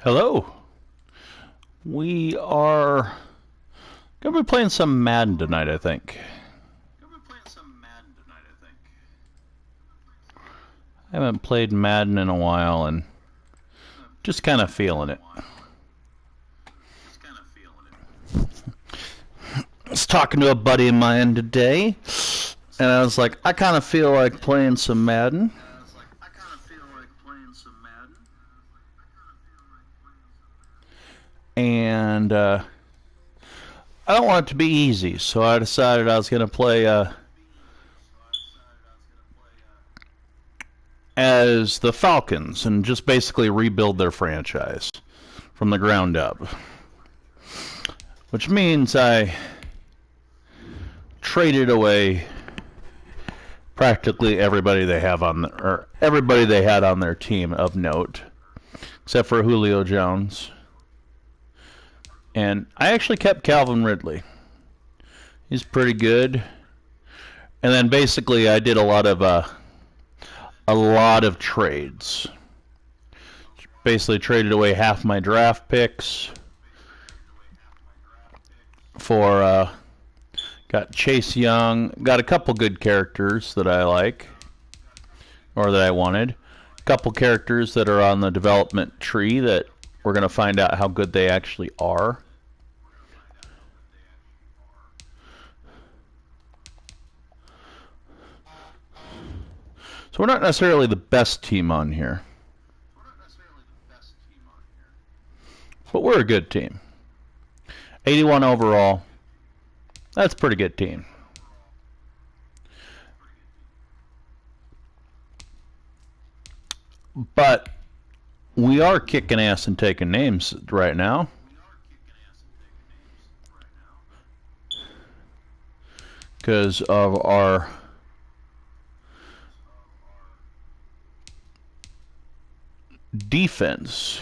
Hello. We are going to be playing some Madden tonight, I think. I haven't played Madden in a while and just kind of feeling it. I was talking to a buddy of mine today, and I was like, I kind of feel like playing some Madden. And I don't want it to be easy, so I decided I was going to play as the Falcons and just basically rebuild their franchise from the ground up. Which means I traded away practically everybody they have on everybody they had on their team of note, except for Julio Jones. And I actually kept Calvin Ridley. He's pretty good. And then basically I did a lot of trades. Basically traded away half my draft picks for got Chase Young, got a couple good characters that I like or that I wanted. A couple characters that are on the development tree that we're going to find out how good they actually are. So we're not necessarily the best team on here. But we're a good team. 81 overall. That's a pretty good team. But we are kicking ass and taking names right now. Because of our defense.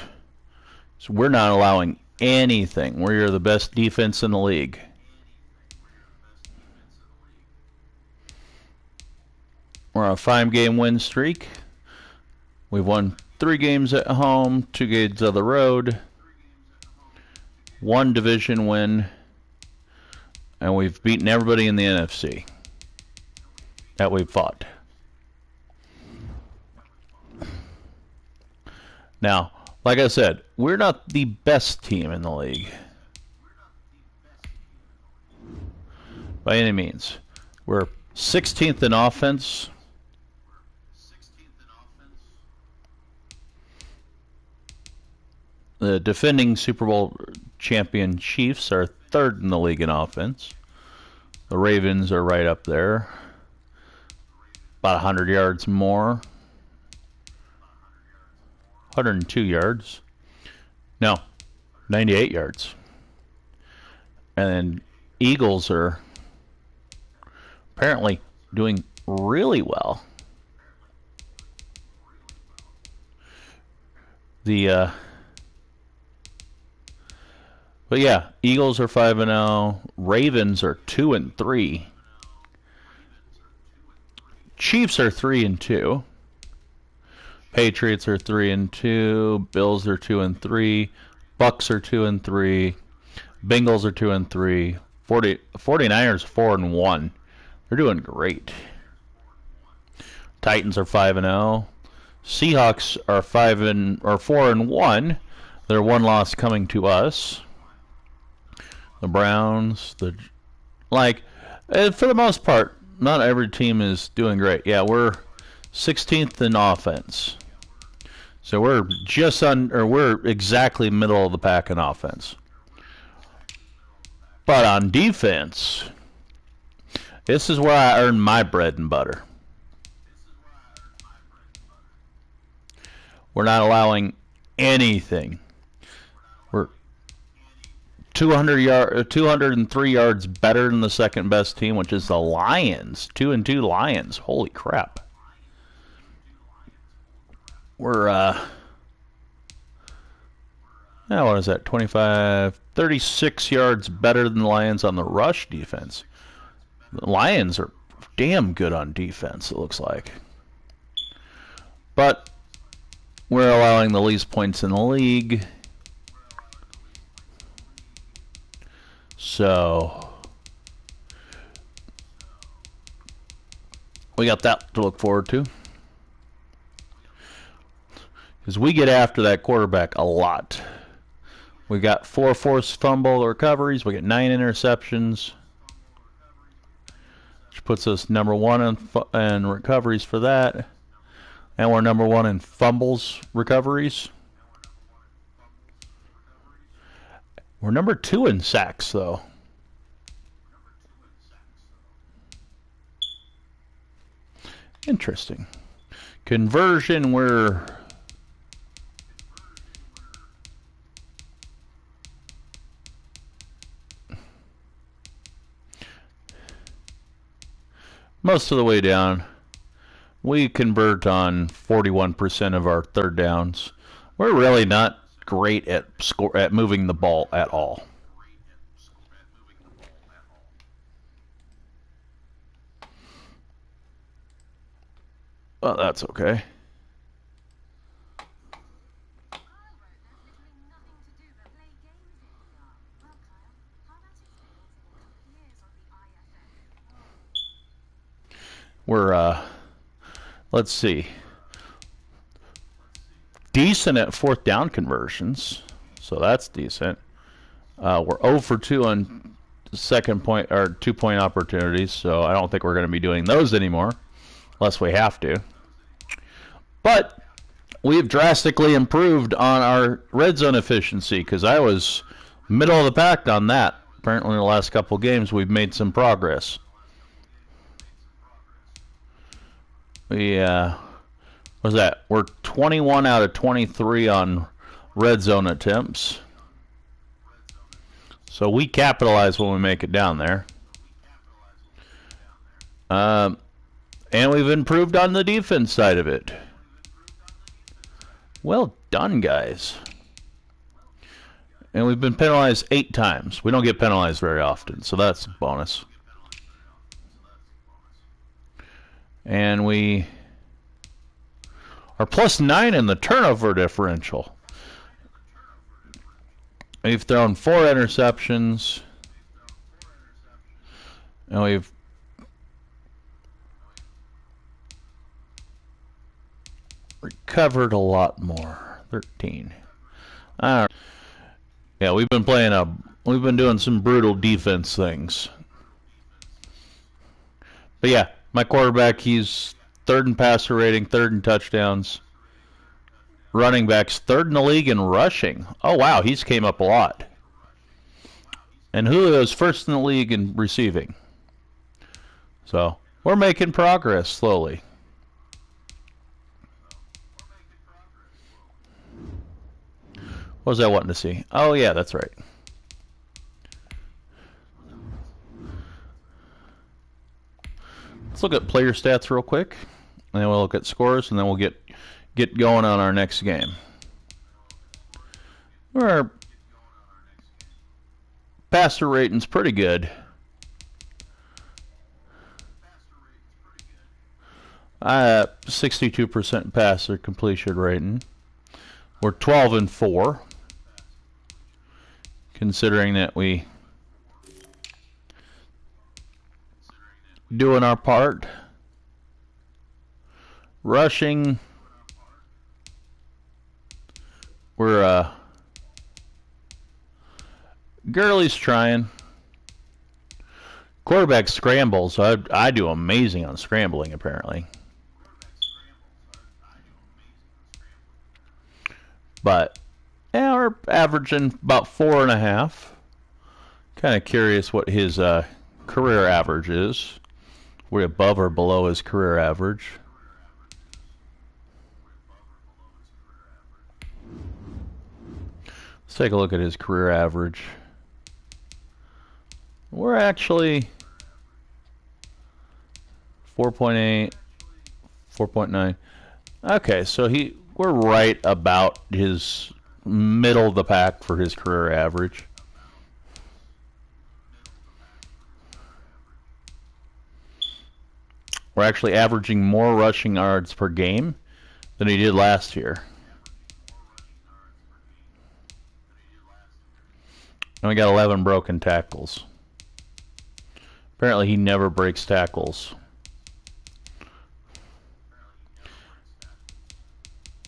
So we're not allowing anything. We're the best defense in the league. We're on a 5-game win streak. We've won 3 games at home, 2 games on the road, 1 division win, and we've beaten everybody in the NFC that we've fought. Now, like I said, we're not the best team in the league by any means. We're 16th in offense. The defending Super Bowl champion Chiefs are 3rd in the league in offense. The Ravens are right up there. About 100 yards more. 102 yards. No, 98 yards. And then Eagles are apparently doing really well. But yeah, Eagles are 5-0. Ravens are 2-3. Chiefs are 3-2. Patriots are 3-2. Bills are 2-3. Bucks are 2-3. Bengals are 2-3. 49ers 4-1. They're doing great. Titans are 5-0. Seahawks are 4-1. Their one loss coming to us. The Browns, for the most part, not every team is doing great. Yeah, we're 16th in offense. So we're we're exactly middle of the pack in offense. But on defense, this is where I earn my bread and butter. We're not allowing anything. We're 203 yards better than the second best team, which is the Lions. 2-2 Lions. Holy crap. We're what is that? 36 yards better than the Lions on the rush defense. The Lions are damn good on defense, it looks like. But we're allowing the least points in the league. So we got that to look forward to. Because we get after that quarterback a lot. We got 4 forced fumble recoveries. We got 9 interceptions. Which puts us number 1 in recoveries for that. And we're number 1 in fumbles recoveries. We're number 2 in sacks, though. Interesting. Conversion, we're... most of the way down. We convert on 41% of our third downs. We're really not great at moving the ball at all. Well, that's okay. We're, let's see, decent at 4th down conversions, so that's decent. We're 0 for 2 on second point or 2-point opportunities, so I don't think we're going to be doing those anymore, unless we have to. But we've drastically improved on our red zone efficiency, because I was middle of the pack on that. Apparently in the last couple games we've made some progress. We, what was that? We're 21 out of 23 on red zone attempts. So we capitalize when we make it down there. And we've improved on the defense side of it. Well done, guys. And we've been penalized 8 times. We don't get penalized very often, so that's a bonus. And we are +9 in the turnover differential. We've thrown 4 interceptions. And we've recovered a lot more. 13. Yeah, we've been doing some brutal defense things. But yeah, my quarterback, he's 3rd in passer rating, 3rd in touchdowns. Running backs, 3rd in the league in rushing. Oh wow, he's came up a lot. And Julio's 1st in the league in receiving. So we're making progress slowly. What was I wanting to see? Oh yeah, that's right. Let's look at player stats real quick, and then we'll look at scores, and then we'll get going on our next game. Our passer rating's pretty good. 62% passer completion rating. We're 12 and 4, considering that we doing our part. Rushing, we're Gurley's trying. Quarterback scrambles. I do amazing on scrambling, apparently. But yeah, we're averaging about 4.5. Kind of curious what his career average is. We're above or below his career average. Let's take a look at his career average. We're actually 4.8, 4.9. Okay, so we're right about his middle of the pack for his career average. We're actually averaging more rushing yards per game than he did last year. And we got 11 broken tackles. Apparently he never breaks tackles.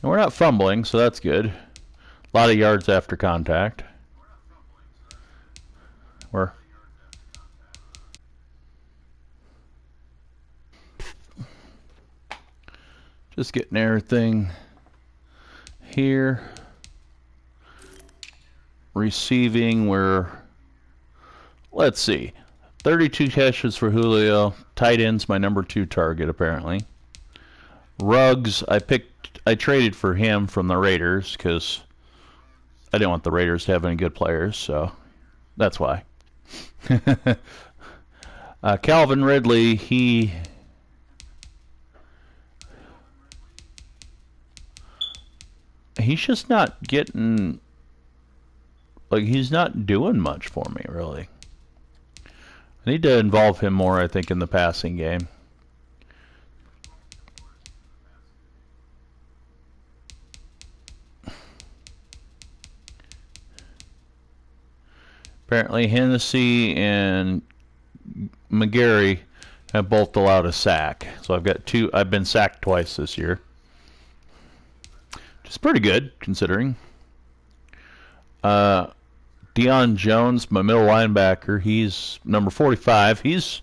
And we're not fumbling, so that's good. A lot of yards after contact. We're just getting everything here. Receiving, let's see, 32 catches for Julio. Tight end's my number 2 target, apparently. Ruggs, I traded for him from the Raiders because I didn't want the Raiders to have any good players, so that's why. Calvin Ridley, he's just not getting, like, he's not doing much for me, really. I need to involve him more, I think, in the passing game. Apparently Hennessy and McGarry have both allowed a sack. So I've got 2. I've been sacked twice this year. Which is pretty good, considering. Deion Jones, my middle linebacker, he's number 45. He's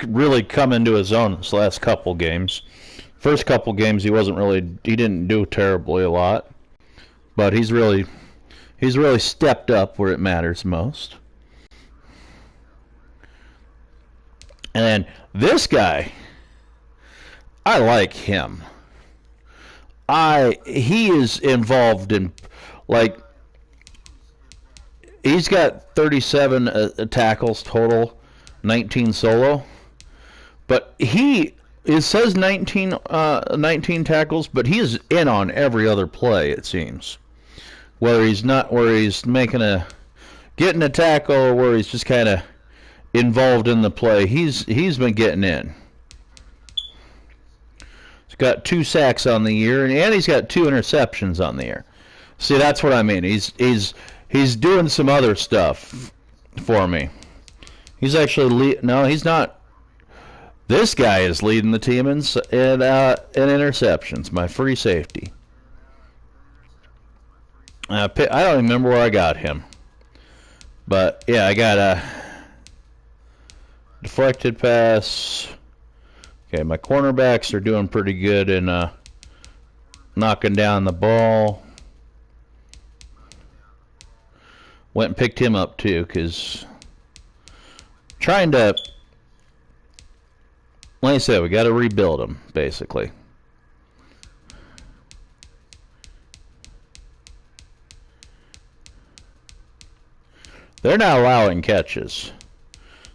really come into his own this last couple games. First couple games he didn't do terribly a lot. But he's really stepped up where it matters most. And then this guy, I like him. He is involved in, like, he's got 37 tackles total, 19 solo. But it says 19 tackles, but he is in on every other play, it seems. Where he's getting a tackle, or where he's just kind of involved in the play, he's been getting in. He's got 2 sacks on the year, and he's got 2 interceptions on the year. See, that's what I mean. He's doing some other stuff for me. He's actually no, he's not. This guy is leading the team in interceptions. My free safety. I don't remember where I got him, but yeah, I got a deflected pass. Okay, my cornerbacks are doing pretty good in knocking down the ball. Went and picked him up too, because like I said, we got to rebuild him, basically. They're not allowing catches.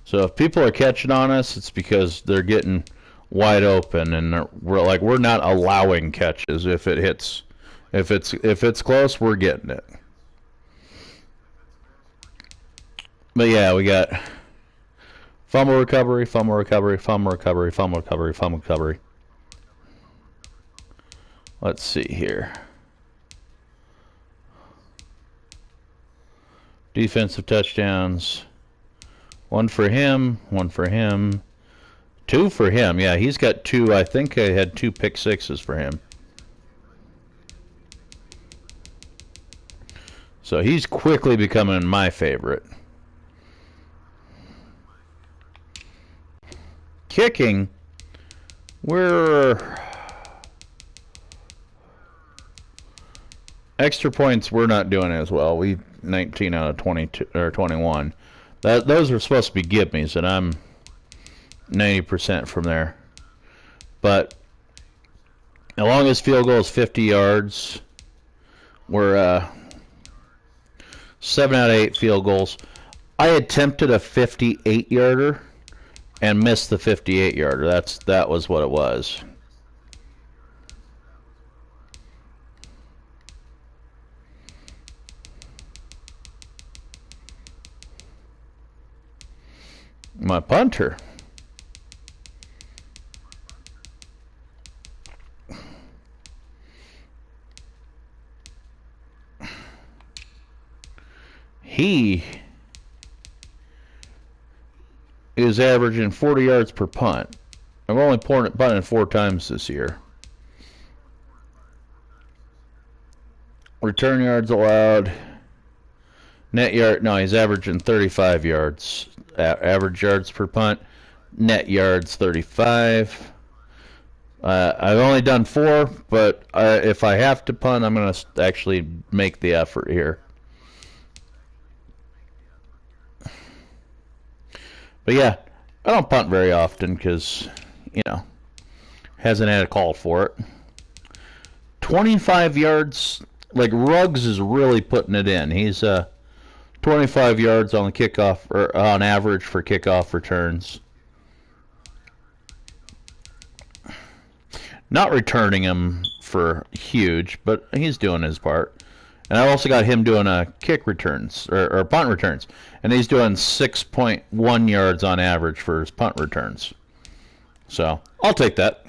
So if people are catching on us, it's because they're getting wide open, and we're not allowing catches. If it's close, we're getting it. But yeah, we got fumble recovery, fumble recovery, fumble recovery, fumble recovery, fumble recovery. Let's see here. Defensive touchdowns. 1 for him, 1 for him, 2 for him. Yeah, he's got 2. I think I had 2 pick sixes for him. So he's quickly becoming my favorite. Kicking, extra points we're not doing as well. We 19 out of 22 or 21. Those are supposed to be give-me's, and I'm 90% from there. But as long as field goal is 50 yards, we're 7 out of 8 field goals. I attempted a 58-yarder and missed the 58-yarder. That was what it was. My punter. he is averaging 40 yards per punt. I've only punted 4 times this year. Return yards allowed. Net yard, no, he's averaging 35 yards. Average yards per punt. Net yards 35. I've only done 4, but if I have to punt, I'm going to actually make the effort here. But yeah, I don't punt very often because, you know, hasn't had a call for it. 25 yards, like Ruggs is really putting it in. He's 25 yards on the kickoff, or on average for kickoff returns. Not returning him for huge, but he's doing his part. And I also got him doing kick returns, or punt returns. And he's doing 6.1 yards on average for his punt returns. So, I'll take that.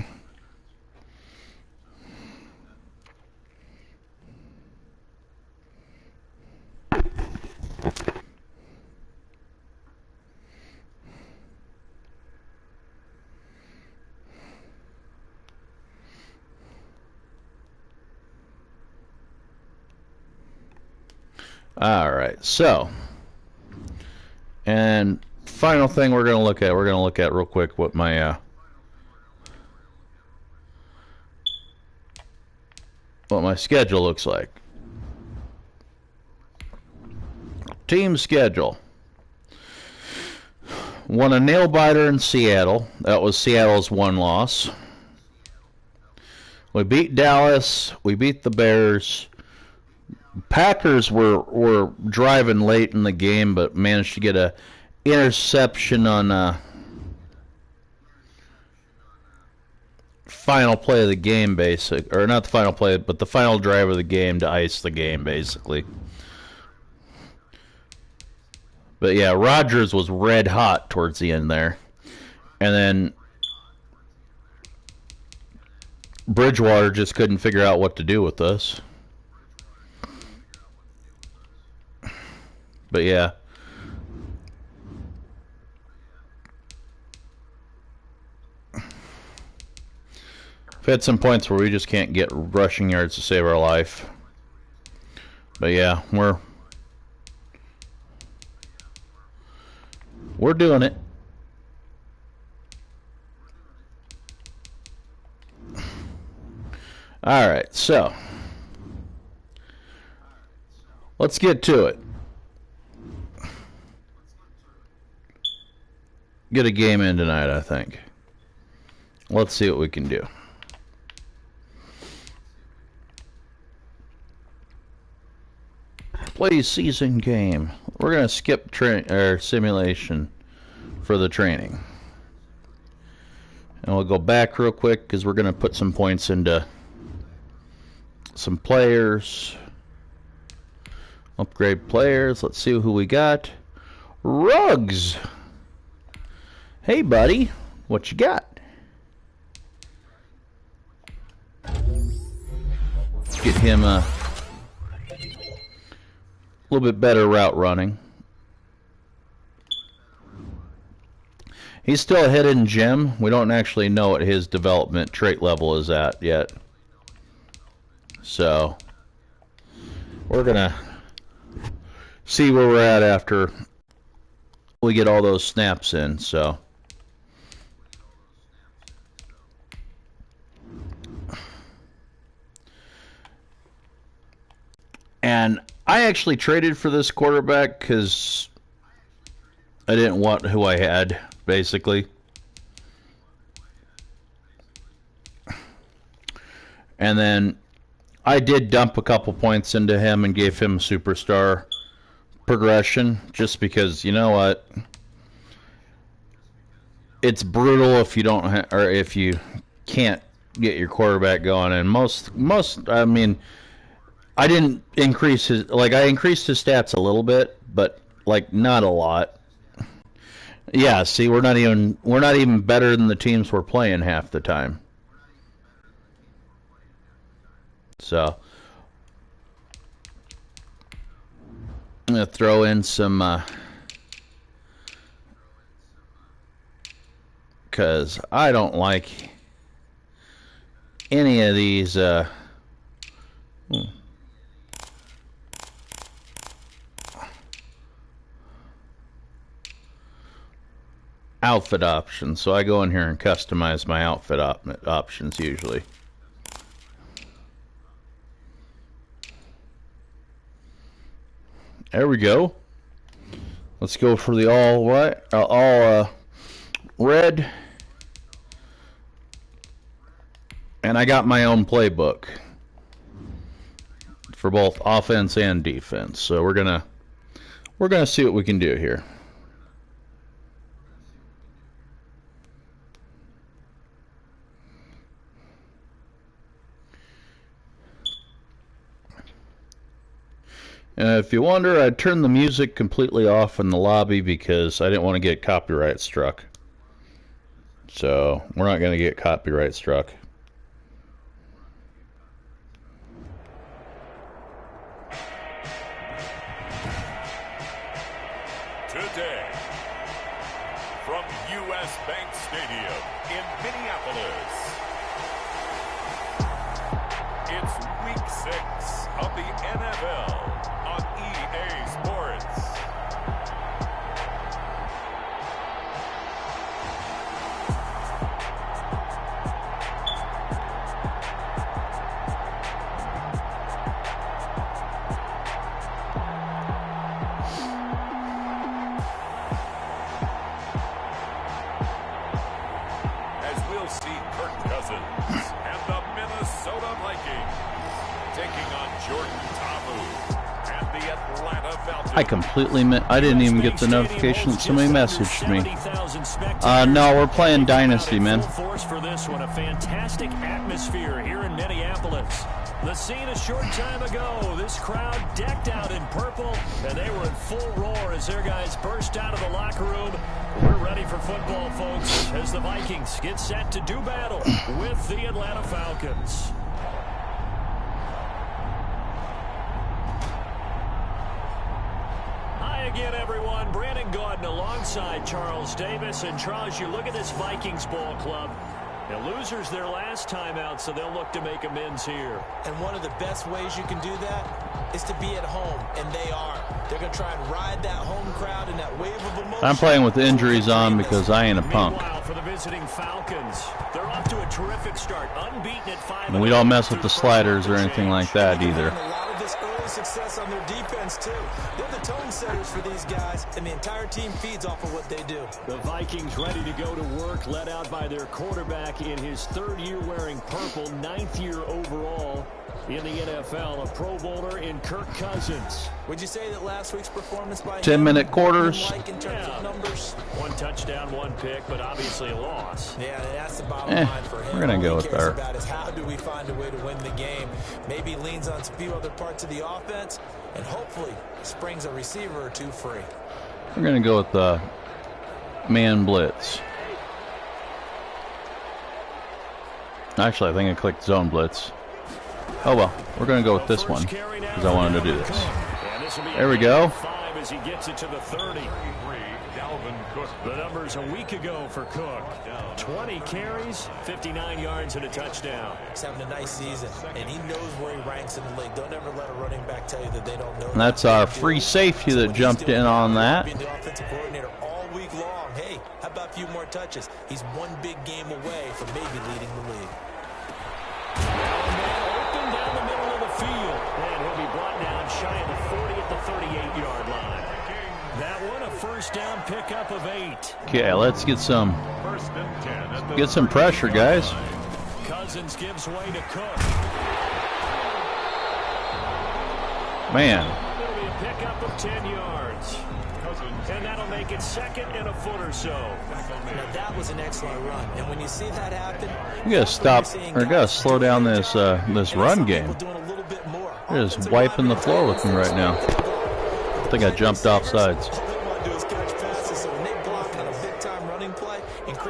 All right, so, and final thing we're going to look at real quick what my schedule looks like. Team schedule. Won a nail biter in Seattle. That was Seattle's 1 loss. We beat Dallas. We beat the Bears. Packers were driving late in the game, but managed to get a interception on final play of the game, or not the final play, but the final drive of the game to ice the game, basically. But yeah, Rodgers was red hot towards the end there, and then Bridgewater just couldn't figure out what to do with us. But yeah. We've had some points where we just can't get rushing yards to save our life. But yeah, we're doing it. All right, so let's get to it. Get a game in tonight, I think. Let's see what we can do. Play season game. We're going to skip simulation for the training. And we'll go back real quick because we're going to put some points into some players. Upgrade players. Let's see who we got. Ruggs. Hey, buddy. What you got? Let's get him a little bit better route running. He's still a hidden gem. We don't actually know what his development trait level is at yet. So, we're going to see where we're at after we get all those snaps in. So, and I actually traded for this quarterback because I didn't want who I had, basically. And then I did dump a couple points into him and gave him superstar progression just because, you know what? It's brutal if you don't or if you can't get your quarterback going. And most I mean, I didn't increase his, like, I increased his stats a little bit, but like not a lot. Yeah, see, we're not even better than the teams we're playing half the time. So, gonna throw in some, because I don't like any of these, outfit options. So I go in here and customize my outfit options usually. There we go. Let's go for the all red. And I got my own playbook for both offense and defense. So we're gonna see what we can do here. If you wonder, I turned the music completely off in the lobby because I didn't want to get copyright struck. So, we're not going to get copyright struck. Today, from U.S. Bank Stadium in Minneapolis, it's Week 6 of the NFL. EA Sports. As we'll see Kirk Cousins and the Minnesota Vikings taking on Jordan Ta'amu. I completely I didn't even get the notification that somebody messaged me. No, we're playing Dynasty, man. For this one, a fantastic atmosphere here in Minneapolis. The scene a short time ago, this crowd decked out in purple, and they were in full roar as their guys burst out of the locker room. We're ready for football, folks, as the Vikings get set to do battle with the Atlanta Falcons. Again, everyone, Brandon Gaudin alongside Charles Davis. And Charles, you look at this Vikings ball club. The losers their last time out, so they'll look to make amends here. And one of the best ways you can do that is to be at home, and they are. They're going to try and ride that home crowd and that wave of emotion. I'm playing with the injuries on because I ain't a punk. Meanwhile, for the visiting Falcons, they're off to a terrific start, unbeaten at 5. And we don't mess with the sliders or anything like that either. A lot of this early success on their defense, too. They're the tone setters for these guys, and the entire team feeds off of what they do. The Vikings ready to go to work, led out by their quarterback in his 3rd year wearing purple, 9th year overall in the NFL, a Pro Bowler in Kirk Cousins. Would you say that last week's performance by 10-minute quarters? Like in terms of numbers? 1 touchdown, 1 pick, but obviously a loss. Yeah, that's the bottom line for him. We're going to go with our... About is how do we find a way to win the game? Maybe leans on a few other parts of the offense, and hopefully springs a receiver or two free. We're going to go with the man blitz. Actually, I think I clicked zone blitz. Oh well, we're going to go with this one because I wanted to do this. There we go. As he gets it to the 30. The numbers a week ago for Cook. 20 carries, 59 yards and a touchdown. He's having a nice season, and he knows where he ranks in the league. Don't ever let a running back tell you that they don't know. And that's our free safety that jumped in on that. Being the offensive coordinator all week long. Hey, how about a few more touches? He's one big game away from maybe leading the league. Open down the middle of the field. And he'll be brought down shy of the 40 at the 38-yard line. That one a first down pickup of 8. Okay, let's get some pressure, guys. Cousins gives way to Cook. Man. It'll be a pickup of 10 yards. And that'll make it 2nd and a foot or so. Now that was an excellent run, and when you see that happen, We gotta stop, or gotta slow down this this run game. They're just wiping the floor with me right now. I think I jumped off sides.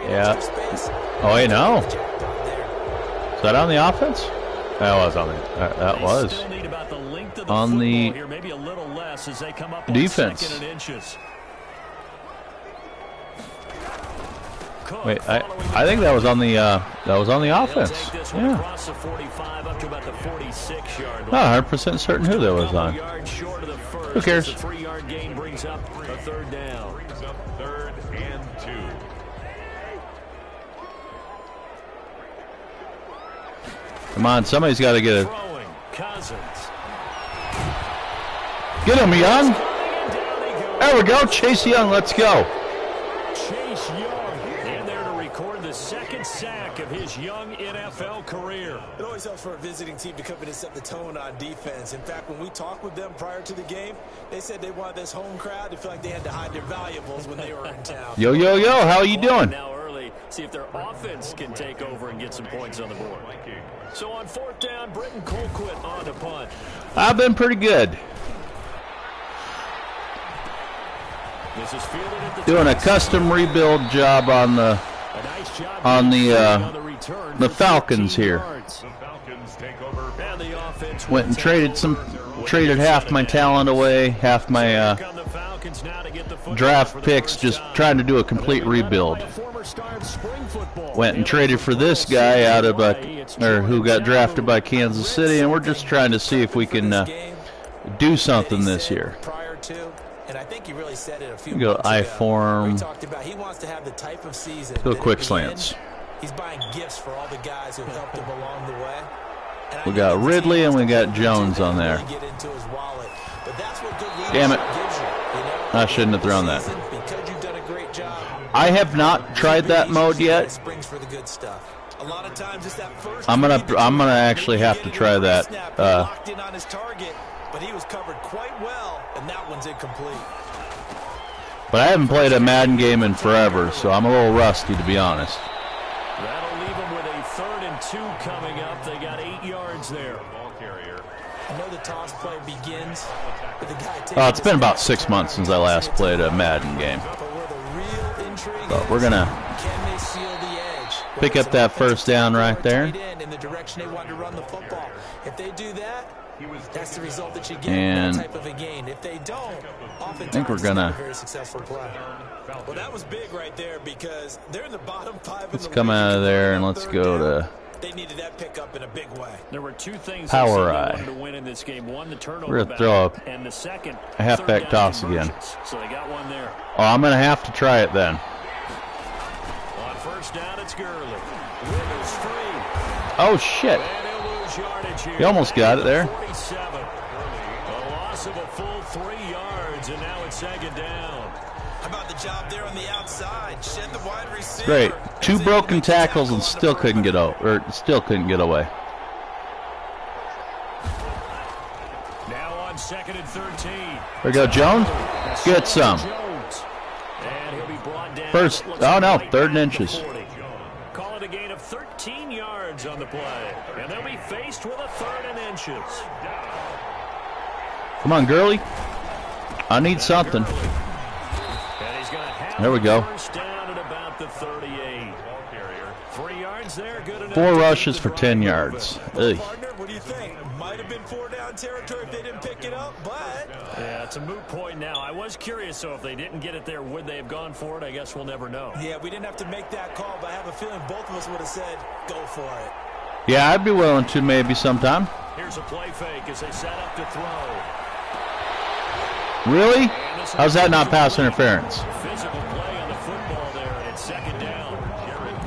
Yeah. Oh wait, no. Is that on the offense? That was on the. That was on the loss as they come up on defense. 2nd and inches. Wait, I think that was on the offense. Yeah. Across the 45 up to about the 46-yard line. Not 100% certain who that was on. Who cares? The 3-yard gain brings up a 3rd down. Brings up 3rd and 2. Come on, somebody's got to get it. Throwing, Cousins. Get him, Young. There we go. Chase Young, let's go. Chase Young in there to record the 2nd sack of his young NFL career. It always helps for a visiting team to come in and set the tone on defense. In fact, when we talked with them prior to the game, they said they wanted this home crowd to feel like they had to hide their valuables when they were in town. Yo, yo, yo, how are you doing? Now early, see if their offense can take over and get some points on the board. So on 4th down, Britton Colquitt on to punt. I've been pretty good. This is fielded at the Doing a custom rebuild job on the Falcons here. The Falcons take over. And the offense Went and traded half my talent away, half my draft picks, just trying to do a complete rebuild. Went and traded for this guy out of who got drafted by Kansas City, and we're just trying to see if we can do something this year. And I think he really said it a few Go months I ago. form. He talked about he wants to have the type of season. Go that quick at the slants. end, he's buying gifts for all the guys who helped him along the way. And We got Ridley and we got Jones on there. Get into his wallet. But that's what good Damn it. gives you, you know? I shouldn't have thrown that. Because you've done a great job. I have not tried that mode yet. Springs for the good stuff. A lot of times it's that first I'm gonna actually have to try that. Locked in on his target, but he was covered quite well, and that one's incomplete. But I haven't played a Madden game in forever, so I'm a little rusty, to be honest. That'll leave them with a 3rd and 2 coming up. They got 8 yards there. Ball carrier. I know the toss play begins with the guy taking Oh, it's been about 6 months since I last played a Madden game. But where the real intrigue So we're gonna can they seal the edge? pick up that 1st down right there. In the direction they want to run the football. If they do that, that's the result that you get And in that type of a gain. If they don't, I think we're gonna. a very successful play. Well, that was big right there because they're in the bottom 5. Let's come out of there and let's go to They needed that pickup in a big way. There were 2 things Power they Eye. wanted to win in this game. One, the turnover We're gonna throw battle, and the second, a halfback 3rd down toss again. conversions. So they got one there. Oh, I'm gonna have to try it then. On 1st down, it's Gurley. Wiggles free. Oh shit! And he'll lose yardage here. You almost got it there. 47. A loss of a full 3 yards, and now it's 2nd down. How about the job there on the outside? Shed the wide receiver. Great. 2 broken tackles and still couldn't get away. Now on 2nd and 13. There we go, Jones. Get some. Jones. And he'll be brought down. First. Oh no, 3rd and inches. Call it a gain of 13 yards on the play. And they'll be faced with a 3rd and inches. Come on, Gurley. I need something. And he's going to have There we go. 1st down at about the 38. 3 yards there, good enough. 4 rushes for 10 yards. Ugh. Partner, what do you think? Might have been 4 down territory if they didn't pick it up, but Yeah, it's a moot point now. I was curious, so if they didn't get it there, would they have gone for it? I guess we'll never know. yeah, we didn't have to make that call, but I have a feeling both of us would have said, go for it. Yeah, I'd be willing to maybe sometime. Here's a play fake as they set up to throw. Really? How's that not pass interference? Physical play on the football there, and it's 2nd down.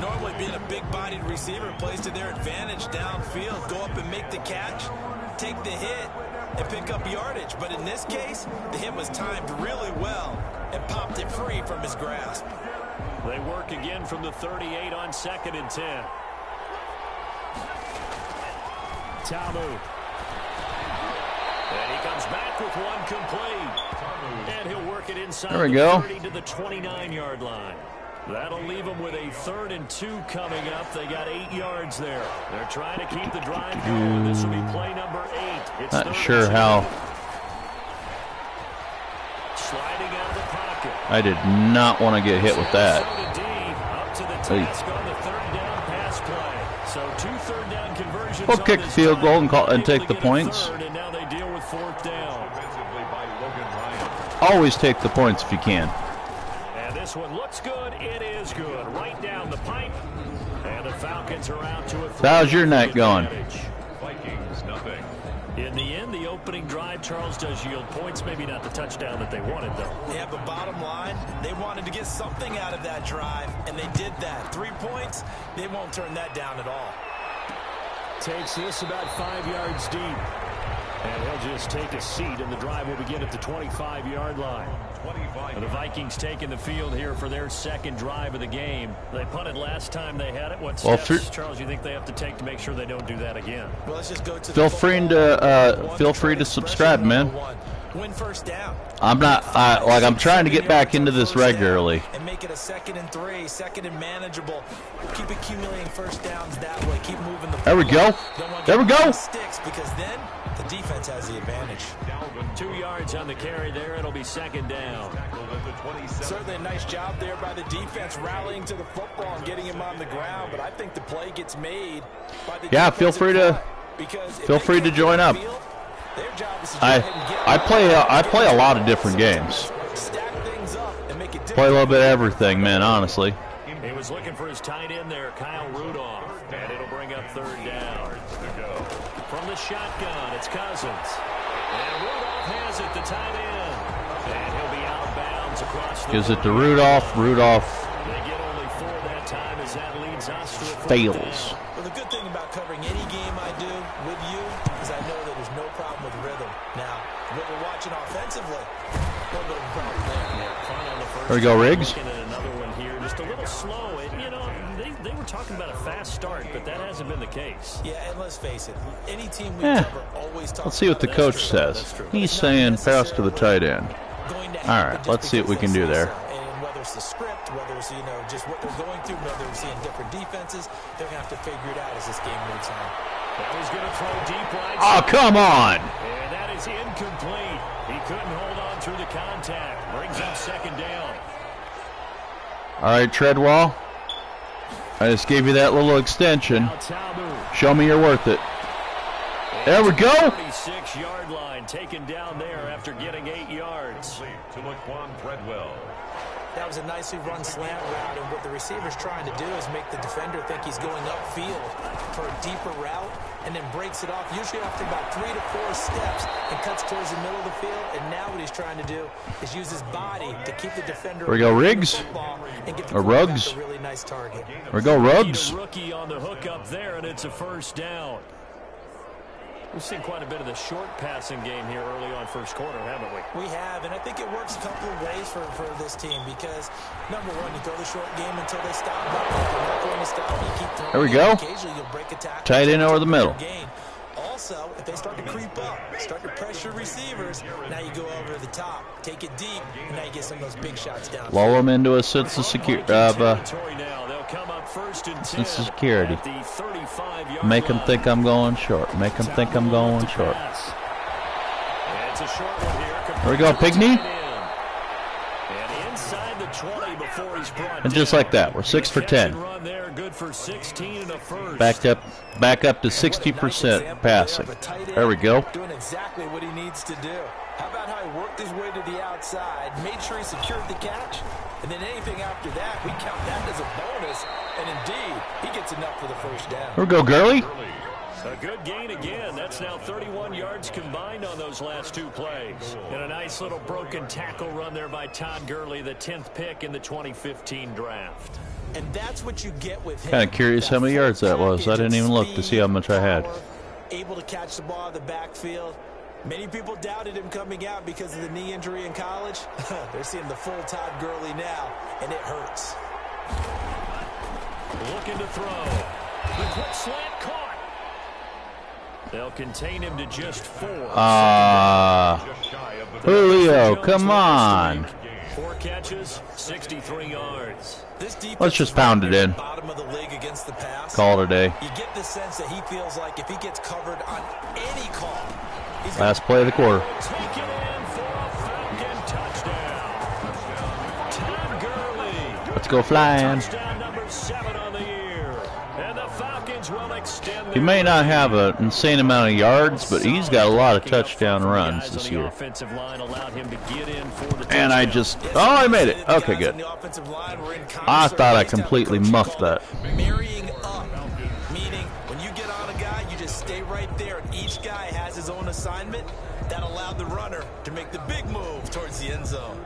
Normally being a big-bodied receiver plays to their advantage downfield. Go up and make the catch, take the hit, and pick up yardage. But in this case, the hit was timed really well and popped it free from his grasp. They work again from the 38 on 2nd and 10. Tamu. And he comes back with one complete. And he'll work it inside There we the go. 30 to the 29-yard line. That'll leave them with a 3rd and 2 coming up. They got 8 yards there. They're trying to keep the drive going. This will be play number 8. It's Not 3rd sure and how. 2. Sliding out of the pocket. I did not want to get hit with that. Minnesota D up to the task on the 3rd down pass play. So 2 3rd down conversions. We'll on kick this the field drive. goal and Able take to the get a points. 3rd, and now they deal with 4th down. Defensively by Logan always take the points if you can. And this one looks good. It is good. Right down the pipe. And the Falcons are out to a How's your night going? Vikings, nothing. In the end, the opening drive, Charles, does yield points. Maybe not the touchdown that they wanted, though. Yeah, but bottom line, they wanted to get something out of that drive, and they did that. 3 points, they won't turn that down at all. Takes this about 5 yards deep. And he'll just take a seat, and the drive will begin at the 25-yard line. And the Vikings taking the field here for their second drive of the game. They punted last time they had it. What steps, Charles, you think they have to take to make sure they don't do that again? Well, let's just go to feel free to subscribe, man. Win first down. I'm not I'm trying to get back into this regularly. And make it a 2nd and 3, 2nd and manageable. Keep accumulating first downs that way. Keep moving the ball. There we go. There we go. Sticks because then the defense has the advantage. 2 yards on the carry there. It'll be 2nd down. Certainly a nice job there by the defense rallying to the football and getting him on the ground. But I think the play gets made by the feel free to join up. I play a lot of different games. Play a little bit of everything, man, honestly. He was looking for his tight end there, Kyle Rudolph, and it'll bring up 3rd down. From the shotgun, it's Cousins. And Rudolph has it, the tight end. And he'll be out of bounds across the Gives it to Rudolph. Rudolph They get only 4 that time as that leads us to a fails. Well, the good thing about covering any game I do with you is I know that there's no problem with rhythm. Now, what we're watching offensively, a little bit of a problem there. There we go, Riggs. Looking at another one here, just a little slow. They were talking about a fast start, but that hasn't been the case. Yeah, and let's face it, any team we cover always talks. Let's see what the coach says. He's saying pass to the tight end. All right, let's see what we can do there. And whether it's the script, whether it's just what they're going through, whether they're seeing different defenses, they're going to have to figure it out as this game moves on. That was going to throw deep right. Oh, come on! And that is incomplete. He couldn't hold on through the contact. Brings him 2nd down. All right, Treadwell. I just gave you that little extension. Show me you're worth it. There we go. 36-yard line taken down there after getting 8 yards. To Laquan Treadwell. That was a nicely run slant route, and what the receiver's trying to do is make the defender think he's going upfield for a deeper route, and then breaks it off, usually after about 3 to 4 steps, and cuts towards the middle of the field. And now what he's trying to do is use his body to keep the defender. There we go, Riggs. Or Ruggs. A really nice target. There we go, Ruggs. Rookie on the hook up there, and it's a 1st down. We've seen quite a bit of the short passing game here early on first quarter, haven't we? We have, and I think it works a couple of ways for this team because, number one, you throw the short game until they stop. They're not going to stop. You keep throwing. There we go. Occasionally you'll break a tackle. Tight end over the middle. Also, if they start to creep up, start to pressure receivers, now you go over the top, take it deep, and now you get some of those big shots down. Lull them into a sense of security. Sense of security. Make them think I'm going short. Make them think I'm going short. There we go, Pigney. And just like that, we're 6 for 10. Back up to 60% passing. There we go. Doing exactly what he needs to do. How about how he worked his way to the outside, made sure he secured the catch, and then anything after that, we count that as a bonus. And indeed, he gets enough for the 1st down. There we go, Gurley. A good gain again. That's now 31 yards combined on those last 2 plays. And a nice little broken tackle run there by Todd Gurley, the 10th pick in the 2015 draft. And that's what you get with him. Kind of curious how many yards that was. I didn't even look to see how much I had. Able to catch the ball in the backfield. Many people doubted him coming out because of the knee injury in college. They're seeing the full Todd Gurley now, and it hurts. Looking to throw. The quick slant caught. They'll contain him to just 4. Julio, come on. 4 catches, 63 yards. Let's just pound it in. Bottom of the league against the pass. Call it a day. You get the sense that he feels like if he gets covered on any call, last play of the quarter. Take it in for a Falcon touchdown. Todd Gurley. Let's go flying. Touchdown number 7 on the year. And the Falcons will extend He may not have an insane amount of yards, but he's got a lot of touchdown runs this year. And I just... Oh, I made it. Okay, good. I thought I completely muffed that. Marrying up, meaning when you get on a guy, you just stay right there, and each guy has his own assignment. That allowed the runner to make the big move towards the end zone.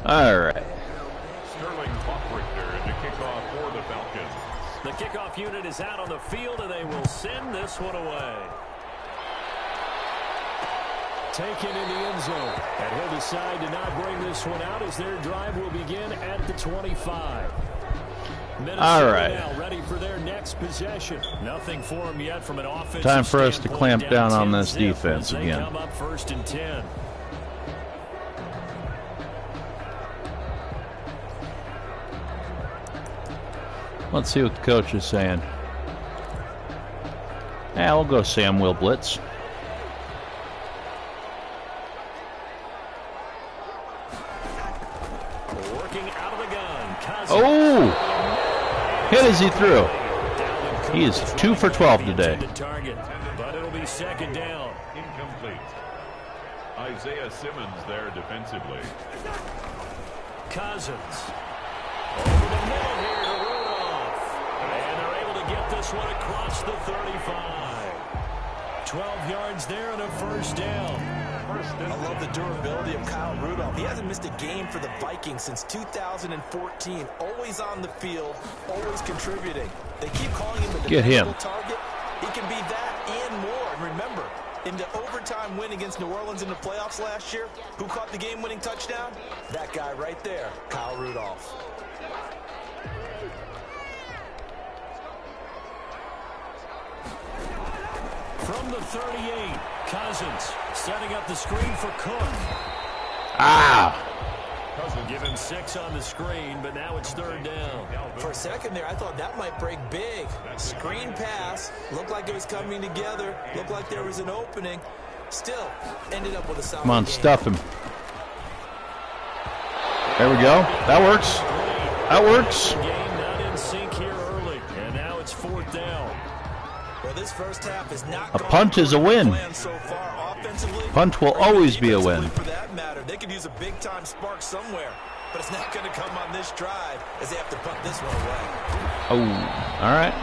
All right. Sterling Buckrichter in the kickoff for the Falcons. The kickoff unit is out on the field, and they will send this one away. Taken in the end zone. And he'll decide to not bring this one out as their drive will begin at the 25. All right. Now ready for their next possession. Nothing for them yet from an offensive Time for us to clamp down on this defense again. Come up 1st and 10. Let's see what the coach is saying. Yeah, we'll go Sam Will blitz. Working out of the gun. Oh! Hit as he threw. He is 2 for 12 today. Target, but it'll be 2nd down. Incomplete. Isaiah Simmons there defensively. Cousins. Over the middle here to Rudolph. And they're able to get this one across the 35. 12 yards there and a 1st down. I love the durability of Kyle Rudolph. He hasn't missed a game for the Vikings since 2014. Always on the field, always contributing. They keep calling him the dependable target. He can be that and more. And remember, in the overtime win against New Orleans in the playoffs last year, who caught the game-winning touchdown? That guy right there, Kyle Rudolph. From the 38, Cousins setting up the screen for Cook. Ah! Cousins give him 6 on the screen, but now it's 3rd down. For a second there, I thought that might break big. Screen pass, looked like it was coming together, looked like there was an opening. Still, ended up with a solid Come on, game. stuff him. There we go. That works. That works. Game not in sync here early, and now it's 4th down. Well, this first half is not A punt is a win. so far offensively. Punt will always be a win. For that matter, they could use a big-time spark somewhere, but it's not going to come on this drive as they have to punt this one away. Oh, all right.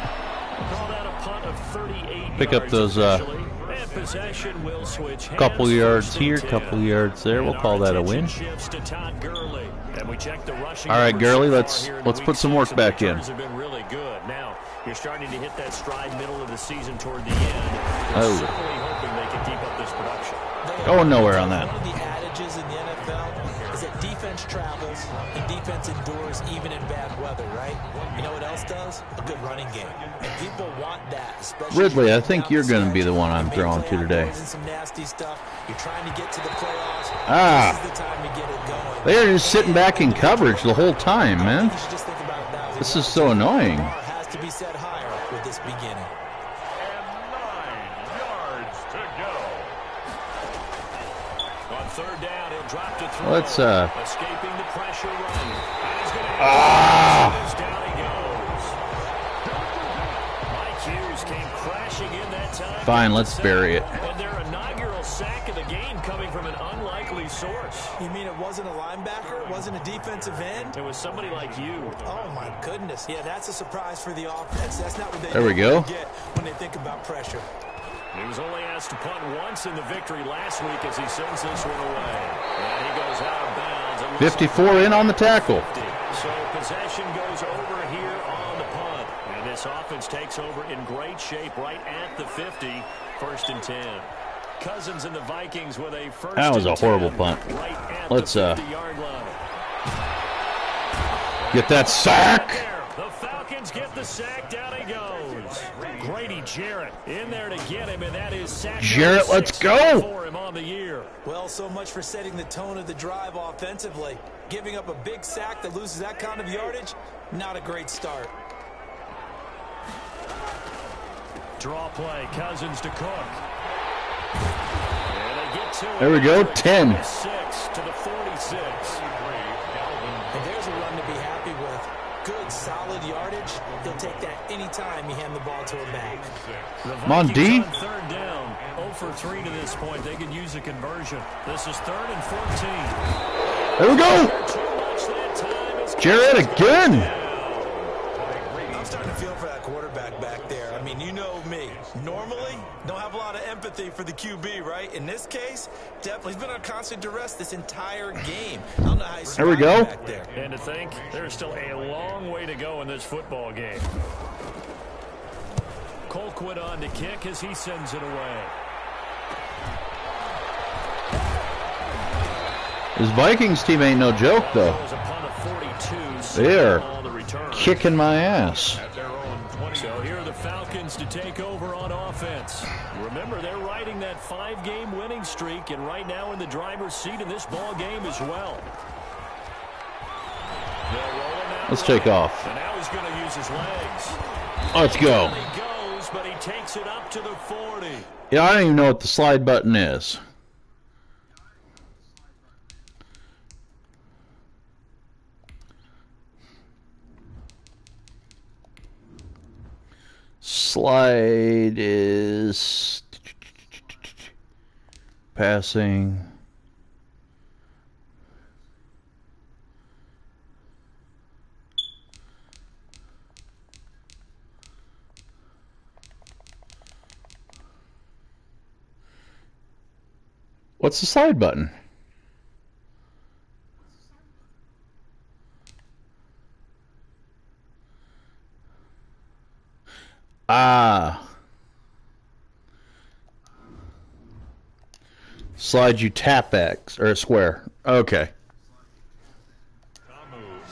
Call that a punt of 38 Pick up those officially. And possession will switch hands. couple yards 1st here, and 10. couple yards there. We'll And call our that a win. attention shifts to Todd Gurley. And we check the rushing All right, numbers Gurley, so far let's here in the put week some work six. back The in. returns have been really good. Now you're starting to hit that stride middle of the season toward the end. We're Oh. certainly hoping they can keep up this production. Going nowhere on that. One of the adages in the NFL is that defense travels and defense endures even in bad weather, right? You know what else does? A good running game. And people want that, especially Ridley, I think you're going to be the one I'm throwing to today. and some nasty stuff. You're trying to get to the playoffs. Ah. This is the time to get it going. They're just sitting back in coverage the whole time, man. You should just think about it now. This is so annoying. The bar has to be set higher with this beginning. And 9 yards to go. On 3rd down, he'll drop to throw. Let's, escaping the pressure run. And he's gonna down he goes. Mike Hughes came crashing in that time. Fine, let's bury it. And their inaugural sack of the game coming from an unlikely source. You mean it wasn't a linebacker? It wasn't a defensive end? It was somebody like you. Oh, my goodness. Yeah, that's a surprise for the offense. That's not what they There we go. get when they think about pressure. He was only asked to punt once in the victory last week as he sends this one away. And he goes out of bounds. It looks 54 in on the tackle. 50. So possession goes over here on the punt. And this offense takes over in great shape right at the 50. 1st and 10. Cousins and the Vikings with a 1st That was and a horrible 10 punt. right at Let's, the 50-yard line. Get that sack. There, the Falcons get the sack. Down he goes. Grady Jarrett in there to get him, and that is sack Jarrett, number let's 6 go. for him on the year. Well, so much for setting the tone of the drive offensively. Giving up a big sack that loses that kind of yardage, not a great start. Draw play, Cousins to Cook. And they get to it. There we go, 10. 6 to the 46. And there's a run to be happy with. Good, solid yardage. He'll take that anytime you hand the ball to a back. Come on, D. On third down, 0 for 3 to this point. They could use a conversion. This is 3rd and 14. There we go. Jared again. I'm starting to feel for that quarterback back there. I mean, you know me. Normally, don't have a lot of empathy for the QB, right? In this case, definitely he's been on constant duress this entire game. I don't know how he's there we go. Back there. And to think, there's still a long way to go in this football game. Colquitt on to kick as he sends it away. This Vikings team ain't no joke, though. They're kicking my ass. So here are the Falcons to take over on offense. Remember, they're riding that 5-game winning streak, and right now in the driver's seat in this ball game as well. Let's take off. And now he's going to use his legs. Let's go. He goes, but he takes it up to the 40. Yeah, I don't even know what the slide button is. Slide is passing. What's the slide button? Ah. Slide you tap X or square. Okay.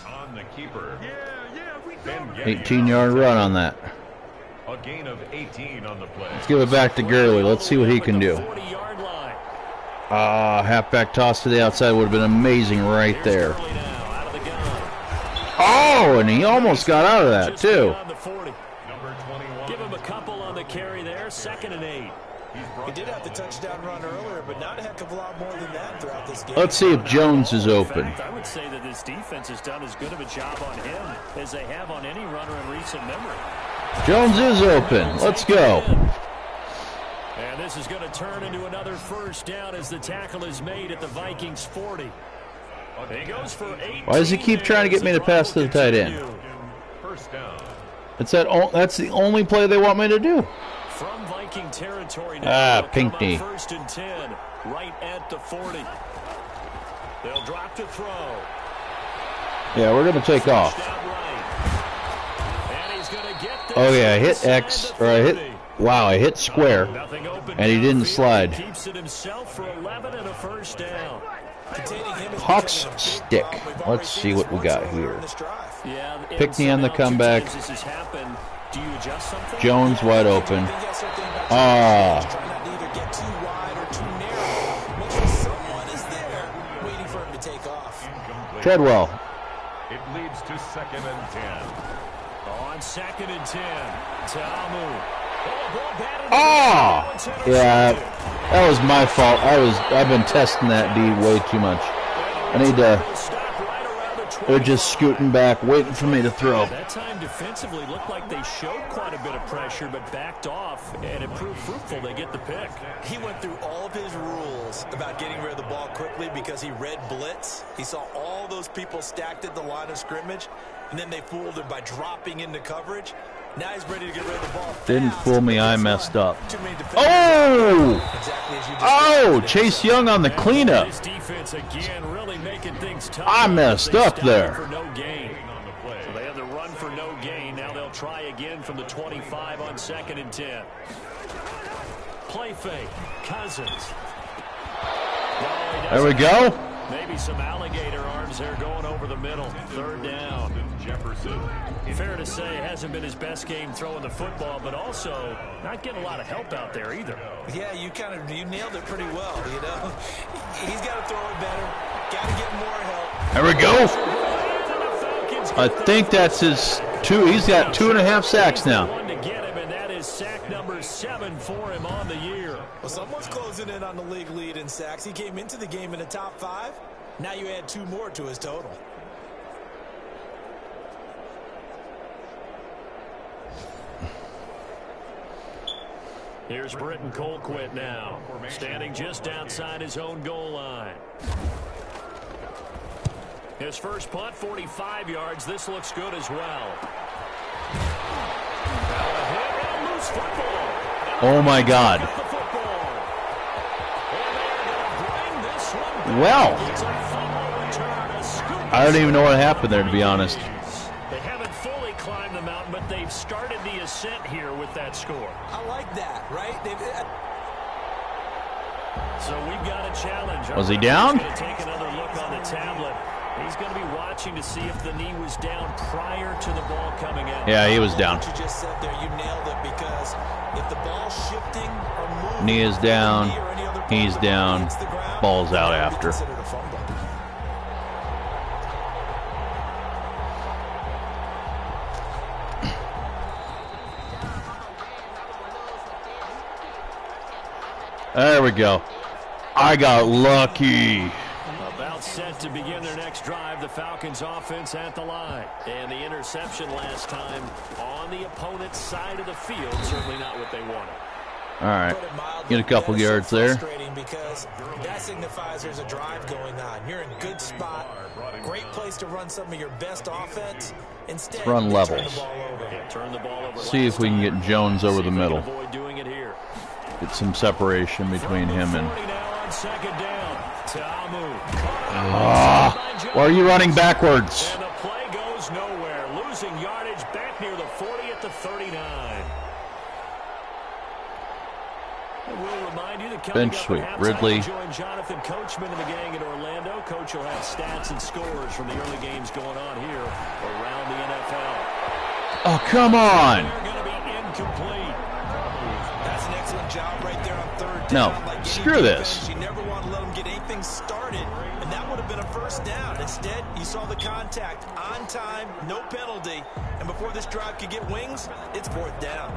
On the keeper. 18-yard run on that. A gain of 18 on the play. Let's give it back to Gurley. Let's see what he can do. Halfback toss to the outside would have been amazing right there. Oh, and he almost got out of that too. Give him a couple on the carry there. 2nd and 8. He did have the touchdown run earlier, but not a heck of a lot more than that throughout this game. Let's see if Jones is open. In fact, I would say that this defense has done as good of a job on him as they have on any runner in recent memory. Jones is open. Let's go. And this is going to turn into another first down as the tackle is made at the Vikings 40. He goes for 18. Why does he keep trying to get me to pass to the tight end? First down. It's that's the only play they want me to do. From Viking territory now. Pinckney. 1st and 10, right at the 40. They'll drop to throw. Yeah, we're going to take off. Oh, yeah, I hit X, or I hit, wow, I hit square, and he didn't slide. Keeps it himself for 11 and a first down. Hawks stick. Let's see what we got here. Pinckney on the comeback. Jones wide open. Treadwell. It leads to 2nd and 10. On 2nd and 10, Tamu. Yeah, that was my fault. I've been testing that D way too much. I need to. They're just scooting back, waiting for me to throw. That time defensively looked like they showed quite a bit of pressure, but backed off, and it proved fruitful. They get the pick. He went through all of his rules about getting rid of the ball quickly because he read blitz. He saw all those people stacked at the line of scrimmage, and then they fooled him by dropping into coverage. Now he's ready to get rid of the ball. Didn't fool me. I messed up. Oh! Oh! Chase Young on the cleanup. This defense again really making things tough. I messed up there. For no gain. So they have the run for no gain. Now they'll try again from the 25 on 2nd and 10. Play fake. Cousins. There we go. Maybe some alligator arms there going over the middle. 3rd down. Jefferson. Fair to say, it hasn't been his best game throwing the football, but also not getting a lot of help out there either. Yeah, you nailed it pretty well, you know. He's got to throw it better. Got to get more help. There we go. I think that's his two. He's got 2.5 sacks now. One to get him, and that is sack number sacks. He came into the game in the top 5. Now you add 2 more to his total. Here's Britton Colquitt now, standing just outside his own goal line. His first punt, 45 yards. This looks good as well. Oh, my God. Well, I don't even know what happened there, to be honest. They haven't fully climbed the mountain, but they've started the ascent here with that score. I like that, right? So we've got a challenge. Was he down? Going to take another look on the tablet. He's going to be watching to see if the knee was down prior to the ball coming out. Yeah, he was down. What you just said there, you nailed it, because if the ball's shifting or moving, Knee is down. He's down. Ball's out after. There we go. I got lucky. About set to begin their next drive. The Falcons offense at the line. And the interception last time on the opponent's side of the field. Certainly not what they wanted. All right. Get a couple yards there. Because that signifies there's a drive going on. You're in good spot. Great place to run some of your best offense. Instead, run levels. Turn the ball over. See if we can get Jones over the middle. Avoid doing it here. Get some separation between him and... why are you running backwards? And the play goes nowhere. Losing yardage back near the 40 at the 39. We'll remind you that coming bench up sweep. at halftime, Ridley. Join Jonathan Coachman and the gang in Orlando. Coach will have stats and scores from the early games going on here around the NFL. Oh, come on. They're going to be incomplete. That's an excellent job right there on third down. No, like screw this. You never want to let them get anything started, and that would have been a first down. Instead, you saw the contact on time, no penalty, and before this drive could get wings, it's fourth down.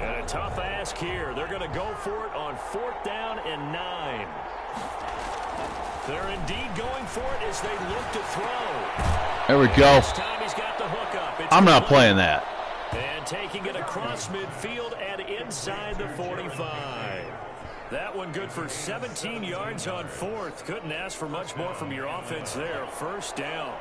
And a tough ask here. They're going to go for it on 4th down and 9. They're indeed going for it as they look to throw. There we go. This time he's got the hook up. It's I'm not playing that. And taking it across midfield and inside the 45. That one good for 17 yards on 4th. Couldn't ask for much more from your offense there. First down.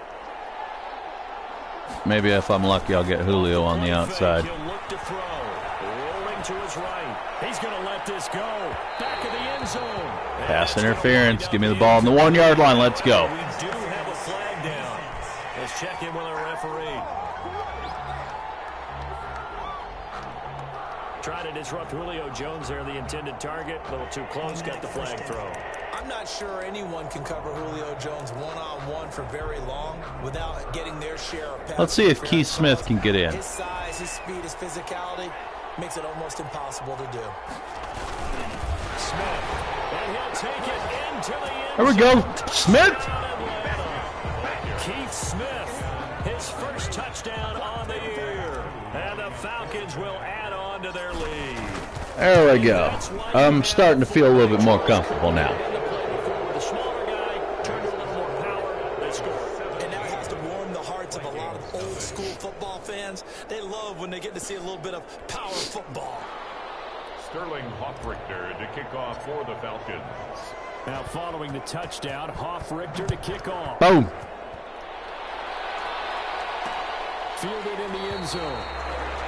Maybe if I'm lucky, I'll get Julio on the outside. He'll look to throw. Rolling to his right. He's going to let this go. Back of the end zone. Pass interference. Give me the ball on the 1 yard line. Let's go. We do have a flag down. Let's check in with our referee. Trying to disrupt Julio Jones there, the intended target. A little too close, got the flag throw. I'm not sure anyone can cover Julio Jones one-on-one for very long without getting their share of pass. Let's see if Keith Smith can get in. His size, his speed, his physicality makes it almost impossible to do. Smith, and he'll take it into the end. There we go. Smith. Keith Smith, his first touchdown on the year. And the Falcons will add on to their lead. There we go. I'm starting to feel a little bit more comfortable now. The smaller guy turned to a little more power. They scored. And that has to warm the hearts of a lot of old school football fans. They love when they get to see a little bit of power football. Sterling Hoffrichter to kick off for the Falcons. Now following the touchdown, Hoffrichter to kick off. Boom. Fielded in the end zone.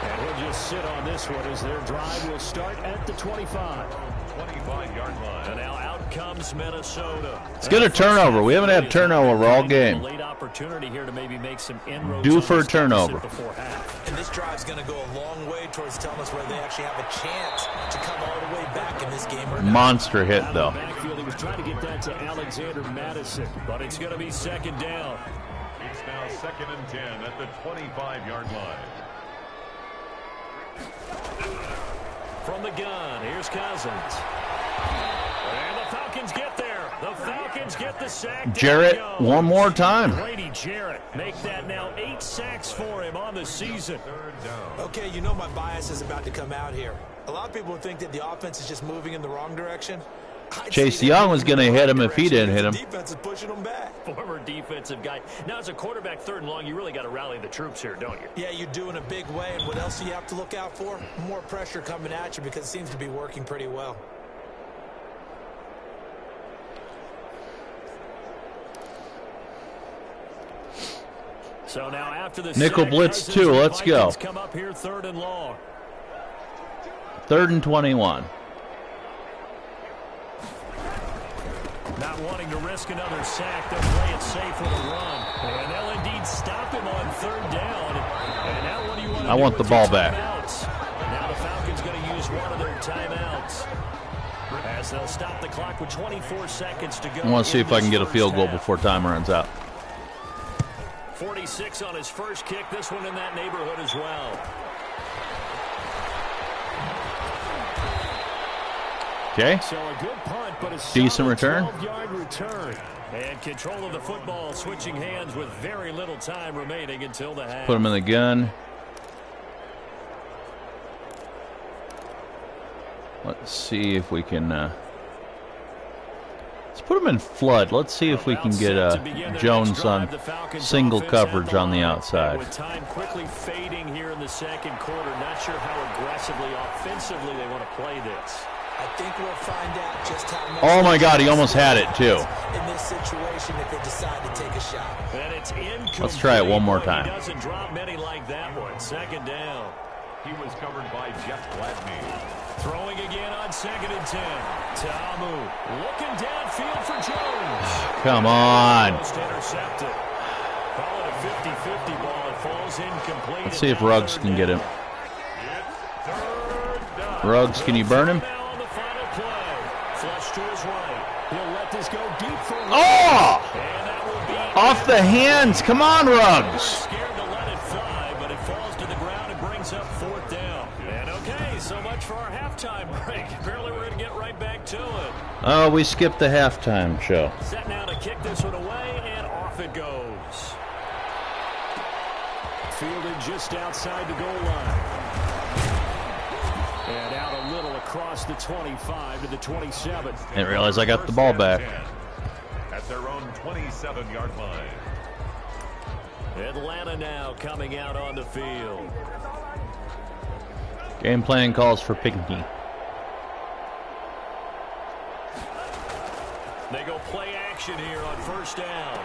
And he'll just sit on this one as their drive will start at the 25. 25-yard line. And now out comes Minnesota. Let's get a turnover. We haven't had turnover all game. Late opportunity here to maybe make some inroads. Due for a turnover. Before half. And this drive's going to go a long way towards telling us whether they actually have a chance to come all the way back in this game or not. Monster hit, though. Backfield, he was trying to get that to Alexander Madison, but it's going to be second down. It's now 2nd and 10 at the 25-yard line. From the gun, here's Cousins. And the Falcons get there. The Falcons get the sack. Jarrett, one more time. Grady Jarrett, make that now 8 sacks for him on the season. Okay, you know my bias is about to come out here. A lot of people think that the offense is just moving in the wrong direction. Chase Young was going to hit him if he didn't hit him. Defense is pushing them back. Former defensive guy. Now, as a quarterback, 3rd and long, you really got to rally the troops here, don't you? Yeah, you do in a big way. And what else do you have to look out for? More pressure coming at you because it seems to be working pretty well. So now after the nickel blitz 2, let's go. Come up here 3rd and long. 3rd and 21. Not wanting to risk another sack, they'll play it safe with a run. And they'll indeed stop him on 3rd down. And now what do you want to do? I want the ball back. Now the Falcons going to use one of their timeouts. As they'll stop the clock with 24 seconds to go. I want to see if I can get a field goal before time runs out. 46 on his first kick. This one in that neighborhood as well. Okay. So a good punt, but a decent return. 12-yard return. And control of the football switching hands with very little time remaining until the half. Put him in the gun. Let's see if we can let's put him in flood. Let's see if we can get Jones on single coverage on the outside. With time quickly fading here in the 2nd quarter, not sure how aggressively, offensively they want to play this. I think we'll find out just how much. Oh my God, he almost had it too. In this situation, if they decide to take a shot. And it's incomplete. Let's try it one more time. He doesn't drop many like that one. 2nd down. He was covered by Jeff Gladney. Throwing again on 2nd and 10. Tamu looking downfield for Jones. Come on. Almost intercepted. Call it a 50-50 ball. It falls incomplete. Let's see if Ruggs can get him. Ruggs, can you burn him? Flush to his right. He'll let this go deep for Oh! And that will be Off the hands. Come on, Ruggs. scared to let it fly, but it falls to the ground and brings up 4th down. And okay, so much for our halftime break. Apparently we're going to get right back to it. Oh, we skipped the halftime show. Set now to kick this one away, and off it goes. Fielded just outside the goal line. And out a little across the 25 to the 27. Didn't realize I got the ball back. At their own 27-yard line. Atlanta now coming out on the field. Game plan calls for Pinky. They go play action here on 1st down.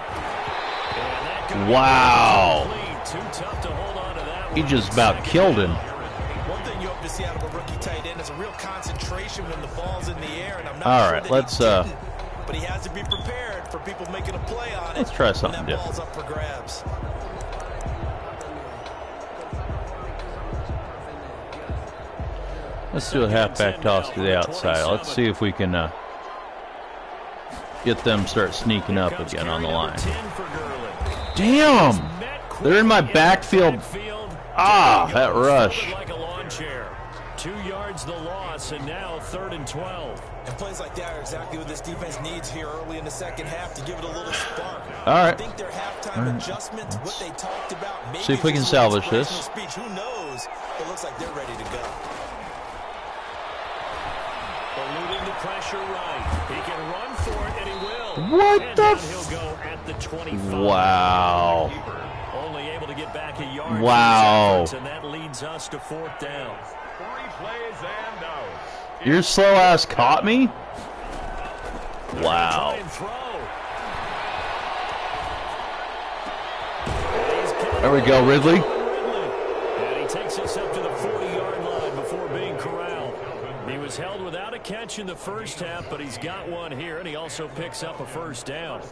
And that could be Wow. complete. Too tough to hold on to that He one. just about killed him. One thing you hope to see out of a rookie tight end is a real concentration when the ball's in the air. And I'm not All sure right, that let's he didn't, but he has to be prepared for people making a play on it. Let's try something when that different. ball's up for grabs. Let's do a halfback toss to the outside. Let's see if we can get them start sneaking up again on the line. Damn! They're in my backfield. Ah, that rush. Like a lawn chair. 2 yards the loss, and now 3rd and 12. And plays like that are exactly what this defense needs here early in the 2nd half to give it a little spark. All right. I think their halftime adjustments, what they talked about, maybe See if we can just a little salvage this. inspirational speech. Who knows? It looks like they're ready to go. Eluding the pressure right. He can run for it, and he will. What And the down he'll go at the 25. Wow. Only able to get back a yard. Wow. Efforts, and that leads us to 4th down. 3 plays and out. Your slow ass caught me? Wow. Try and throw. There we go, Ridley. And he takes us up to the 40-yard line before being corralled. He was held without a catch in the 1st half, but he's got one here, and he also picks up a 1st down.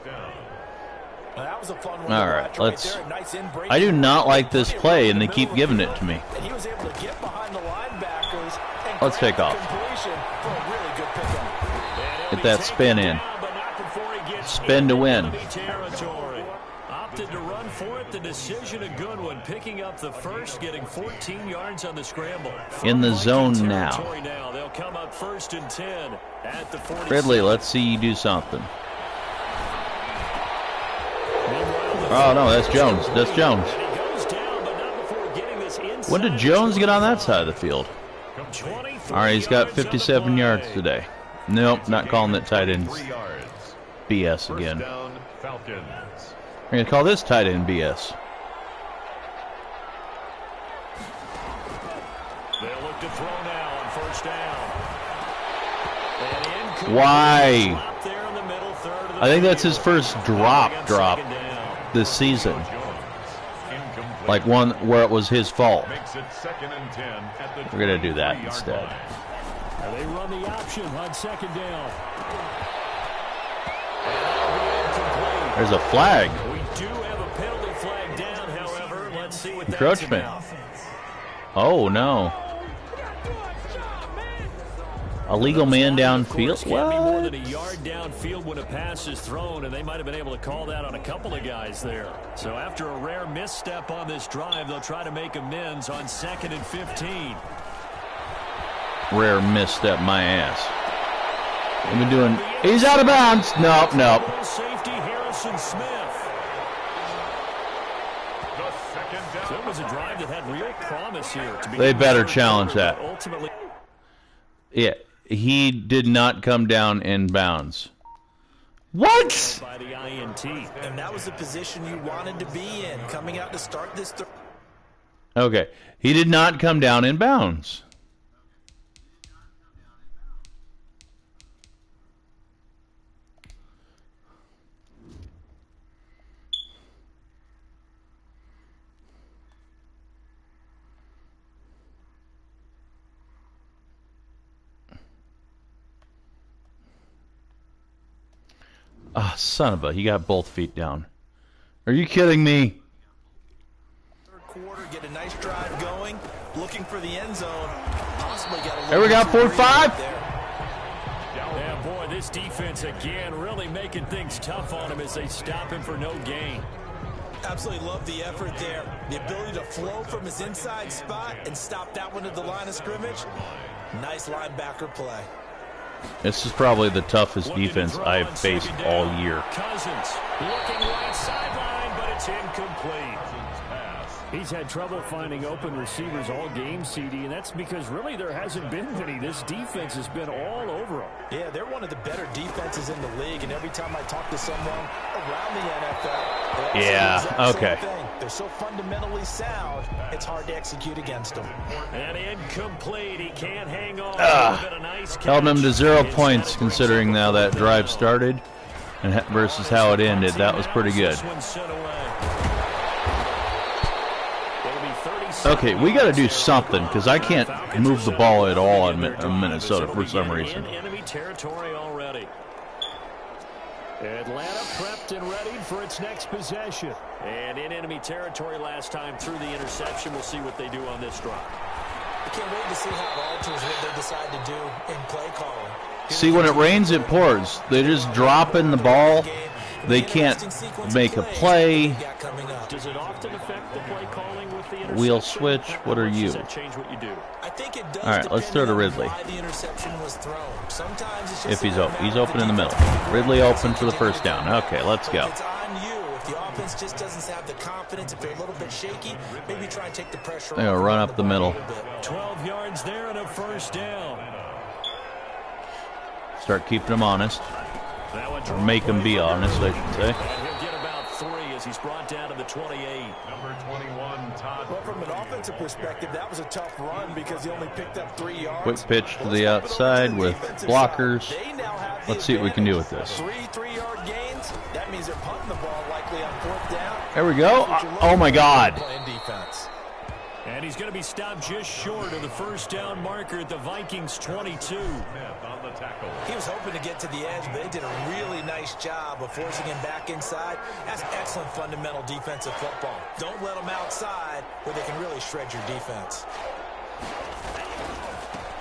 That was a fun one. All right, let's. there. Nice in-break. I do not like this play, and they keep giving it to me. And he was able to get behind the linebackers and Let's take off. completion for a really good pickup. Get that spin in. Spin to win. Territory. Opted to run for it. The decision a good one. Picking up the 1st, getting 14 yards on the scramble. In the zone now. They'll come up 1st and 10 at the 40. Ridley, let's see you do something. Oh, no, that's Jones. That's Jones. When did Jones get on that side of the field? All right, he's got 57 yards today. Nope, not calling that tight end BS again. We're going to call this tight end BS. They'll look to throw now on first down. Why? I think that's his first drop this season. Like one where it was his fault. We're going to do that instead. They run the option on second down. There's a flag. We do have a penalty flag down, however. Let's see what encroachment. That's Oh, no. A legal man downfield? Can't be more than a yard downfield when a pass is thrown, and they might have been able to call that on a couple of guys there. So after a rare misstep on this drive, they'll try to make amends on 2nd and 15. Rare misstep, my ass. I've been doing. He's out of bounds. Nope, nope. Safety Harrison Smith. So it was a drive that had real promise here. They better challenge that. Ultimately, yeah, he did not come down in bounds. What? By the INT. And that was the position you wanted to be in, coming out to start this. Okay, he did not come down in bounds. Ah, son of a, he got both feet down. Are you kidding me? Third quarter, get a nice drive going, looking for the end zone. Possibly got a There we go, 4-5. Yeah, boy, this defense again really making things tough on him as they stop him for no gain. Absolutely love the effort there. The ability to flow from his inside spot and stop that one at the line of scrimmage. Nice linebacker play. This is probably the toughest defense I've faced all year. Cousins looking right sideline, but it's incomplete. He's had trouble finding open receivers all game, CD, and that's because really there hasn't been any. This defense has been all over them. Yeah, they're one of the better defenses in the league, and every time I talk to someone around the NFL, they yeah, okay. They're so fundamentally sound, it's hard to execute against them. And incomplete. He can't hang on. Held them to 0 points considering now that drive started and versus how it ended. That was pretty good. Okay, we got to do something because I can't move the ball at all in Minnesota for some reason. Enemy territory already. Atlanta prepped and ready for its next possession. And in enemy territory last time through the interception. We'll see what they do on this drive. I can't wait to see how it alters what they decide to do in play calling. See, when it rains, it pours. They just drop in the ball. They can't make a play. Does it often affect the play calling with the interception? Wheel switch. What are you? Does that change what you do? I think it does. All right, let's throw to Ridley. The interception was thrown. Sometimes it's just If he's open, he's open in the middle. Ridley open for the first down. Okay, let's go. It's on you. If the offense just doesn't have the confidence, if they're a little bit shaky, maybe try and take the pressure off. They're gonna run up the middle. 12 yards there and a first down. Start keeping them honest. Or make them be honest, I should say. And he'll get about 3 as he's brought down to the 28. Number 21, Todd. Well, from an offensive perspective, that was a tough run because he only picked up 3 yards. Quick pitch to the outside with blockers. Let's see what we can do with this. 3-3-yard gains. That means they're punting the ball likely on 4th down. There we go. Oh my God. Playing defense. And he's going to be stopped just short of the first down marker at the Vikings 22. On the tackle. He was hoping to get to the edge, but they did a really nice job of forcing him back inside. That's excellent fundamental defensive football. Don't let them outside where they can really shred your defense.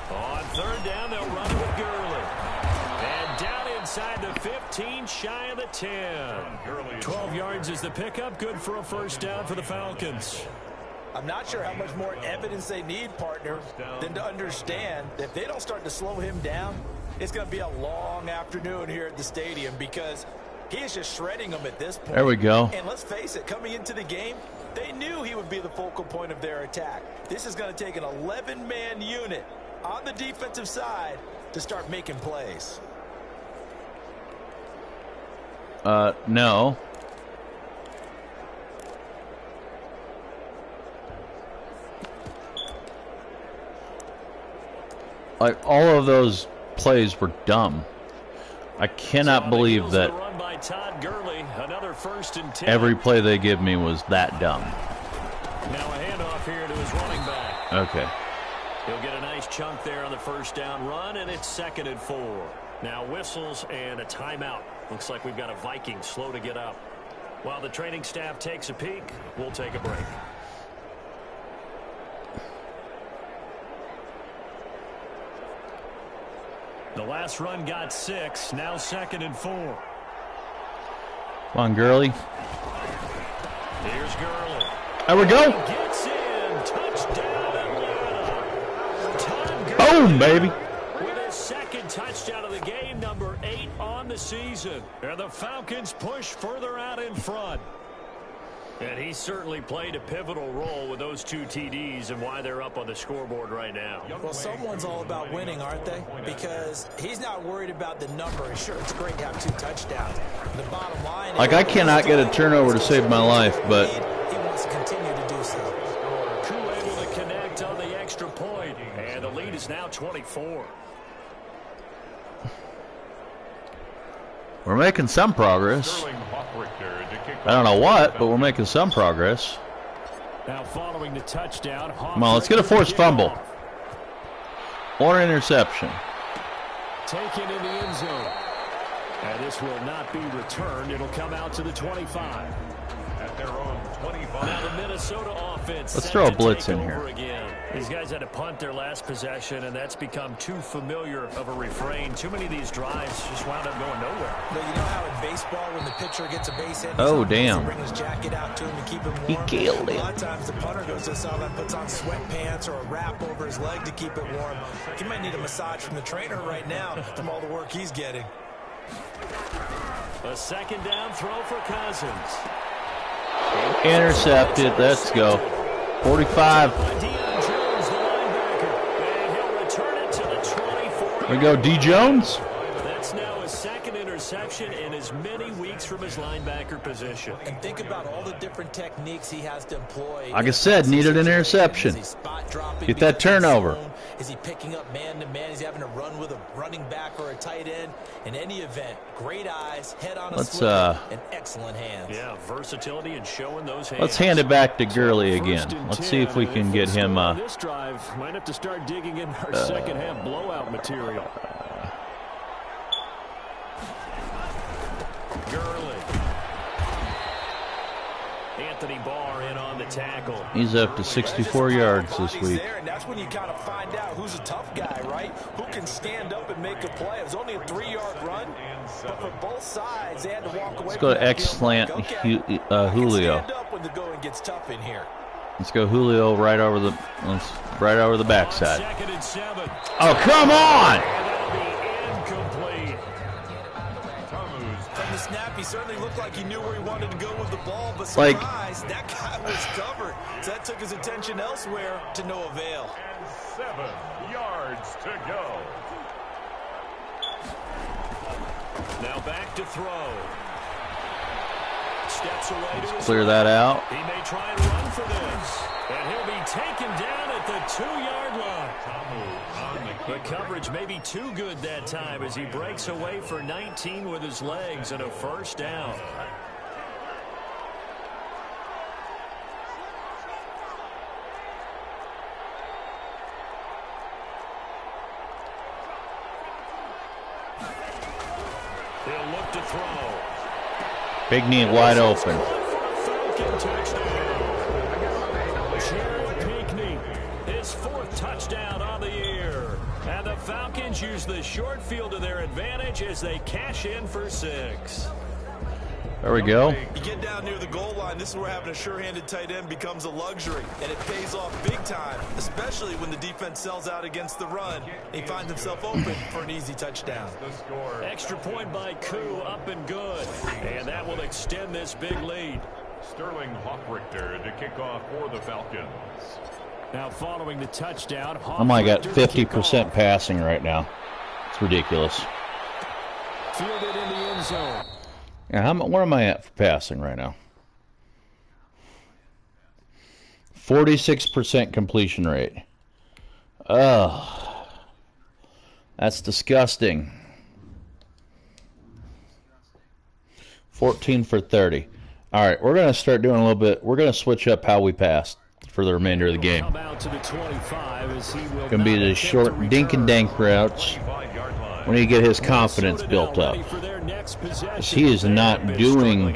On 3rd down, they'll run it with Gurley. And down inside the 15, shy of the 10. 12 yards is the pickup. Good for a first down for the Falcons. I'm not sure how much more evidence they need, partner, than to understand that if they don't start to slow him down, it's going to be a long afternoon here at the stadium because He is just shredding them at this point. There we go. And let's face it, coming into the game, they knew he would be the focal point of their attack. This is going to take an 11-man unit on the defensive side to start making plays. No. Like, all of those plays were dumb. I cannot believe that every play they give me was that dumb. Now a handoff here to his running back. Okay. He'll get a nice chunk there on the first down run, and it's 2nd and 4. Now whistles and a timeout. Looks like we've got a Viking slow to get up. While the training staff takes a peek, we'll take a break. The last run got 6. Now 2nd and 4. Come on, Gurley. Here's Gurley. There we go. He gets in. Touchdown, Atlanta. Todd Gurley. Boom, baby. With his 2nd touchdown of the game, number 8 on the season. And the Falcons push further out in front. And he certainly played a pivotal role with those 2 TDs and why they're up on the scoreboard right now. Well, someone's all about winning, aren't they? Because he's not worried about the number. Sure, it's great to have 2 touchdowns. The bottom line, like, I cannot get a turnover to save my life, but he wants to continue to do so. Crew able to connect on the extra point, and the lead is now 24. we're making some progress. I don't know what, but we're making some progress. Now following the touchdown, come on, let's get a forced fumble or interception. Taken in the end zone. And this will not be returned. It'll come out to the 25. At their own 25. Now the Minnesota offense. Let's throw a blitz in here. Again. These guys had to punt their last possession, and that's become too familiar of a refrain. Too many of these drives just wound up going nowhere. Well, you know how in baseball, when the pitcher gets a base hit, oh damn, bring his jacket out to him to keep him warm. He killed it. A lot of times the punter goes to the sideline, puts on sweatpants or a wrap over his leg to keep it warm. He might need a massage from the trainer right now from all the work he's getting. A 2nd down throw for Cousins. Intercepted. Let's go. 45. There we go, D. Jones. That's now his 2nd interception in as many weeks from his linebacker position. And think about all the different techniques he has to employ. Like I said, needed an interception. Get that turnover. Is he picking up man-to-man? Is he having to run with a running back or a tight end? In any event, great eyes, head on a swivel, and excellent hands. Yeah, versatility and showing those hands. Let's hand it back to Gurley again. Let's see if we can get him. This drive might have to start digging in our second half blowout material. Gurley. Anthony Barr in on the tackle. He's up to 64 yards this week. And that's when you kind of find out who's a tough guy, right? Who can stand up and make a play. It was only a 3-yard run, but for both sides, they had to walk away. Let's go to X-slant Julio. Stand up when the going gets tough in here. Let's go Julio right over the backside. Oh, come on! From the snap, he certainly looked like he knew where he wanted to go with the ball, but surprise, that guy was covered. So that took his attention elsewhere to no avail. And 7 yards to go. Now back to throw. Steps away to his clear that out. He may try and run for this. And he'll be taken down at the 2-yard line. The coverage may be too good that time as he breaks away for 19 with his legs and a first down. He'll look to throw. Big knee wide open. Falcon touchdown. His 4th touchdown on the year. And the Falcons use the short field to their advantage as they cash in for 6. There we go. You get down near the goal line, this is where having a sure-handed tight end becomes a luxury, and it pays off big time, especially when the defense sells out against the run. He finds himself open for an easy touchdown. Extra point by Koo, up and good, and that will extend this big lead. Sterling Hoffrichter to kick off for the Falcons. Now following the touchdown, I'm like at 50% passing right now. It's ridiculous. Fielded in the end zone. Yeah, where am I at for passing right now? 46% completion rate. Ugh. That's disgusting. 14 for 30. All right, we're going to start doing a little bit. We're going to switch up how we pass for the remainder of the game. Going to be the short dink and dank routes. We need to get his confidence built up. He is not doing,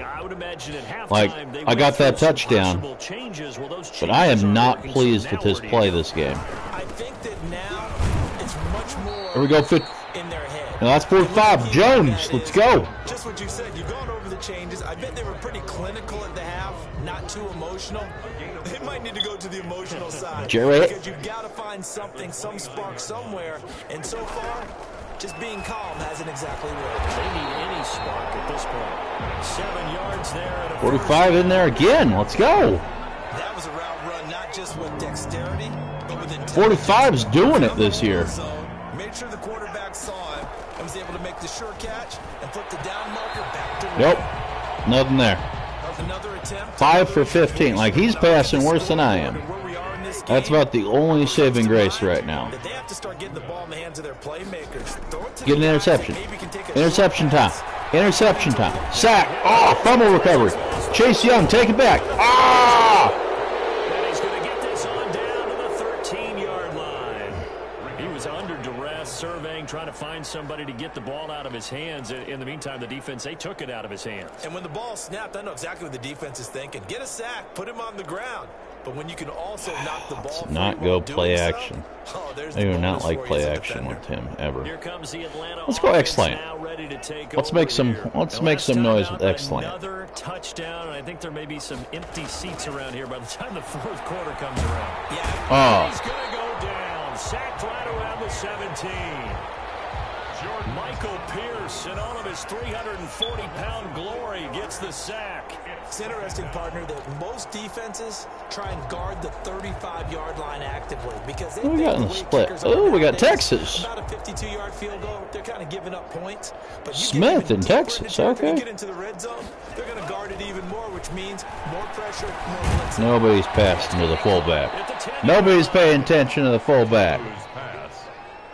like, I got that touchdown, but I am not pleased with his play this game. I think that now it's much more Here we go, in their head. now that's 45. Jones, let's go. Just what you said, you've gone over the changes. I bet they were pretty clinical at the half, not too emotional. They might need to go to the emotional side. Jarrett. Because you've got to find something, some spark somewhere. And so far, just being calm hasn't exactly worked. They need any spark at this point. 7 yards there. At a 45 in there again. Let's go. That was a route run, not just with dexterity, but with intelligence. 45 is doing it this year. Made sure the quarterback saw him and was able to make the sure catch and flip the down marker back to Nope, nothing there. Another attempt. 5 for 15. Like, he's passing worse than I am. That's about the only saving grace right now. They have to start getting the ball in the hands of their playmakers. Throw it to Get an the guys interception. that maybe can take a Interception short time. pass. Interception time. Sack. Oh, fumble recovery. Chase Young, take it back. Ah! And he's going to get this on down to the 13-yard line. He was under duress, surveying, trying to find somebody to get the ball out of his hands. In the meantime, the defense, they took it out of his hands. And when the ball snapped, I know exactly what the defense is thinking. Get a sack, put him on the ground. But when you can also knock the ball free Not while go doing play so, action. there's I the do not bonus like for you play as a action defender. with him ever. Here comes the Atlanta Let's go offense X-Lane. now ready to take Let's over make some. here. Let's And make last some time noise out, with X-Lane. Another touchdown, and I think there may be some empty seats around here by the time the fourth quarter comes around. Yeah. Oh, He's going to go down, sacked right around the 17. Michael Pierce, in all of his 340-pound glory, gets the sack. It's interesting, partner, that most defenses try and guard the 35-yard line actively because they Who we think got in the the way split? kickers are Oh, we got nowadays, Texas. About a 52-yard field goal, they're kind of giving up points. But you Smith get even in deeper Texas, into territory, okay. you get into the red zone, they're going to guard it even more, which means more pressure, more blitzing. nobody's passing to the At fullback. the 10-yard Nobody's paying attention to the fullback.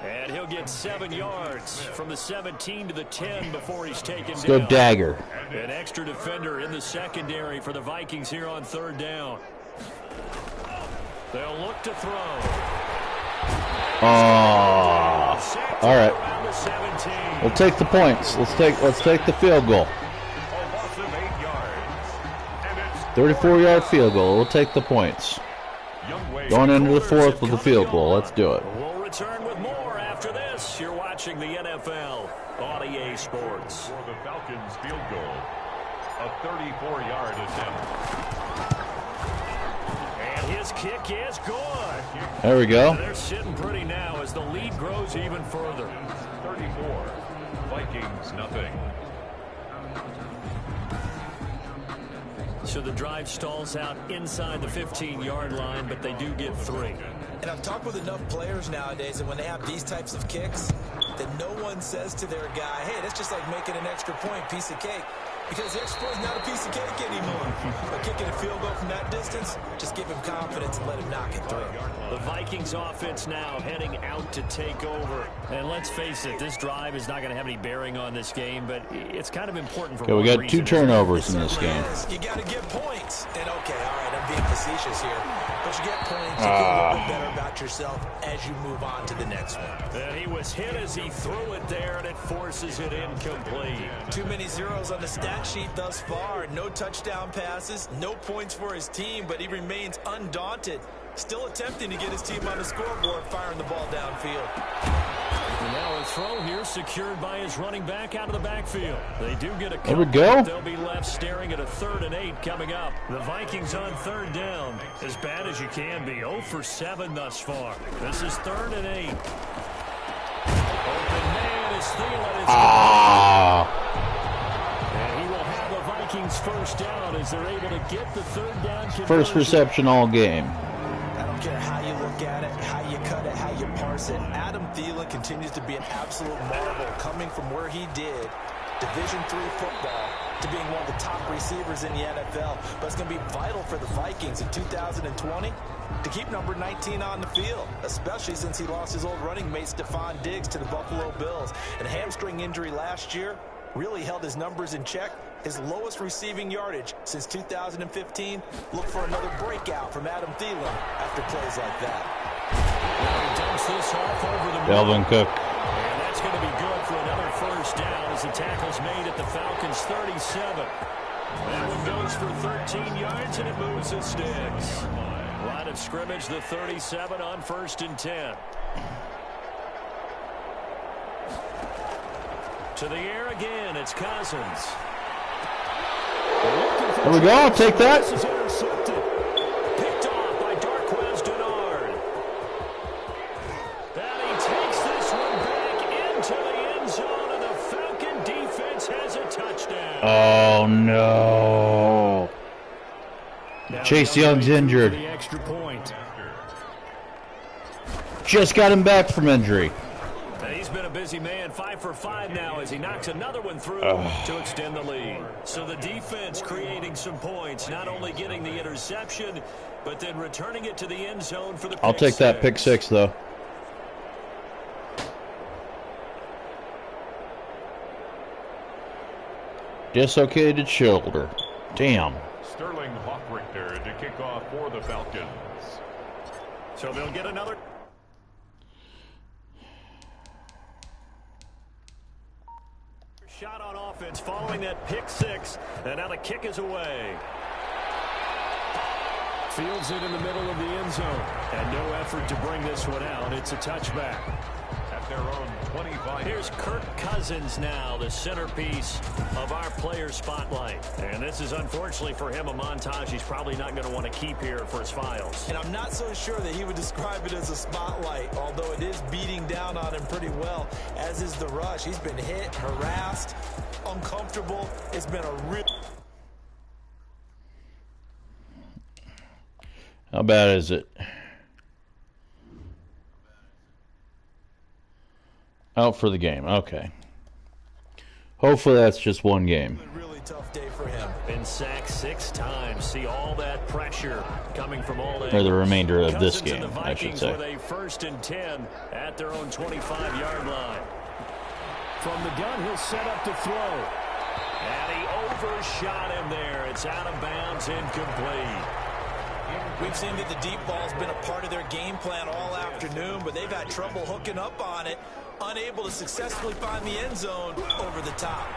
And he'll get 7 yards from the 17 to the 10 before he's taken Let's down. go dagger. An extra defender in the secondary for the Vikings here on third down. They'll look to throw. Oh, Sacked all right. around the 17. We'll take the points. Let's take the field goal. 34-yard field goal. We'll take the points. Going into the fourth with the field goal. Let's do it. We'll return with more after this. You're watching the NFL on EA Sports. For the Falcons field goal, a 34-yard attempt. And his kick is good. There we go. They're sitting pretty now as the lead grows even further. 34, Vikings nothing. So the drive stalls out inside the 15-yard line, but they do get 3. And I've talked with enough players nowadays that when they have these types of kicks, that no one says to their guy, hey, that's just like making an extra point, piece of cake. Because the extra point is not a piece of cake anymore. But kicking a field goal from that distance, just give him confidence and let him knock it through. The Vikings offense now heading out to take over. And let's face it, this drive is not going to have any bearing on this game, but it's kind of important for Okay, we one got reason, 2 isn't it? turnovers in this game. You got to get points. And okay, all right, I'm being facetious here. But you get points, you feel a little bit better about yourself as you move on to the next one. And he was hit as he threw it there, and it forces it incomplete. Too many zeros on the stat sheet thus far. No touchdown passes, no points for his team, but he remains undaunted. Still attempting to get his team on the scoreboard, firing the ball downfield. And now a throw here secured by his running back out of the backfield. They do get a There we couple, go. but they'll be left staring at a 3rd and 8 coming up. The Vikings on 3rd down. As bad as you can be. 0 for 7 thus far. This is 3rd and 8. Open man is Thielen. And he will have the Vikings first down as they're able to get the 3rd down conversion. First reception all game. I don't care how you look at it, how you cut it, how you parse it. Adam Thielen continues to be an absolute marvel coming from where he did, Division III football, to being one of the top receivers in the NFL. But it's going to be vital for the Vikings in 2020 to keep number 19 on the field, especially since he lost his old running mate Stephon Diggs to the Buffalo Bills. And a hamstring injury last year really held his numbers in check. His lowest receiving yardage since 2015. Look for another breakout from Adam Thielen after plays like that. He dumps this off over the Dalvin Cook. And that's going to be good for another first down as the tackle's made at the Falcons' 37. That one goes for 13 yards and it moves the sticks. Line of scrimmage, the 37 on 1st and 10. To the air again, it's Cousins. There we go. I'll take that. This is intercepted. Picked off by Darquez Denard. And he takes this one back into the end zone, and the Falcon defense has a touchdown. Oh, no. Now Chase they'll Young's wait for injured. the extra point. Just got him back from injury. He's been a busy man, 5 for 5 now as he knocks another one through to extend the lead. So the defense creating some points, not only getting the interception, but then returning it to the end zone for the pick I'll take that pick 6, though. Dislocated shoulder. Damn. Sterling Hawkrichter to kick off for the Falcons. So they'll get another. Shot on offense following that pick 6, and now the kick is away. Fields it in the middle of the end zone, and no effort to bring this one out. It's a touchback. At their own 25. Here's Kirk Cousins now, the centerpiece of our player spotlight. And this is unfortunately for him a montage he's probably not going to want to keep here for his files. And I'm not so sure that he would describe it as a spotlight, although it is beating down on him pretty well, as is the rush. He's been hit, harassed, uncomfortable. It's been a real... How bad is it? Out for the game. Okay. Hopefully that's just one game. really tough day for him. Been sacked 6 times. See all that pressure coming from all angles. Or the remainder of this Cousins and game, the I should Vikings say. with a 1st and 10 at their own 25-yard line. From the gun, he'll set up to throw. And he overshot him there. It's out of bounds, incomplete. We've seen that the deep ball's been a part of their game plan all afternoon, but they've had trouble hooking up on it, unable to successfully find the end zone over the top.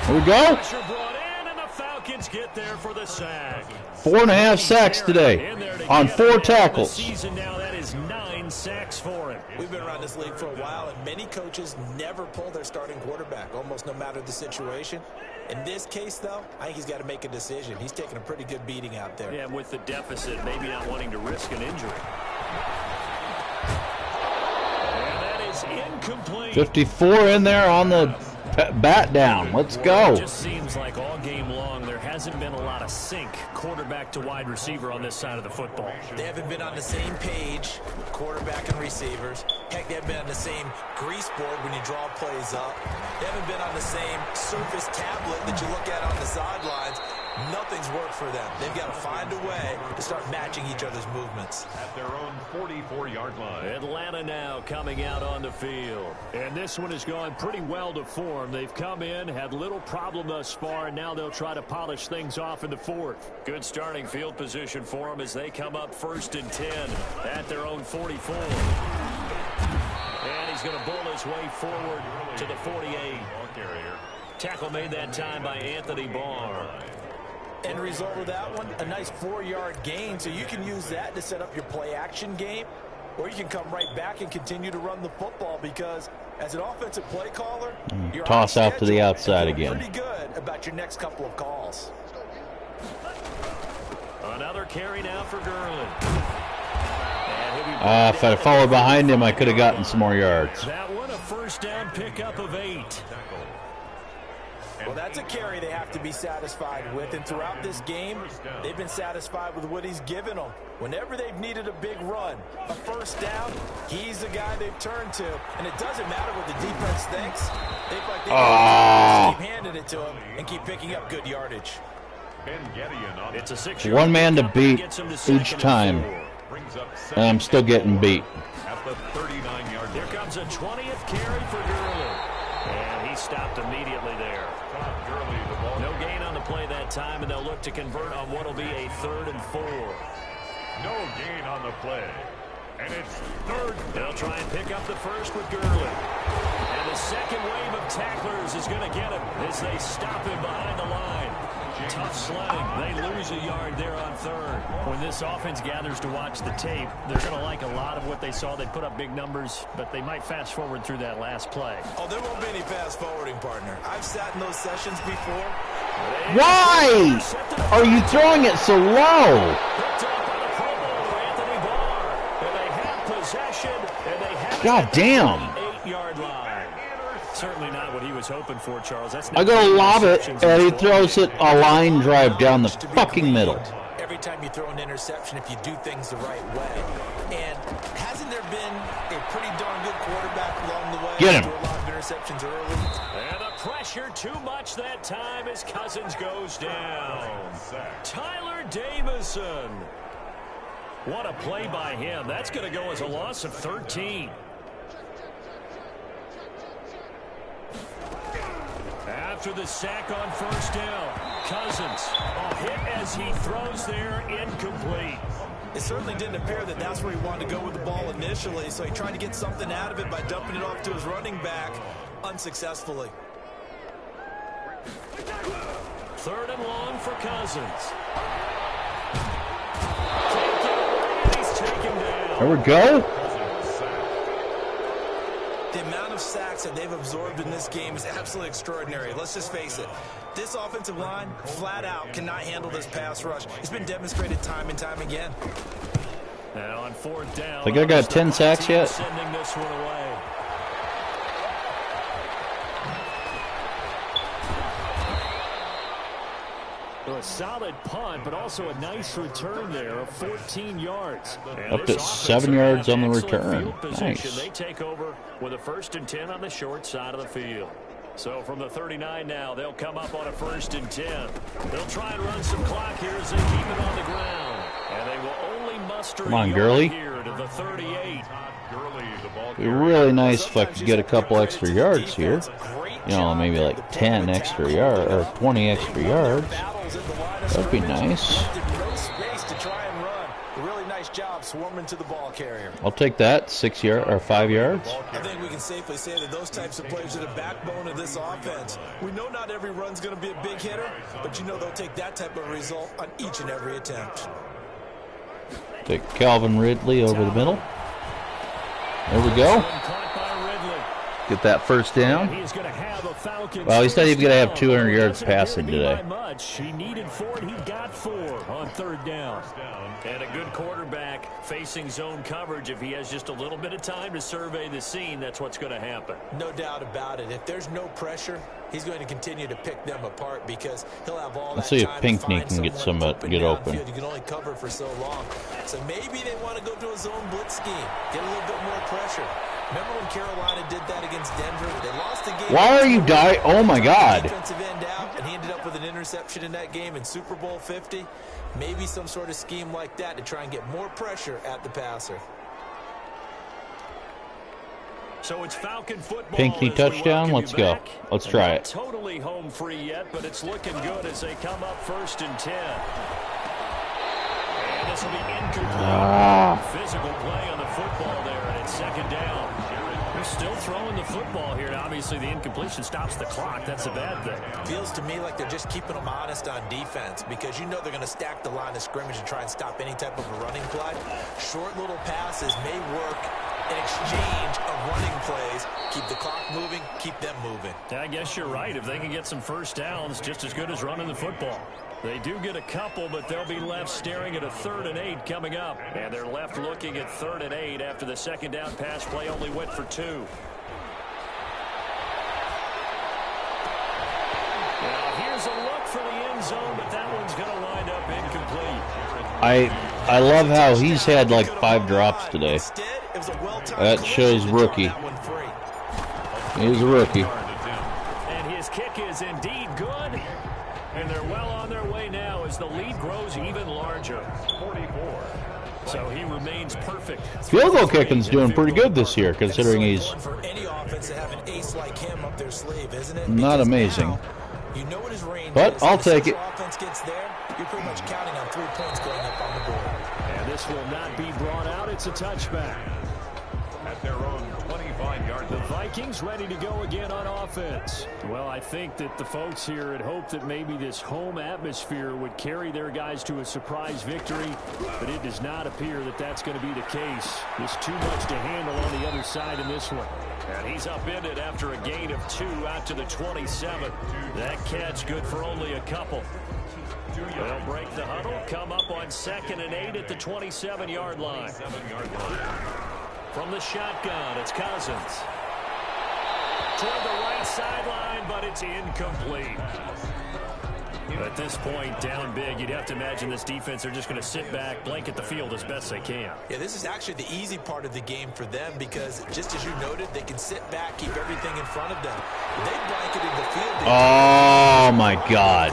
Here we go. Pressure brought in, and the Falcons get there for the sack. 4.5 sacks today on 4 tackles. The season now, that is 9 sacks for him. We've been around this league for a while, and many coaches never pull their starting quarterback, almost no matter the situation. In this case, though, I think he's got to make a decision. He's taking a pretty good beating out there. Yeah, with the deficit, maybe not wanting to risk an injury. And that is incomplete. 54 in there on the bat down. Let's go. It just seems like all game long there hasn't been a lot of sync quarterback to wide receiver on this side of the football. They haven't been on the same page, quarterback and receivers. Heck, they haven't been on the same grease board when you draw plays up. They haven't been on the same Surface tablet that you look at on the sidelines. Nothing's worked for them. They've got to find a way to start matching each other's movements. At their own 44-yard line. Atlanta now coming out on the field. And this one has gone pretty well to form. They've come in, had little problem thus far, and now they'll try to polish things off in the 4th. Good starting field position for them as they come up 1st and 10 at their own 44. And he's going to bull his way forward to the 48. Tackle made that time by Anthony Barr. End result of that one, a nice 4-yard gain, so you can use that to set up your play-action game or you can come right back and continue to run the football because as an offensive play caller, you're toss out to the outside again. Pretty good about your next couple of calls. Another carry now for Gurley. If I'd followed behind him, I could have gotten some more yards. That one a first down pickup of 8. Well, that's a carry they have to be satisfied with, and throughout this game, they've been satisfied with what he's given them. Whenever they've needed a big run, a first down, he's the guy they've turned to, and it doesn't matter what the defense thinks. They feel like they can keep handing it to him and keep picking up good yardage. It's a 6 One man to beat each time, and I'm still getting beat. At the 39-yard Here comes a 20th carry for Gurley, and he stopped immediately there. No gain on the play that time, and they'll look to convert on what will be a 3rd and 4. No gain on the play. And it's 3rd. They'll try and pick up the first with Gurley. And the second wave of tacklers is going to get him as they stop him behind the line. Tough sledding. They lose a yard there on 3rd. When this offense gathers to watch the tape, they're going to like a lot of what they saw. They put up big numbers, but they might fast forward through that last play. Oh, there won't be any fast forwarding, partner. I've sat in those sessions before. Why are you throwing it so low? Picked up by the Pro Bowler, Anthony Barr. And they have possession, and they have God damn. 8-yard line. Certainly not what he was hoping for, Charles. That's I go to lob it, and he throws it a line drive down the fucking middle. Every time you throw an interception, if you do things the right way. And hasn't there been a pretty darn good quarterback along the way? Get him. Threw a lot of interceptions early. And the pressure too much that time as Cousins goes down. Tyler Davison. What a play by him. That's going to go as a loss of 13. After the sack on first down, Cousins, a hit as he throws there, incomplete. It certainly didn't appear that that's where he wanted to go with the ball initially, so he tried to get something out of it by dumping it off to his running back unsuccessfully. 3rd and long for Cousins. He's taken down. There we go. The amount of sacks that they've absorbed in this game is absolutely extraordinary. Let's just face it. This offensive line, flat out, cannot handle this pass rush. It's been demonstrated time and time again. Now on 4th down. Think I got 10 sacks yet? Sending this one away. So a solid punt, but also a nice return there of 14 yards. And Up to this 7 offense yards has on the excellent return. field position. Nice. They take over with a 1st and 10 on the short side of the field. So from the 39 now, they'll come up on a 1st and 10. They'll try and run some clock here as they keep it on the ground. And they will only muster Come on, a yard Gurley. here to the 38. It'd be really nice if I could get a couple extra yards here. You know, maybe like 10 extra yards or 20 extra yards. That'd be nice. No space to try and run. A really nice job swarming to the ball carrier. I'll take that. 6 yards or 5 yards. I think we can safely say that those types of plays are the backbone of this offense. We know not every run's going to be a big hitter, but you know they'll take that type of result on each and every attempt. Take Calvin Ridley over the middle. There we go. Get that first down. Well, he's not even going to have 200 yards passing today. He needed 4, and he got 4 on 3rd down. And a good quarterback facing zone coverage. If he has just a little bit of time to survey the scene, that's what's going to happen. No doubt about it. If there's no pressure, he's going to continue to pick them apart because he'll have all Let's that see time if Pinckney to find can get someone some get open. downfield. You can only cover for so long. So maybe they want to go to a zone blitz scheme, get a little bit more pressure. Remember when Carolina did that against Denver? They lost the game. Why are you dying? Oh my God. Defensive end out, and he ended up with an interception in that game in Super Bowl 50. Maybe some sort of scheme like that to try and get more pressure at the passer. So it's Falcon football. Pinckney touchdown. Let's go. Let's try it. Totally home free yet, but it's looking good as they come up 1st and 10. And this will be incomplete. Physical play on the football there, and it's 2nd down. They're still throwing the football here. Obviously, the incompletion stops the clock. That's a bad thing. Feels to me like they're just keeping them honest on defense because you know they're going to stack the line of scrimmage and try and stop any type of a running play. Short little passes may work in exchange of running plays. Keep the clock moving, keep them moving. I guess you're right. If they can get some first downs, just as good as running the football. They do get a couple, but they'll be left staring at a 3rd and 8 coming up. And they're left looking at 3rd and 8 after the second down pass play only went for 2. Now here's a look for the end zone, but that one's going to wind up incomplete. I love how he's had like 5 drops today. That shows rookie. He's a rookie. And his kick is indeed good. And they're well on their way now as the lead grows even larger. 44. So he remains perfect. Field goal kicking's doing pretty good this year, considering he's for any offense to have an ace like him up their sleeve, isn't it? not amazing. You know what his range but is. I'll take it. Offense gets there, you're pretty much counting on 3 points going up on the board. And this will not be brought out. It's a touchback. At their own 25-yard The Vikings ready to go again on offense. Well, I think that the folks here had hoped that maybe this home atmosphere would carry their guys to a surprise victory, but it does not appear that that's going to be the case. There's too much to handle on the other side in this one. And he's upended after a gain of 2 out to the 27. That catch good for only a couple. They'll break the huddle, come up on 2nd and 8 at the 27-yard line. From the shotgun, it's Cousins. Toward the right sideline, but it's incomplete. At this point, down big, you'd have to imagine this defense are just going to sit back, blanket the field as best they can. Yeah, this is actually the easy part of the game for them because, just as you noted, they can sit back, keep everything in front of them. They blanketed the field. Oh, my God.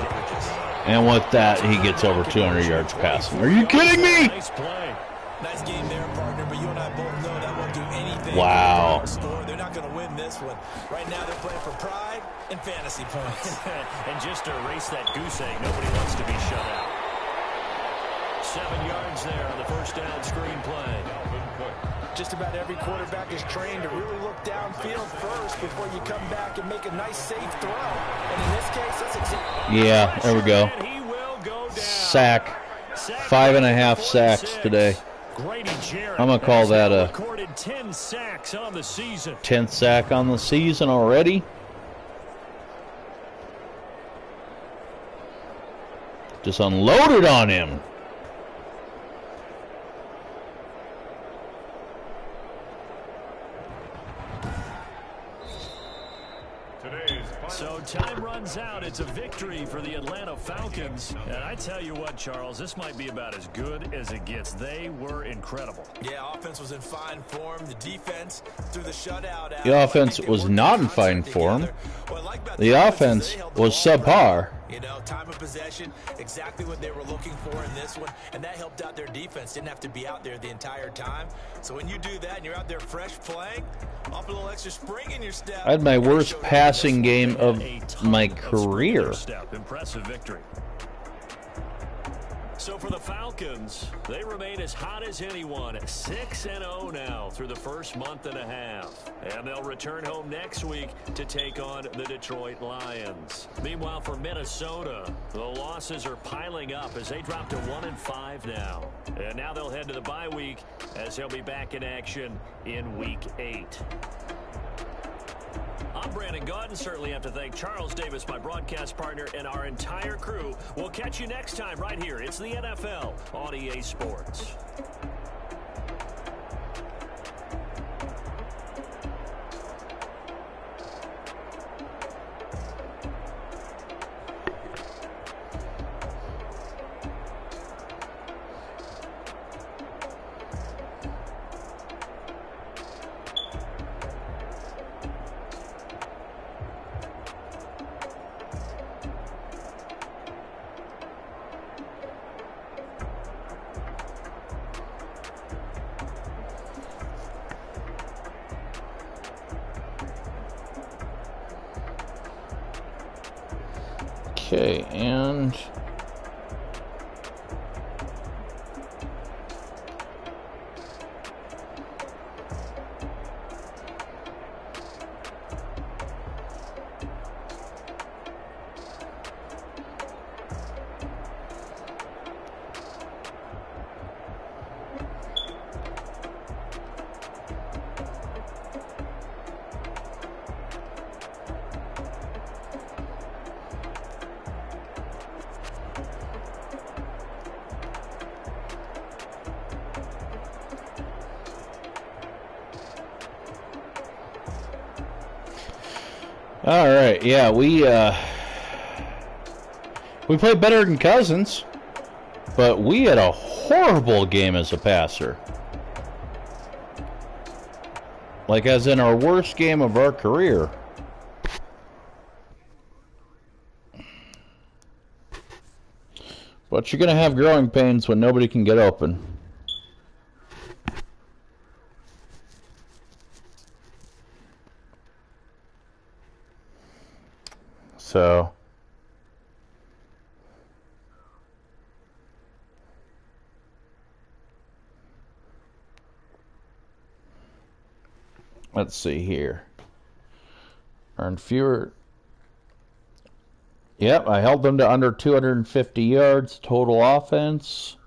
And with that, he gets over 200 yards passing. Are you kidding me? Nice play. Nice game there, partner, but you and I both know that won't do anything. Wow. They're not going to win this one. Right now, they're playing for pride and fantasy points. And just to erase that goose egg, nobody wants to be shut out. 7 yards there on the first down screen play. Just about every quarterback is trained to really look downfield first before you come back and make a nice, safe throw. And in this case, that's exactly. Yeah, there we go. He will go down. Sack. 5.5 sacks today. I'm going to call that a 10 sacks on the season. 10th sack on the season already. Just unloaded on him. So time runs out. It's a victory for the Atlanta Falcons. And I tell you what, Charles, this might be about as good as it gets. They were incredible. Yeah, offense was in fine form. The defense through the shutout. The offense was not in fine form. The offense was subpar. You know, time of possession, exactly what they were looking for in this one, and that helped out their defense. Didn't have to be out there the entire time. So when you do that and you're out there fresh playing, off a little extra spring in your step. I had my worst passing game of my career. Impressive victory. So for the Falcons, they remain as hot as anyone, 6-0 now through the first month and a half. And they'll return home next week to take on the Detroit Lions. Meanwhile, for Minnesota, the losses are piling up as they drop to 1-5 now. And now they'll head to the bye week as they'll be back in action in Week 8. I'm Brandon Gaudin. Certainly have to thank Charles Davis, my broadcast partner, and our entire crew. We'll catch you next time right here. It's the NFL on EA Sports. Okay, and All right, yeah, we played better than Cousins, but we had a horrible game as a passer. Like, as in our worst game of our career. But you're going to have growing pains when nobody can get open. So, let's see here. Earned fewer. Yep, I held them to under 250 yards total offense.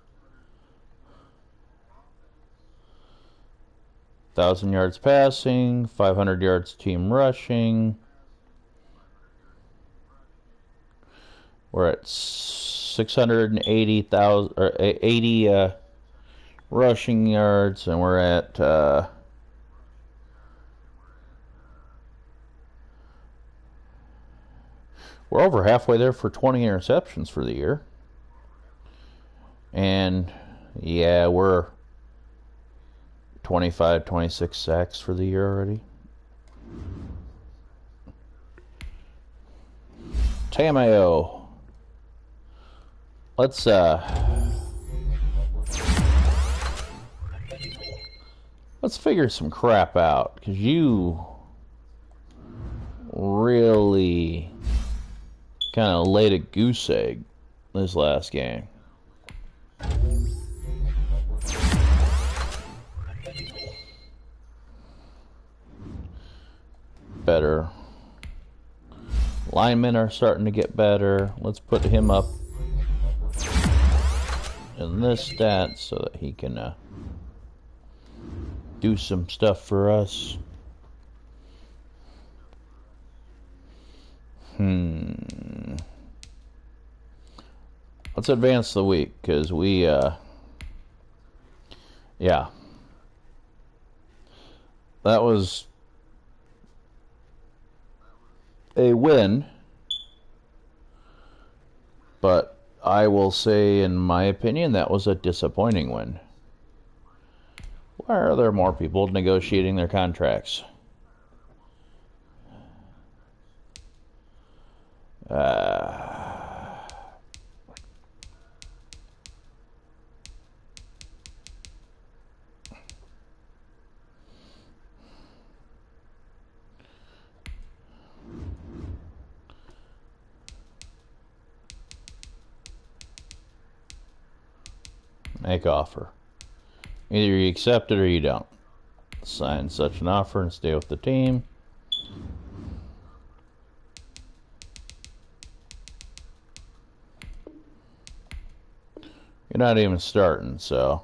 1,000 yards passing, 500 yards team rushing. We're at 680,000 or 80 rushing yards, and we're at we're over halfway there for 20 interceptions for the year. And yeah, we're 25, 26 sacks for the year already. Tameo. Let's figure some crap out, because you really kind of laid a goose egg this last game. Better. Linemen are starting to get better. Let's put him up in this stat so that he can do some stuff for us. Let's advance the week, because we, yeah. That was a win, but I will say, in my opinion, that was a disappointing win. Why are there more people negotiating their contracts? Make offer. Either you accept it or you don't. Sign such an offer and stay with the team. You're not even starting, so.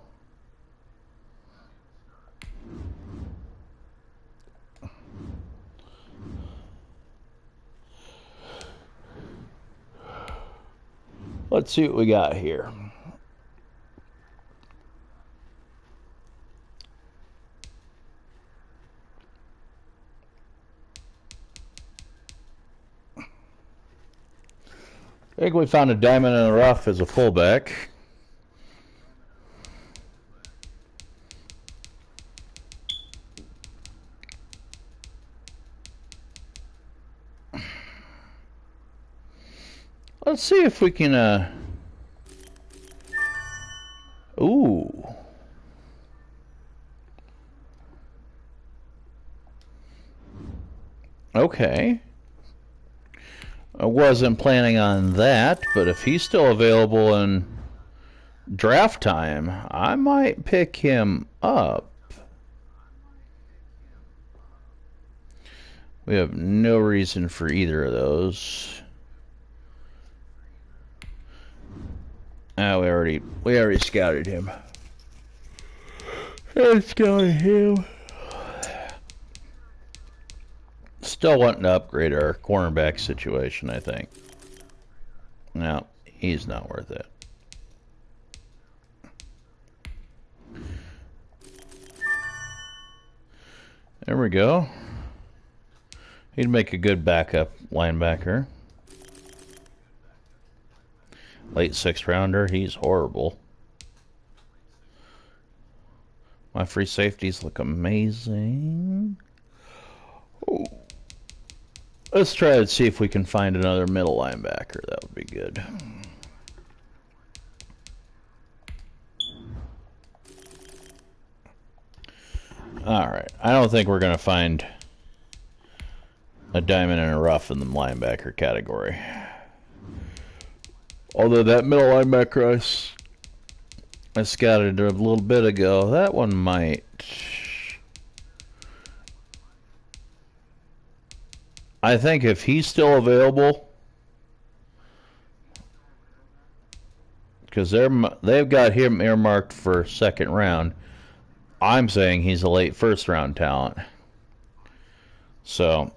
Let's see what we got here. I think we found a diamond in the rough as a fullback. Let's see if we can, ooh. Okay. I wasn't planning on that, but if he's still available in draft time, I might pick him up. We have no reason for either of those. We already scouted him. Still wanting to upgrade our cornerback situation, I think. No, he's not worth it. There we go. He'd make a good backup linebacker. Late 6th rounder, he's horrible. My free safeties look amazing. Oh. Let's try to see if we can find another middle linebacker. That would be good. Alright, I don't think we're going to find a diamond in a rough in the linebacker category. Although that middle linebacker I scouted a little bit ago, that one might. I think if he's still available, because they've got him earmarked for 2nd round, I'm saying he's a late 1st round talent. So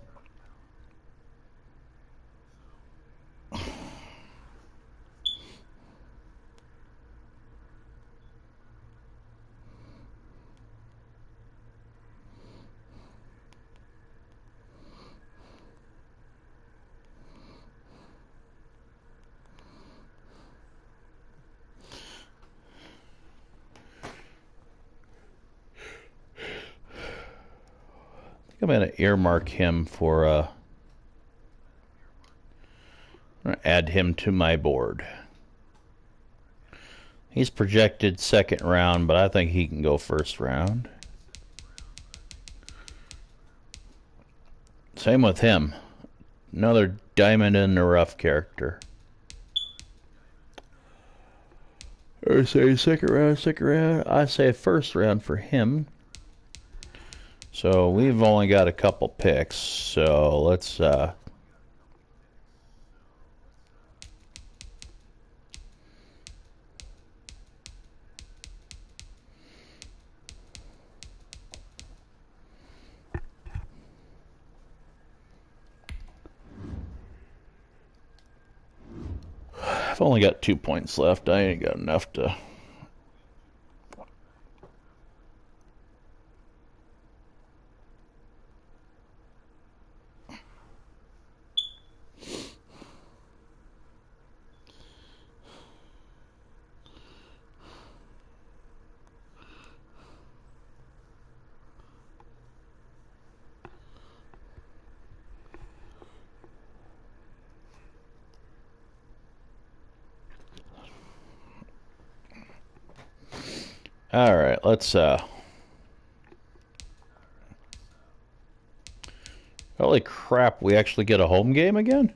I'm going to earmark him for, I'm going to add him to my board. He's projected 2nd round, but I think he can go 1st round. Same with him. Another diamond in the rough character. I say 2nd round, 2nd round. I say 1st round for him. So we've only got a couple picks, so let's I've only got 2 points left. I ain't got enough to. All right, let's holy crap, we actually get a home game again?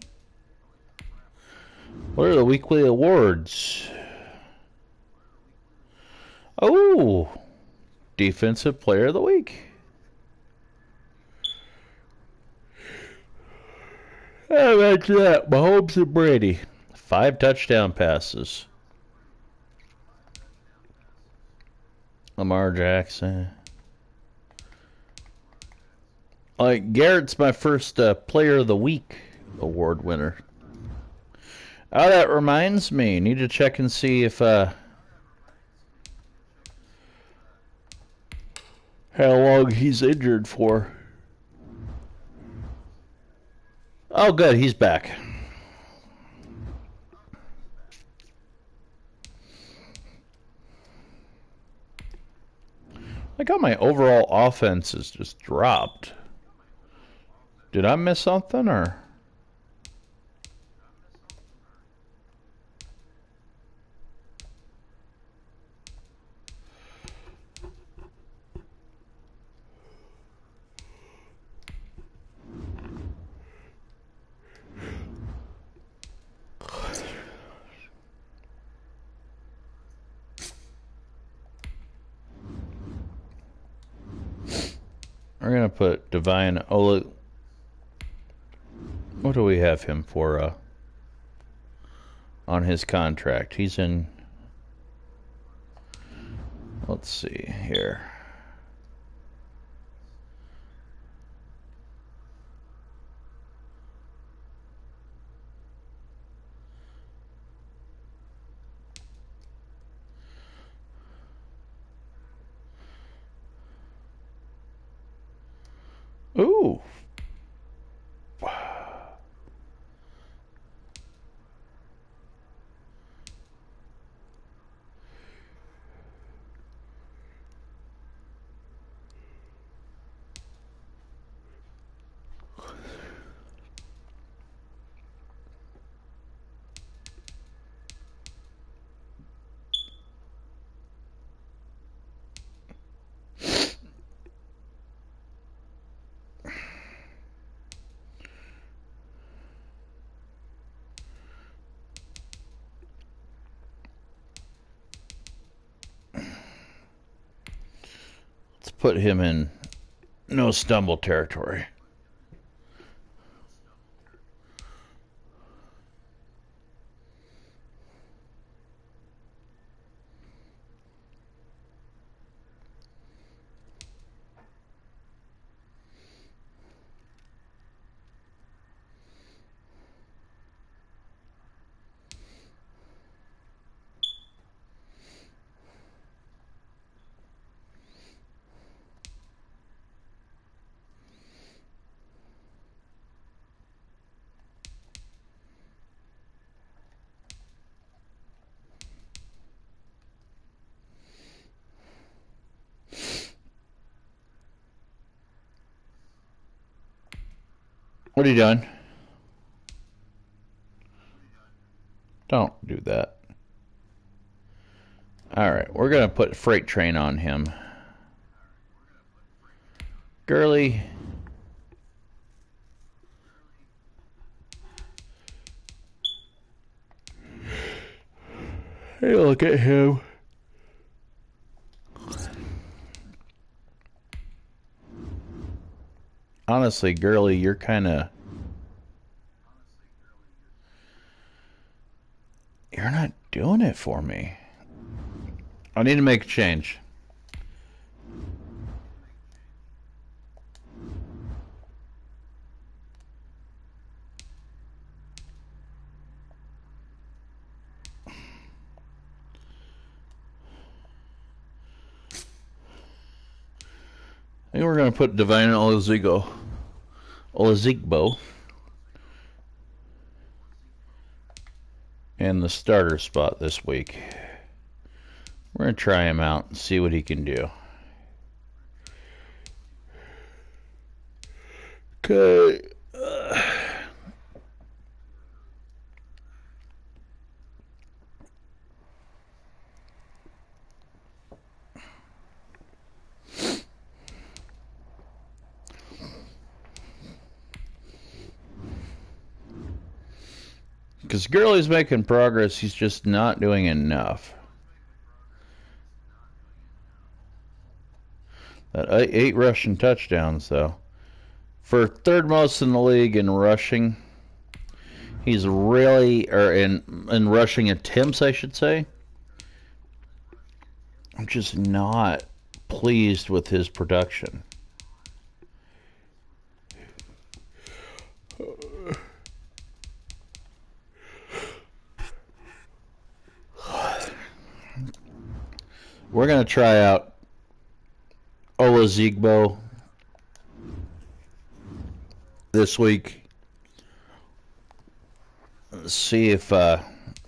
What are the weekly awards? Oh, Defensive Player of the Week. How about that? Mahomes and Brady. 5 touchdown passes. Lamar Jackson. Like, Garrett's my first Player of the Week award winner. Oh, that reminds me. Need to check and see if how long he's injured for. Oh, good. He's back. I got my overall offense is just dropped. Did I miss something or? We're gonna put Divine Ola. What do we have him for on his contract? He's in. Let's see here. Ooh. put him in no stumble territory. What are you doing? Don't do that. Alright, we're going to put freight train on him. Gurley. Hey, look at him. Honestly, Gurley, you're kind of... You're not doing it for me. I need to make a change. I think we're going to put Divine Olazigbo in the starter spot this week. We're going to try him out and see what he can do. Okay. Because Gurley's making progress, he's just not doing enough. That 8 rushing touchdowns, though. For third most in the league in rushing, he's really, or in rushing attempts, I should say. I'm just not pleased with his production. We're going to try out Olazigbo this week. See if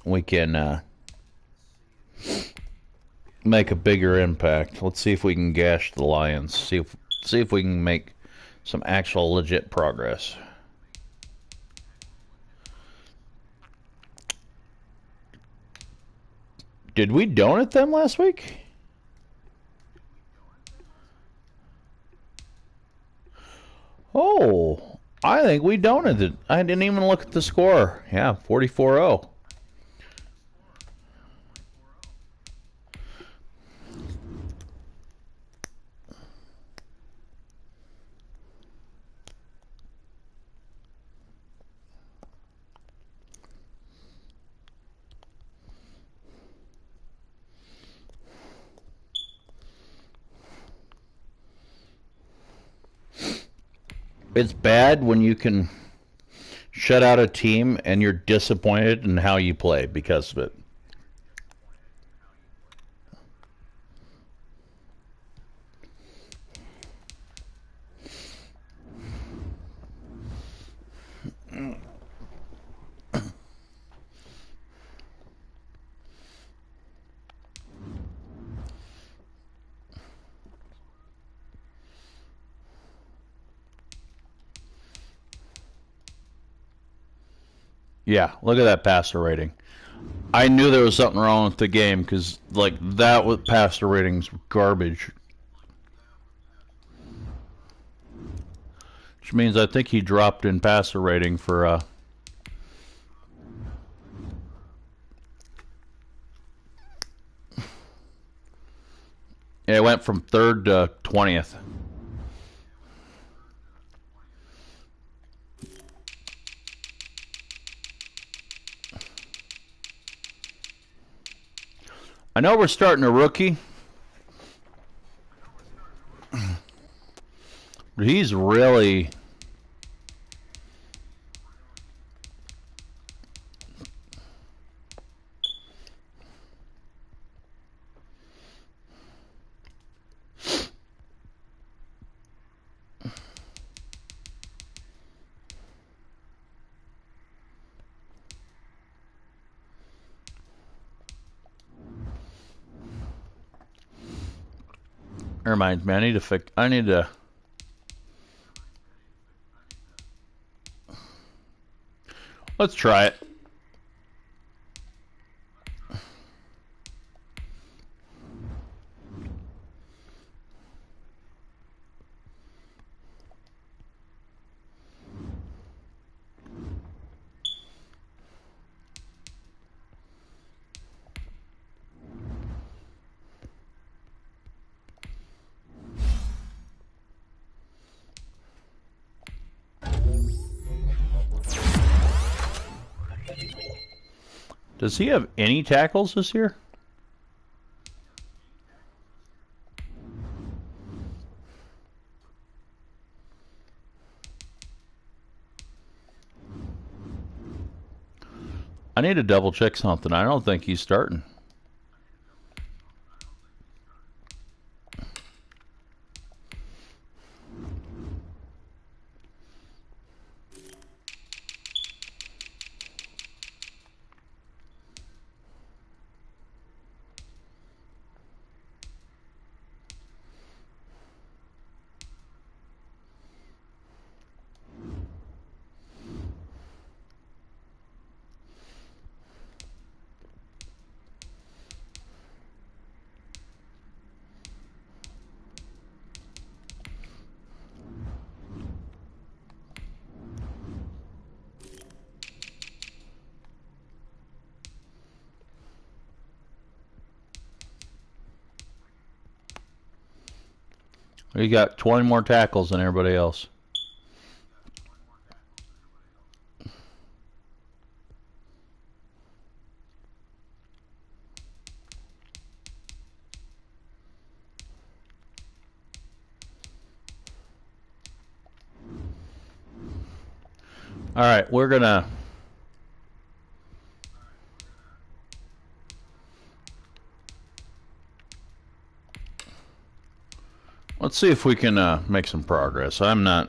we can make a bigger impact. Let's see if we can gash the Lions. See if we can make some actual legit progress. Did we donut them last week? Oh, I think we donated. I didn't even look at the score. Yeah, 44-0. It's bad when you can shut out a team and you're disappointed in how you play because of it. Yeah, look at that passer rating. I knew there was something wrong with the game because, like, that with passer ratings garbage. Which means I think he dropped in passer rating for Yeah, it went from 3rd to 20th. I know we're starting a rookie, but he's really... Never mind, man. I need to... Let's try it. Does he have any tackles this year? I need to double check something. I don't think he's starting. He got 20 more tackles than everybody else. All right, we're gonna... Let's see if we can make some progress. I'm not...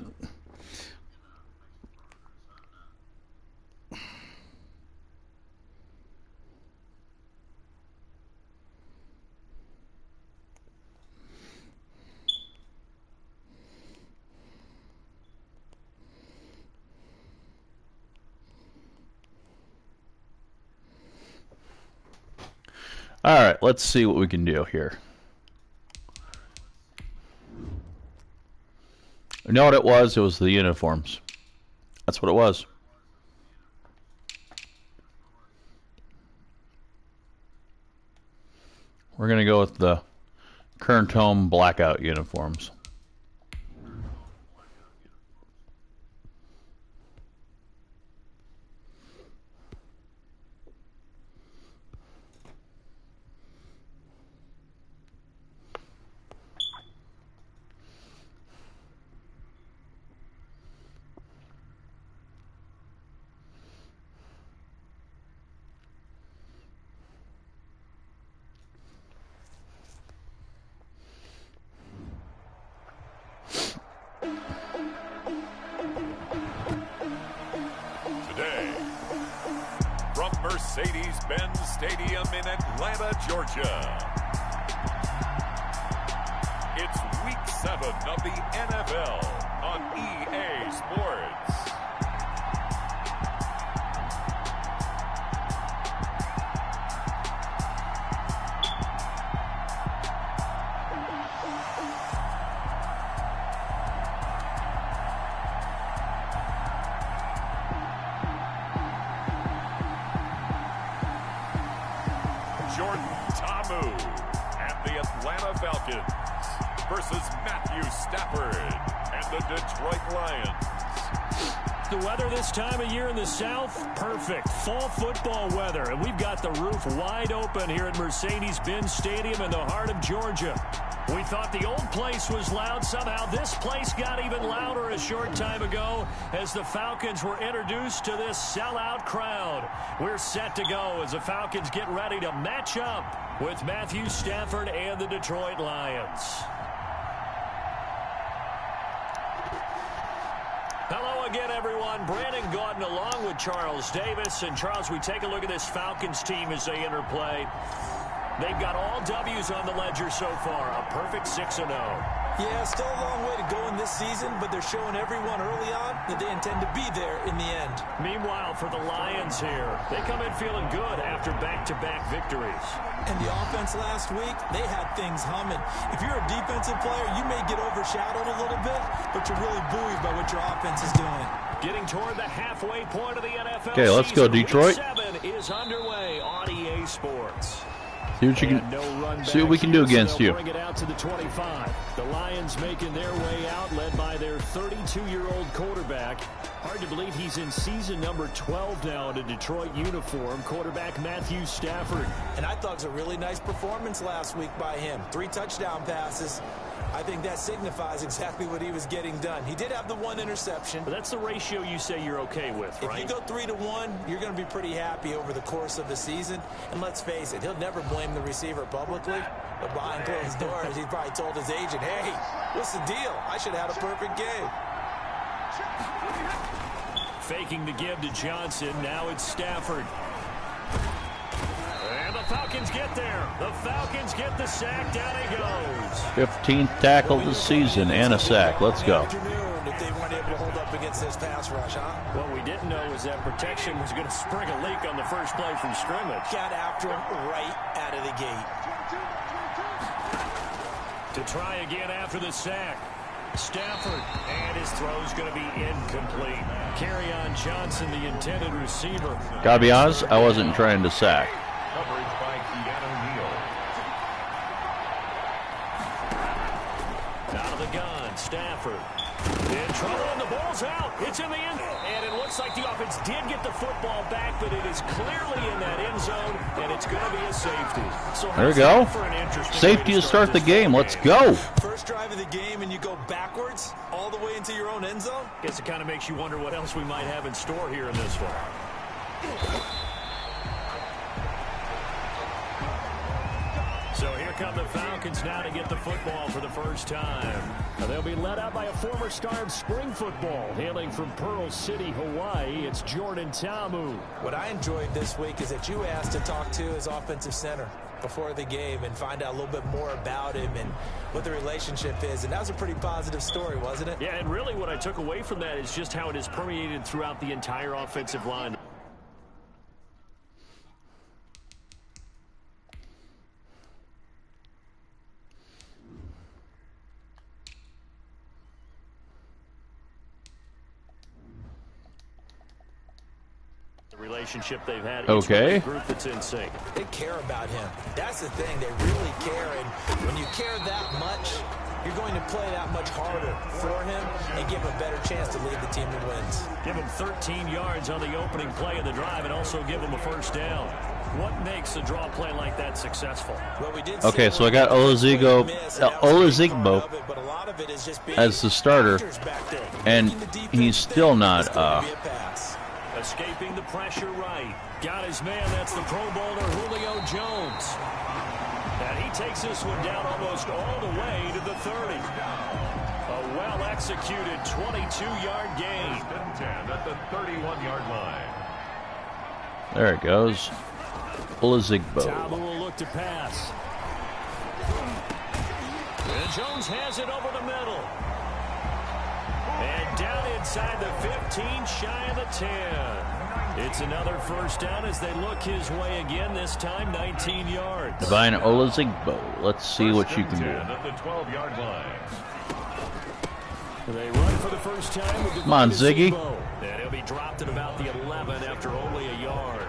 All right, let's see what we can do here. You know what it was? It was the uniforms. That's what it was. We're going to go with the current home blackout uniforms. Mercedes-Benz Stadium in Atlanta, Georgia. It's Week 7 of the NFL on EA Sports. the Atlanta Falcons versus Matthew Stafford and the Detroit Lions. The weather this time of year in the South, perfect. Fall football weather, and we've got the roof wide open here at Mercedes-Benz Stadium in the heart of Georgia. We thought the old place was loud. Somehow this place got even louder a short time ago as the Falcons were introduced to this sellout crowd. We're set to go as the Falcons get ready to match up with Matthew Stafford and the Detroit Lions. Hello again, everyone. Brandon Gaudin along with Charles Davis. And, Charles, we take a look at this Falcons team as they enter play. They've got all W's on the ledger so far, a perfect 6-0. Yeah, still a long way to go in this season, but they're showing everyone early on that they intend to be there in the end. Meanwhile, for the Lions here, they come in feeling good after back-to-back victories. And the offense last week, they had things humming. If you're a defensive player, you may get overshadowed a little bit, but you're really buoyed by what your offense is doing. Getting toward the halfway point of the NFL Okay, let's go, Detroit. Week 7 is underway on EA Sports. See what you can. See what we can do against you. Bring it out to the 25. The Lions making their way out, led by their 32-year-old quarterback. Hard to believe he's in season number 12 now in a Detroit uniform. Quarterback Matthew Stafford. And I thought it was a really nice performance last week by him. 3 touchdown passes. I think that signifies exactly what he was getting done. He did have the 1 interception. But that's the ratio you say you're okay with, right? If you go 3-to-1, you're going to be pretty happy over the course of the season. And let's face it, he'll never blame the receiver publicly. But behind closed doors, he probably told his agent, hey, what's the deal? I should have had a perfect game. Faking the give to Johnson. Now it's Stafford. And the Falcons get there. The Falcons get the sack. Down he goes. 15th tackle of the season and a sack. Let's go. If they weren't able to hold up against this pass rush, huh? What we didn't know was that protection was going to spring a leak on the first play from scrimmage. Got after him right out of the gate. To try again after the sack. Stafford, and his throw's going to be incomplete. Kerryon Johnson, the intended receiver. Gotta be honest, I wasn't trying to sack. Coverage by Keanu Neal. Out of the gun, Stafford. In trouble, and the ball's out. It's in the end. And it looks like the offense did get the football back, but it is clearly in that end zone, and it's going to be a safety. So there we go. Safety to start the game. Let's go. First drive of the game, and you go backwards all the way into your own end zone? Guess it kind of makes you wonder what else we might have in store here in this one. So here come the Falcons now to get the football for the first time. They'll be led out by a former star of spring football, hailing from Pearl City, Hawaii. It's Jordan Ta'amu. What I enjoyed this week is that you asked to talk to his offensive center before the game and find out a little bit more about him and what the relationship is. And that was a pretty positive story, wasn't it? Yeah, and really what I took away from that is just how it is permeated throughout the entire offensive line. Relationship they've had. Okay. Group that's in sync. They care about him. That's the thing. They really care. And when you care that much, you're going to play that much harder for him and give him a better chance to lead the team to wins. Give him 13 yards on the opening play of the drive and also give him a first down. What makes a draw play like that successful? Well, we did okay, so I got Olazigbo as the starter, and he's still not escaping the pressure right. Got his man. That's the Pro Bowler Julio Jones. And he takes this one down almost all the way to the 30. A well-executed 22-yard gain. 10 at the 31-yard line. There it goes. Olazigbo. Ta'amu will look to pass. And Jones has it over the middle. And down inside the 15, shy of the 10. It's another first down as they look his way again, this time 19 yards. Divine Olazigbo. Let's see what you can do. At the 12-yard line. They run for the first time with Come on, Ziggy. And he'll be dropped at about the 11 after only a yard.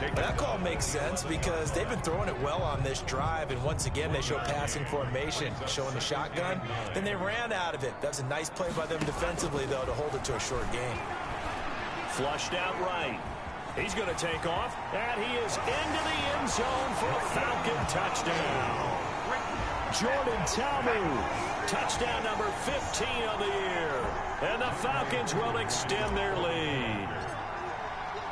That call makes sense because they've been throwing it well on this drive, and once again they show passing formation, showing the shotgun. Then they ran out of it. That's a nice play by them defensively, though, to hold it to a short game. Flushed out right. He's going to take off, and he is into the end zone for a Falcon touchdown. Jordan Talbot, touchdown number 15 of the year. And the Falcons will extend their lead.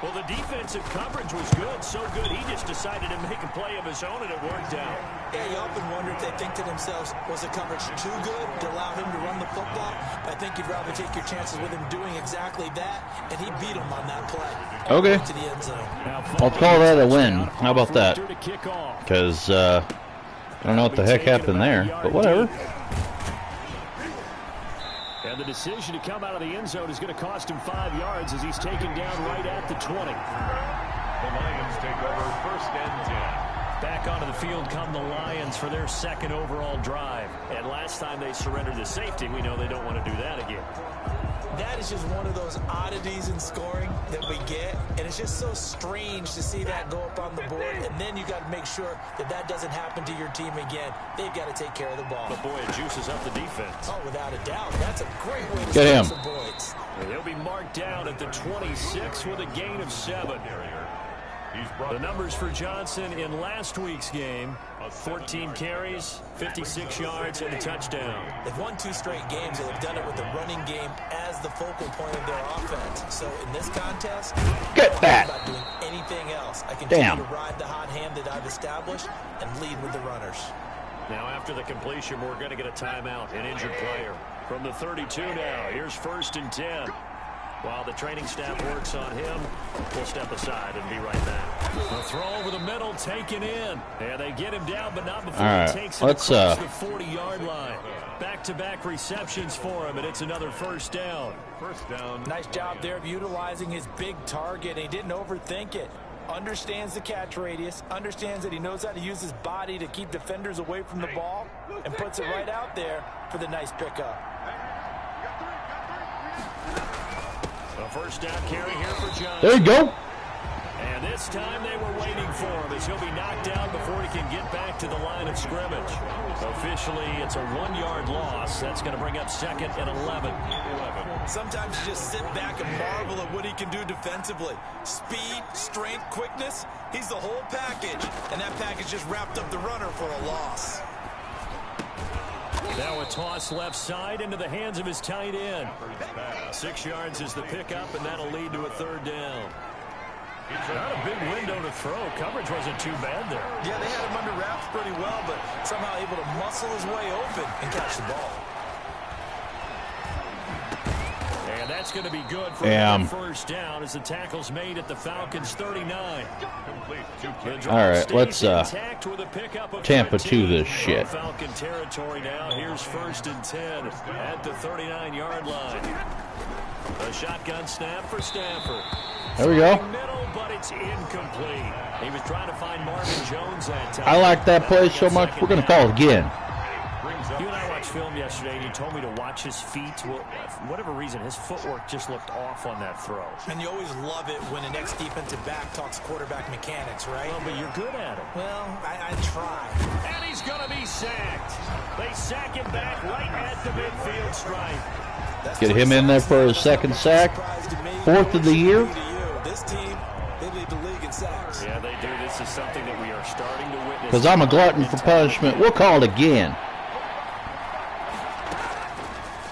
Well, the defensive coverage was good, so good he just decided to make a play of his own, and it worked out. Yeah, you often wonder if they think to themselves, was the coverage too good to allow him to run the football? I think you'd rather take your chances with him doing exactly that, and he beat him on that play. Okay. To the end zone. I'll call that a win. How about that? Because I don't know what the heck happened there, but whatever. And the decision to come out of the end zone is going to cost him 5 yards as he's taken down right at the 20. The Lions take over 1st and 10. Back onto the field come the Lions for their 2nd overall drive. And last time they surrendered the safety, we know they don't want to do that again. That is just one of those oddities in scoring that we get, and it's just so strange to see that go up on the board, and then you got to make sure that that doesn't happen to your team again. They've got to take care of the ball. But boy, it juices up the defense. Oh, without a doubt. That's a great way to get score some points. He'll be marked down at the 26 with a gain of 7. The numbers for Johnson in last week's game: 14 carries, 56 yards, and a touchdown. They've won 2 straight games, and they've done it with the running game as the focal point of their offense. So in this contest, get that. I'm not doing anything else. I continue to ride the hot hand that I've established and lead with the runners. Now after the completion, we're going to get a timeout, an injured player. From the 32 now, here's 1st and 10. While the training staff works on him, we'll step aside and be right back. The throw over the middle taken in. And they get him down, but not before he takes it across the 40-yard line. Back-to-back receptions for him, and it's another 1st down. 1st down. Nice job there of utilizing his big target. He didn't overthink it. Understands the catch radius, understands that he knows how to use his body to keep defenders away from the ball, and puts it right out there for the nice pickup. A 1st down carry here for Johnson. There you go. And this time they were waiting for him as he'll be knocked down before he can get back to the line of scrimmage. Officially, it's a 1-yard loss. That's going to bring up 2nd and 11. Sometimes you just sit back and marvel at what he can do defensively. Speed, strength, quickness, he's the whole package. And that package just wrapped up the runner for a loss. Now a toss left side into the hands of his tight end. 6 yards is the pickup, and that'll lead to a 3rd down. Not a big window to throw. Coverage wasn't too bad there. Yeah, they had him under wraps pretty well, but somehow able to muscle his way open and catch the ball. And that's going to be good for a 1st down as the tackle's made at the Falcons' 39. All right, let's Tampa 2 this shit. Falcon territory now. Here's 1st and 10 at the 39-yard line. A shotgun snap for Stafford. There we go. Middle, but it's incomplete. He was trying to find Marvin Jones that time. I like that play so much, we're going to call it again. You and I watched film yesterday, and you told me to watch his feet. Well, for whatever reason, his footwork just looked off on that throw. And you always love it when an ex-defensive back talks quarterback mechanics, right? Well, but you're good at it. Well, I try. And he's going to be sacked. They sack him back right at the midfield stripe. Get him in there for his 2nd sack. 4th of the year. This team, they lead the league in sacks. Yeah, they do. This is something that we are starting to witness. Because I'm a glutton for punishment. We'll call it again.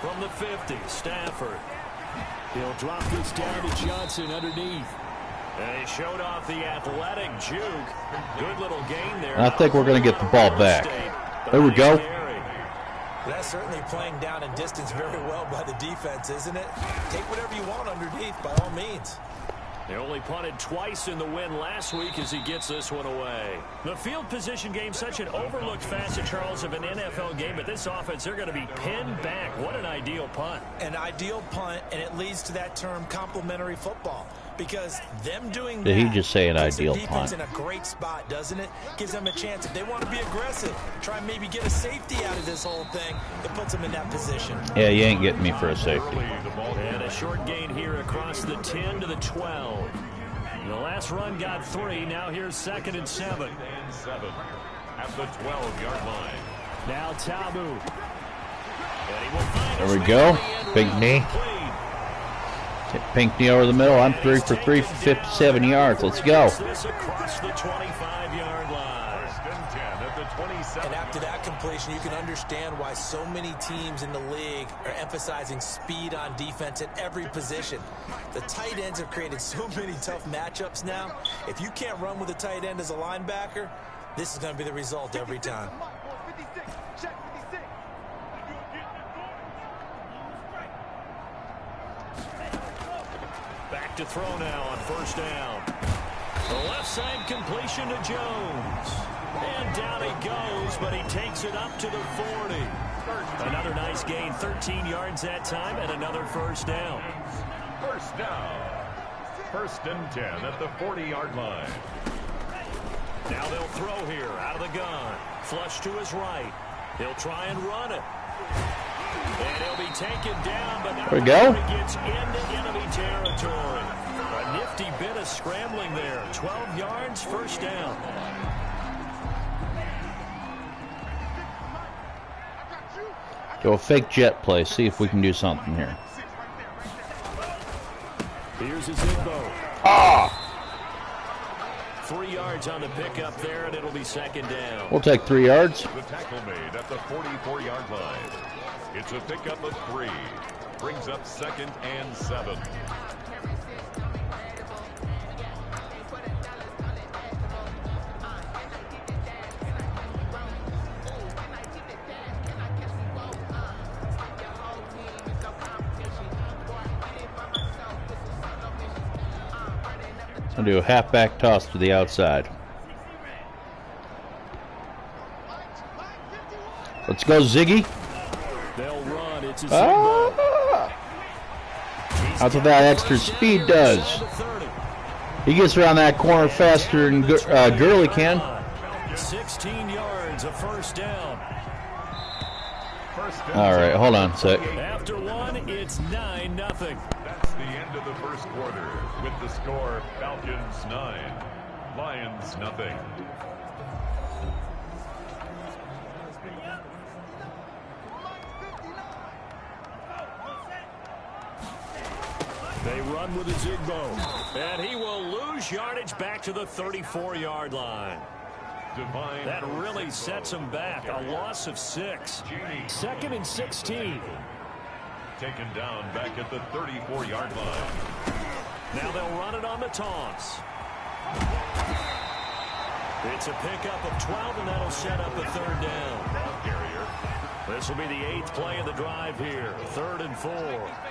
From the 50, Stafford. He'll drop this down to Johnson underneath. And he showed off the athletic juke. Good little gain there. I think we're going to get the ball back. There we go. That's certainly playing down in distance very well by the defense, isn't it? Take whatever you want underneath, by all means. They only punted twice in the win last week as he gets this one away. The field position game, such an overlooked facet, Charles, of an NFL game, but this offense, they're going to be pinned back. What an ideal punt. An ideal punt, and it leads to that term complementary football. Because them doing Did that he just say an ideal punt? in a great spot, doesn't it? Gives them a chance. If they want to be aggressive, try and maybe get a safety out of this whole thing, it puts them in that position. Yeah, you ain't getting me for a safety. And a short gain here across the 10 to the 12. The last last run got 3. Now here's 2nd and 7. And 7 at the 12-yard line. Now Tabu. There we go. Big knee. Pink knee over the middle. I'm 3 for 3 for 57 yards. Let's go. Across the 25-yard line. First and 10 at the 27. And after that completion, you can understand why so many teams in the league are emphasizing speed on defense at every position. The tight ends have created so many tough matchups now. If you can't run with a tight end as a linebacker, this is going to be the result every time. Back to throw now on 1st down. The left side completion to Jones. And down he goes, but he takes it up to the 40. Another nice gain, 13 yards that time, and another 1st down. First down. 1st and 10 at the 40-yard line. Now they'll throw here out of the gun. Flush to his right. He'll try and run it. And he'll be taken down, but there we go. He gets into enemy territory. A nifty bit of scrambling there. 12 yards, 1st down. Do a fake jet play. See if we can do something here. Here's his Igbo. Ah! 3 yards on the pickup there, and it'll be 2nd down. We'll take 3 yards. The tackle made at the 44-yard line. It's a pickup of 3. Brings up 2nd and 7. I'll do a halfback toss to the outside. Let's go, Ziggy. They'll run. It's a Igbo. That's what that extra speed does. He gets around that corner faster than Gurley can. 16 yards, a 1st down. All right, hold on a sec. After 1, it's 9-0. That's the end of the 1st quarter with the score Falcons 9, Lions nothing. They run with a Igbo, and he will lose yardage back to the 34-yard line. That really sets him back. A loss of 6. 2nd and 16. Taken down back at the 34-yard line. Now they'll run it on the toss. It's a pickup of 12, and that'll set up a 3rd down. Ball carrier. This will be the 8th play of the drive here. 3rd and 4.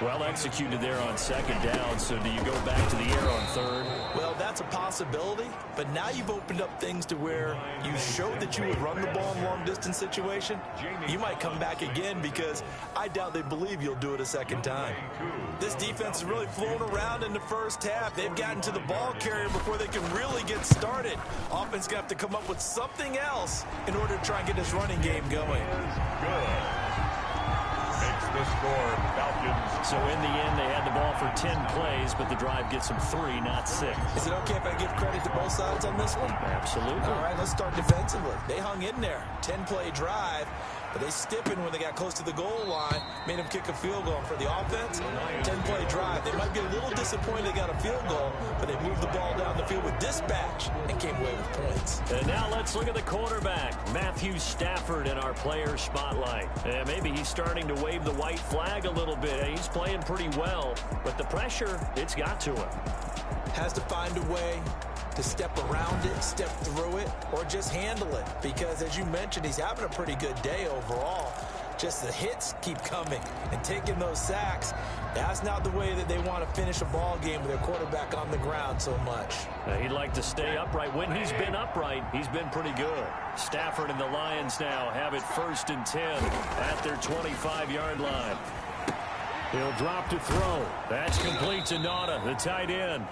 Well executed there on 2nd down. So do you go back to the air on 3rd? Well, that's a possibility, but now you've opened up things to where you showed that you would run the ball in long-distance situation. You might come back again because I doubt they believe you'll do it a 2nd time. This defense has really flown around in the 1st half. They've gotten to the ball carrier before they can really get started. Offense going to have to come up with something else in order to try and get this running game going. Good. Makes the score Falcons. So in the end, they had the ball for 10 plays, but the drive gets them 3, not 6. Is it okay if I give credit to both sides on this one? Absolutely. All right, let's start defensively. They hung in there. 10-play drive, but they stiffened when they got close to the goal line, made them kick a field goal. For the offense, 10-play drive. They might be a little disappointed they got a field goal, but they moved the ball down the field with dispatch and came away with points. And now let's look at the quarterback, Matthew Stafford, in our player spotlight. And maybe he's starting to wave the white flag a little bit. He's playing pretty well, but the pressure, it's got to him. Has to find a way to step around it, step through it, or just handle it. Because, as you mentioned, he's having a pretty good day overall. Just the hits keep coming and taking those sacks. That's not the way that they want to finish a ball game with their quarterback on the ground so much. He'd like to stay upright. When he's been upright, he's been pretty good. Stafford and the Lions now have it 1st and 10 at their 25-yard line. He'll drop to throw. That's complete to Nauta, the tight end.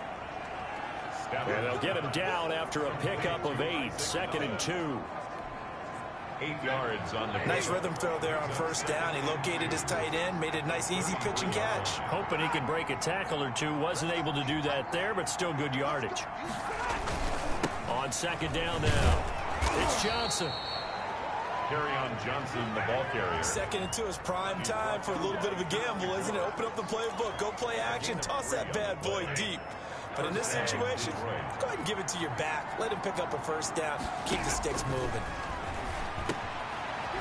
And they'll get him down after a pickup of 8, 2nd and 2. 8 yards on the Nice rhythm throw there on first down. He located his tight end, made it a nice easy pitch and catch. Hoping he could break a tackle or two. Wasn't able to do that there, but still good yardage. On second down now, it's Johnson. Kerryon Johnson, the ball carrier. 2nd and 2 is prime time for a little bit of a gamble, isn't it? Open up the playbook, go play action, toss that bad boy deep. But in this situation, go ahead and give it to your back. Let him pick up a first down. Keep the sticks moving.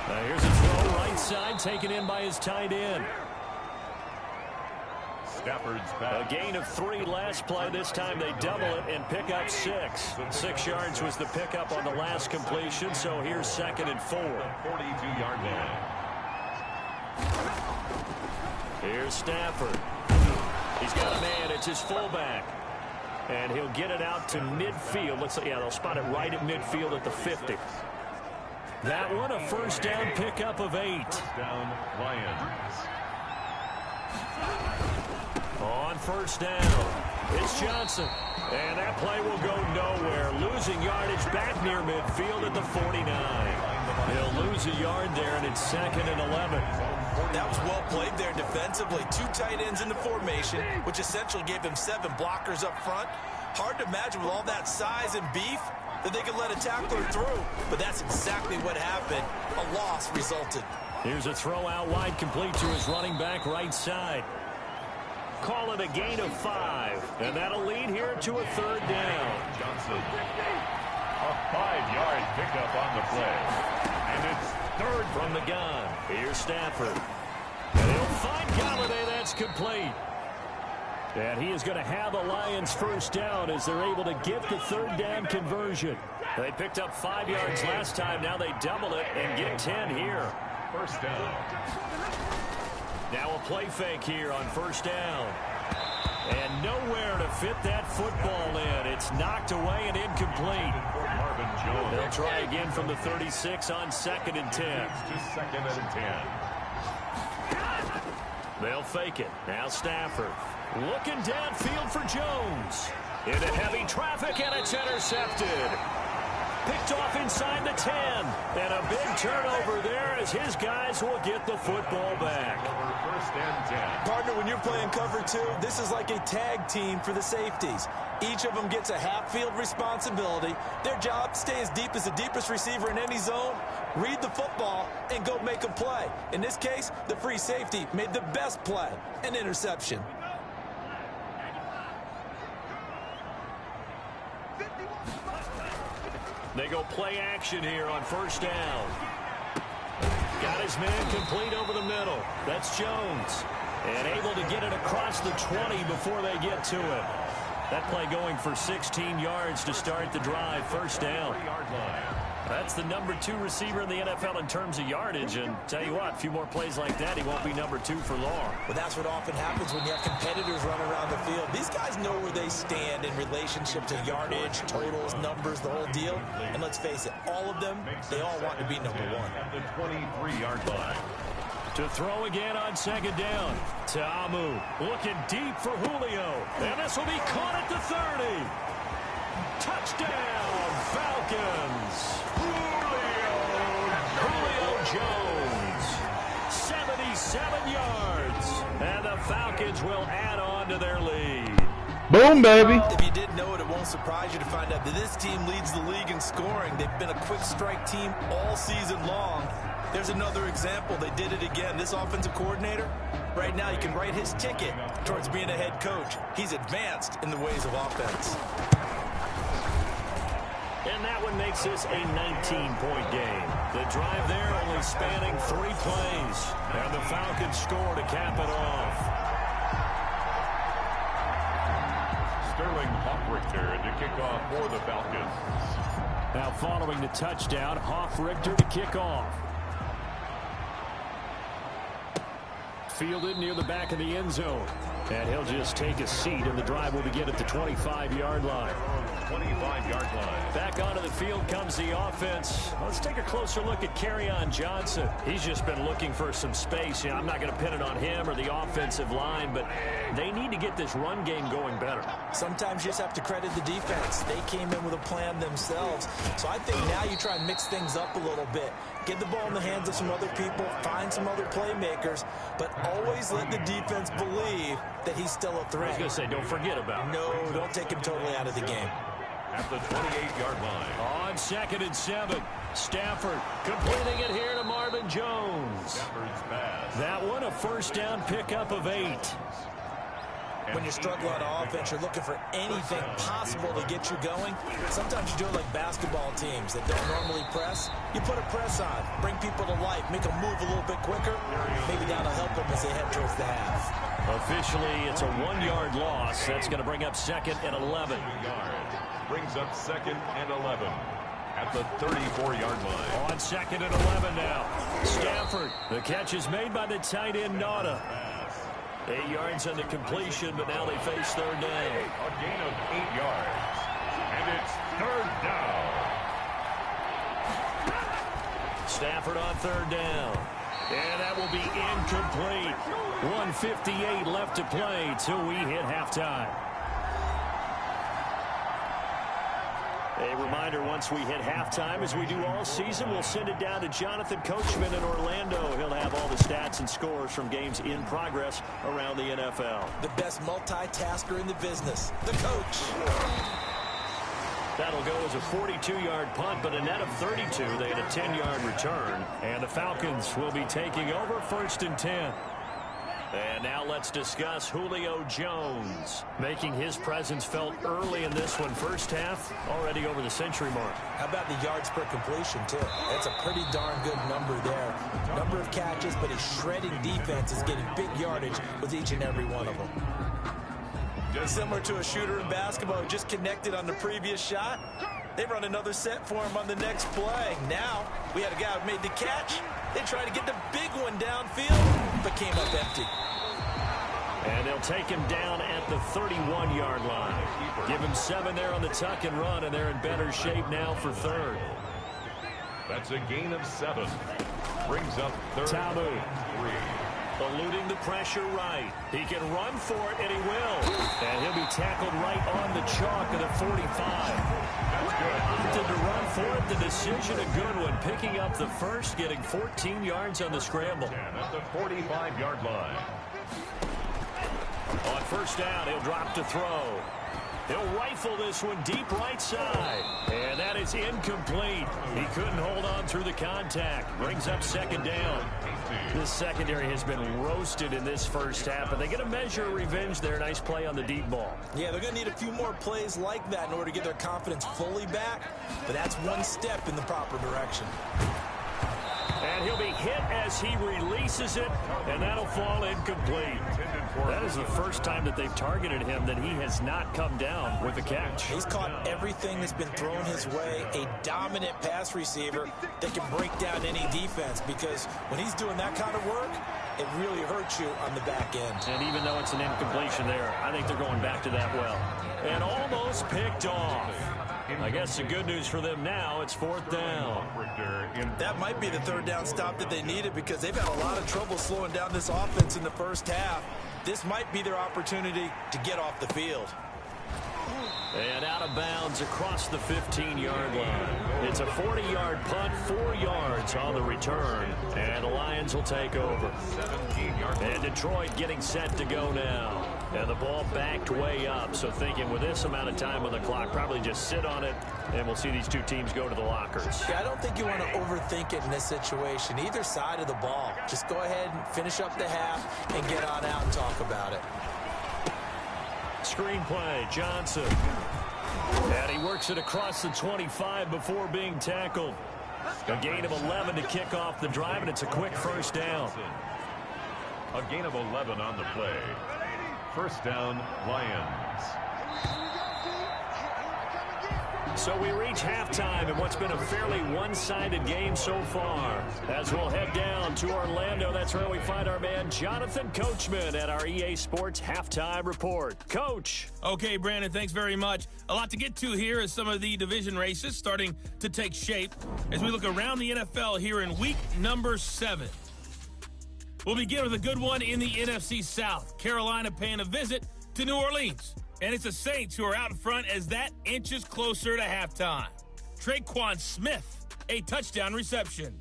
Here's a throw right side, taken in by his tight end. Stafford's back. A gain of 3 last play. This time they double it and pick up 6. 6 yards was the pickup on the last completion, so here's 2nd and 4. 42-yard line. Here's Stafford. He's got a man. It's his fullback. And he'll get it out to midfield. Looks like, yeah, they'll spot it right at midfield at the 50. That one, a first down pickup of 8. First down, Lions. On first down, it's Johnson. And that play will go nowhere. Losing yardage back near midfield at the 49. He'll lose a yard there, and it's 2nd and 11. That was well played there defensively. 2 tight ends in the formation, which essentially gave them 7 blockers up front. Hard to imagine with all that size and beef that they could let a tackler through. But that's exactly what happened. A loss resulted. Here's a throw out wide, complete to his running back right side. Call it a gain of 5. And that'll lead here to a 3rd down. Johnson. A 5-yard pickup on the play. And it's 3rd from the gun. Here's Stafford. And he'll find Galladay. That's complete. And he is going to have a Lions first down as they're able to get the 3rd down conversion. They picked up 5 yards last time. Now they double it and get 10 here. First down. Now a play fake here on first down. And nowhere to fit that football in. It's knocked away and incomplete. They'll try again from the 36 on 2nd and 10. Just 2nd and 10. They'll fake it. Now Stafford. Looking downfield for Jones. Into heavy traffic, and it's intercepted. Picked off inside the 10. And a big turnover there as his guys will get the football back. First and 10. Partner, when you're playing cover 2, this is like a tag team for the safeties. Each of them gets a half-field responsibility. Their job, stay as deep as the deepest receiver in any zone, read the football, and go make a play. In this case, the free safety made the best play, an interception. They go play action here on first down. Got his man complete over the middle. That's Jones. And able to get it across the 20 before they get to it. That play going for 16 yards to start the drive. First down. That's the number 2 receiver in the NFL in terms of yardage. And tell you what, a few more plays like that, he won't be number 2 for long. Well, that's what often happens when you have competitors running around the field. These guys know where they stand in relationship to yardage, totals, numbers, the whole deal. And let's face it, all of them, they all want to be number 1. At the 23-yard line. To throw again on second down. Ta'amu looking deep for Julio. And this will be caught at the 30. Touchdown, Falcons. Julio Jones. 77 yards. And the Falcons will add on to their lead. Boom, baby. If you didn't know it, it won't surprise you to find out that this team leads the league in scoring. They've been a quick strike team all season long. There's another example. They did it again. This offensive coordinator, right now you can write his ticket towards being a head coach. He's advanced in the ways of offense. And that one makes this a 19-point game. The drive there only spanning 3 plays. And the Falcons score to cap it off. Sterling Hoffrichter to kick off for the Falcons. Now following the touchdown, Hoffrichter to kick off. Fielded near the back of the end zone. And he'll just take a seat, and the drive will begin at the 25-yard line. 25-yard line. Back onto the field comes the offense. Let's take a closer look at Kerryon Johnson. He's just been looking for some space. I'm not going to pin it on him or the offensive line, but they need to get this run game going better. Sometimes you just have to credit the defense. They came in with a plan themselves. So I think now you try and mix things up a little bit. Get the ball in the hands of some other people, find some other playmakers, but always let the defense believe that he's still a threat. I was going to say, don't forget about him. No, don't take him totally out of the game. At the 28-yard line. On 2nd and 7, Stafford completing it here to Marvin Jones. Stafford's pass. That one a first down pickup of 8. When you struggle on offense, you're looking for anything possible to get you going. Sometimes you do it like basketball teams that don't normally press. You put a press on, bring people to life, make them move a little bit quicker. Maybe that'll help them as they head towards the half. Officially, it's a 1-yard loss. That's going to bring up 2nd and 11. Brings up 2nd and 11 at the 34-yard line. On 2nd and 11 now. Stafford. The catch is made by the tight end, Nauta. 8 yards on the completion, but now they face 3rd down. A gain of 8 yards. And it's 3rd down. Stafford on 3rd down. And that will be incomplete. 1:58 left to play till we hit halftime. A reminder, once we hit halftime, as we do all season, we'll send it down to Jonathan Coachman in Orlando. He'll have all the stats and scores from games in progress around the NFL. The best multitasker in the business, the coach. That'll go as a 42-yard punt, but a net of 32. They had a 10-yard return. And the Falcons will be taking over 1st and 10. And now let's discuss Julio Jones, making his presence felt early in this one. First half, already over the century mark. How about the yards per completion, too? That's a pretty darn good number there. Number of catches, but his shredding defense is getting big yardage with each and every one of them. Just similar to a shooter in basketball who just connected on the previous shot. They run another set for him on the next play. Now, we had a guy who made the catch. They tried to get the big one downfield, but came up empty. And they'll take him down at the 31-yard line. Give him 7 there on the tuck and run, and they're in better shape now for 3rd. That's a gain of 7. Brings up 3rd Tamu. and 3. Eluding the pressure right. He can run for it, and he will. And he'll be tackled right on the chalk of the 45. That's good. Opted to run for it. The decision, a good one. Picking up the first, getting 14 yards on the scramble. And at the 45-yard line. On 1st down, he'll drop to throw. He'll rifle this one deep right side. And that is incomplete. He couldn't hold on through the contact. Brings up 2nd down. This secondary has been roasted in this first half, but they get a measure of revenge there. Nice play on the deep ball. Yeah, they're going to need a few more plays like that in order to get their confidence fully back, but that's one step in the proper direction. And he'll be hit as he releases it, and that'll fall incomplete. That is the first time that they've targeted him that he has not come down with a catch. He's caught everything that's been thrown his way. A dominant pass receiver that can break down any defense, because when he's doing that kind of work, it really hurts you on the back end. And even though it's an incompletion there, I think they're going back to that well. And almost picked off. I guess the good news for them now, it's 4th down. That might be the 3rd down stop that they needed, because they've had a lot of trouble slowing down this offense in the first half. This might be their opportunity to get off the field. And out of bounds across the 15-yard line. It's a 40-yard punt, 4 yards on the return. And the Lions will take over. And Detroit getting set to go now. And the ball backed way up. So thinking with this amount of time on the clock, probably just sit on it, and we'll see these two teams go to the lockers. Yeah, I don't think you want to overthink it in this situation. Either side of the ball. Just go ahead and finish up the half and get on out and talk about it. Screenplay, Johnson. And he works it across the 25 before being tackled. A gain of 11 to kick off the drive, and it's a quick first down. A gain of 11 on the play. First down, Lions. So we reach halftime in what's been a fairly one-sided game so far. As we'll head down to Orlando, that's where we find our man Jonathan Coachman at our EA Sports Halftime Report. Coach. Okay, Brandon, thanks very much. A lot to get to here as some of the division races starting to take shape as we look around the NFL here in week number 7. We'll begin with a good one in the NFC South. Carolina paying a visit to New Orleans. And it's the Saints who are out in front as that inches closer to halftime. Traquan Smith, a touchdown reception.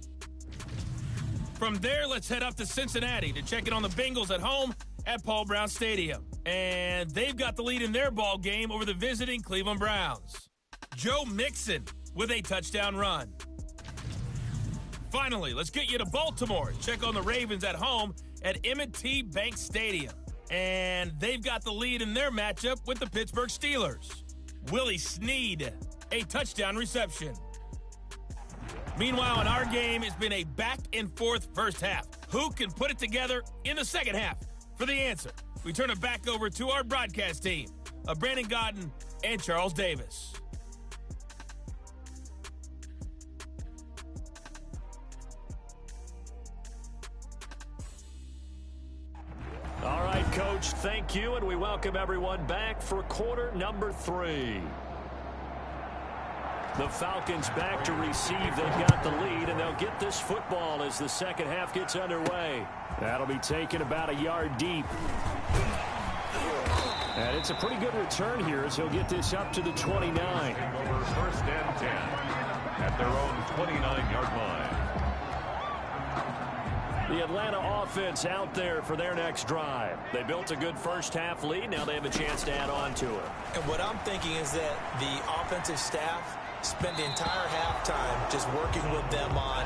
From there, let's head up to Cincinnati to check in on the Bengals at home at Paul Brown Stadium. And they've got the lead in their ball game over the visiting Cleveland Browns. Joe Mixon with a touchdown run. Finally, let's get you to Baltimore. Check on the Ravens at home at M&T Bank Stadium. And they've got the lead in their matchup with the Pittsburgh Steelers. Willie Snead, a touchdown reception. Meanwhile, in our game, it's been a back-and-forth first half. Who can put it together in the second half? For the answer, we turn it back over to our broadcast team of Brandon Godden and Charles Davis. All right, Coach, thank you, and we welcome everyone back for quarter number 3. The Falcons back to receive. They've got the lead, and they'll get this football as the second half gets underway. That'll be taken about a yard deep. And it's a pretty good return here as he'll get this up to the 29. Over first and 10 at their own 29-yard line. The Atlanta offense out there for their next drive. They built a good first half lead. Now they have a chance to add on to it. And what I'm thinking is that the offensive staff spent the entire halftime just working with them on,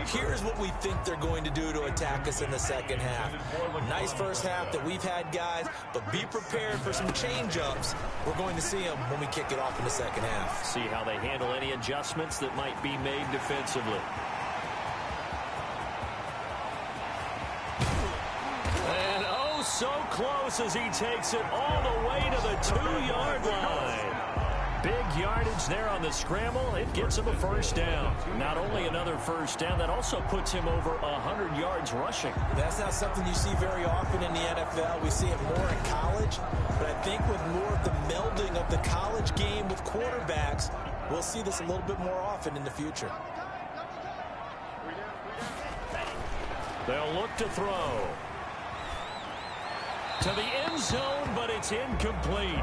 here's what we think they're going to do to attack us in the second half. Nice first half that we've had, guys, but be prepared for some change-ups. We're going to see them when we kick it off in the second half. See how they handle any adjustments that might be made defensively. And oh, so close as he takes it all the way to the 2-yard line. Big yardage there on the scramble. It gets him a first down. Not only another first down, that also puts him over 100 yards rushing. That's not something you see very often in the NFL. We see it more in college. But I think with more of the melding of the college game with quarterbacks, we'll see this a little bit more often in the future. They'll look to throw. To the end zone, but it's incomplete.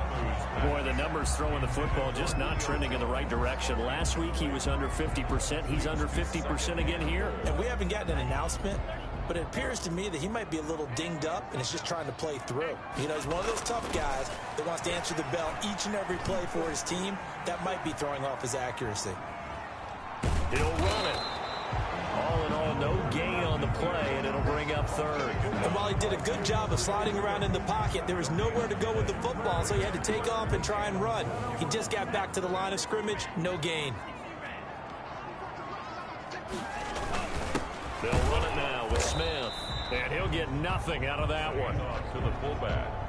Boy, the numbers throwing the football just not trending in the right direction. Last week he was under 50%. He's under 50% again here. And we haven't gotten an announcement, but it appears to me that he might be a little dinged up and is just trying to play through. You know, he's one of those tough guys that wants to answer the bell each and every play for his team. That might be throwing off his accuracy. He'll run it. All in all, no gain on the play, and it'll bring up third. And while he did a good job of sliding around in the pocket, there was nowhere to go with the football, so he had to take off and try and run. He just got back to the line of scrimmage, no gain. They'll run it now with Smith, and he'll get nothing out of that one. To the fullback.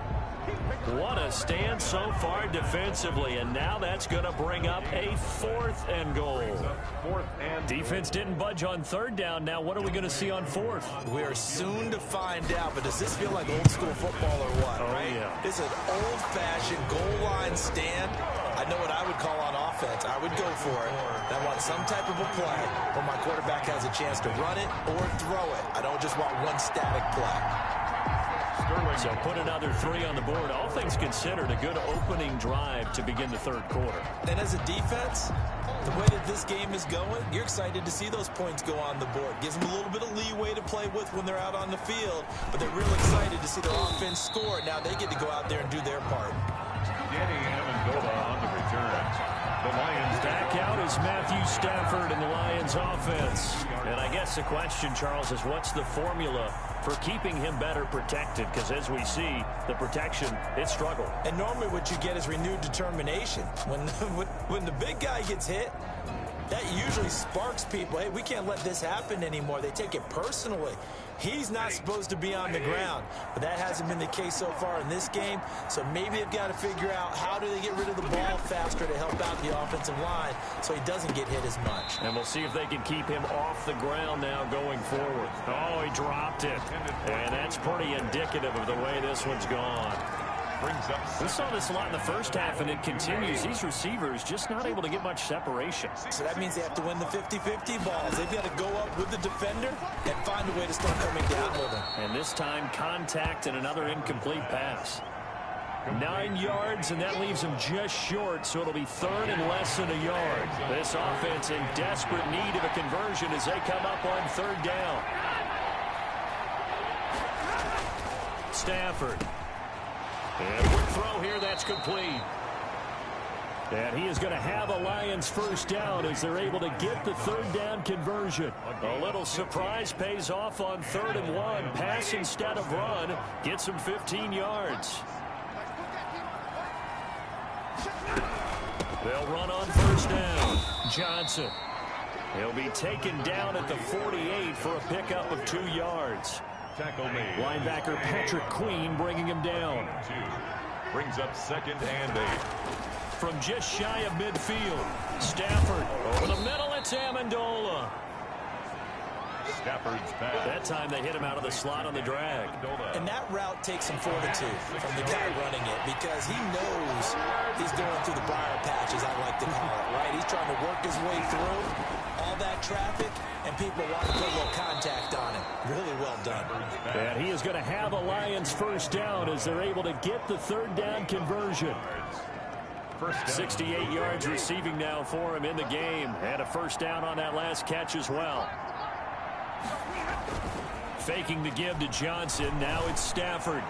What a stand so far defensively, and now that's going to bring up a 4th and goal. Defense didn't budge on 3rd down. Now what are we going to see on 4th? We are soon to find out, but does this feel like old school football or what, right? Yeah. It's an old-fashioned goal line stand. I know what I would call on offense. I would go for it. I want some type of a play where my quarterback has a chance to run it or throw it. I don't just want one static play. So put another 3 on the board. All things considered, a good opening drive to begin the 3rd quarter. And as a defense, the way that this game is going, you're excited to see those points go on the board. Gives them a little bit of leeway to play with when they're out on the field, but they're real excited to see their offense score. Now they get to go out there and do their part. Danny Amendola on the return. The Lions back out is Matthew Stafford in the Lions offense. And I guess the question, Charles, is what's the formula for keeping him better protected? Because as we see, the protection, it struggled. And normally what you get is renewed determination. When the big guy gets hit, That usually sparks people. Hey, we can't let this happen anymore. They take it personally. He's not supposed to be on the ground, but that hasn't been the case so far in this game. So maybe they've got to figure out how do they get rid of the ball faster to help out the offensive line so he doesn't get hit as much. And we'll see if they can keep him off the ground now going forward. Oh, he dropped it. And that's pretty indicative of the way this one's gone. We saw this a lot in the first half, and it continues. These receivers just not able to get much separation. So that means they have to win the 50-50 balls. They've got to go up with the defender and find a way to start coming down with him. And this time, contact and another incomplete pass. 9 yards, and that leaves him just short, so it'll be third and less than a yard. This offense in desperate need of a conversion as they come up on third down. Stafford. And a quick throw here, that's complete. And he is going to have a Lions first down as they're able to get the third down conversion. A little surprise pays off on 3rd and 1. Pass instead of run. Gets him 15 yards. They'll run on first down. Johnson. He'll be taken down at the 48 for a pickup of 2 yards. Tackle made. Linebacker Patrick Queen bringing him down. Brings up 2nd and 8. From just shy of midfield, Stafford over the middle, it's Amendola. Stafford's back. That time they hit him out of the slot on the drag. And that route takes some fortitude from the guy running it because he knows he's going through the briar patch, as I like to call it, right? He's trying to work his way through all that traffic, and people want to put a little contact on him. Really well done. And he is going to have a Lions first down as they're able to get the third down conversion. 68 yards receiving now for him in the game, and a first down on that last catch as well. Faking the give to Johnson. Now it's Stafford.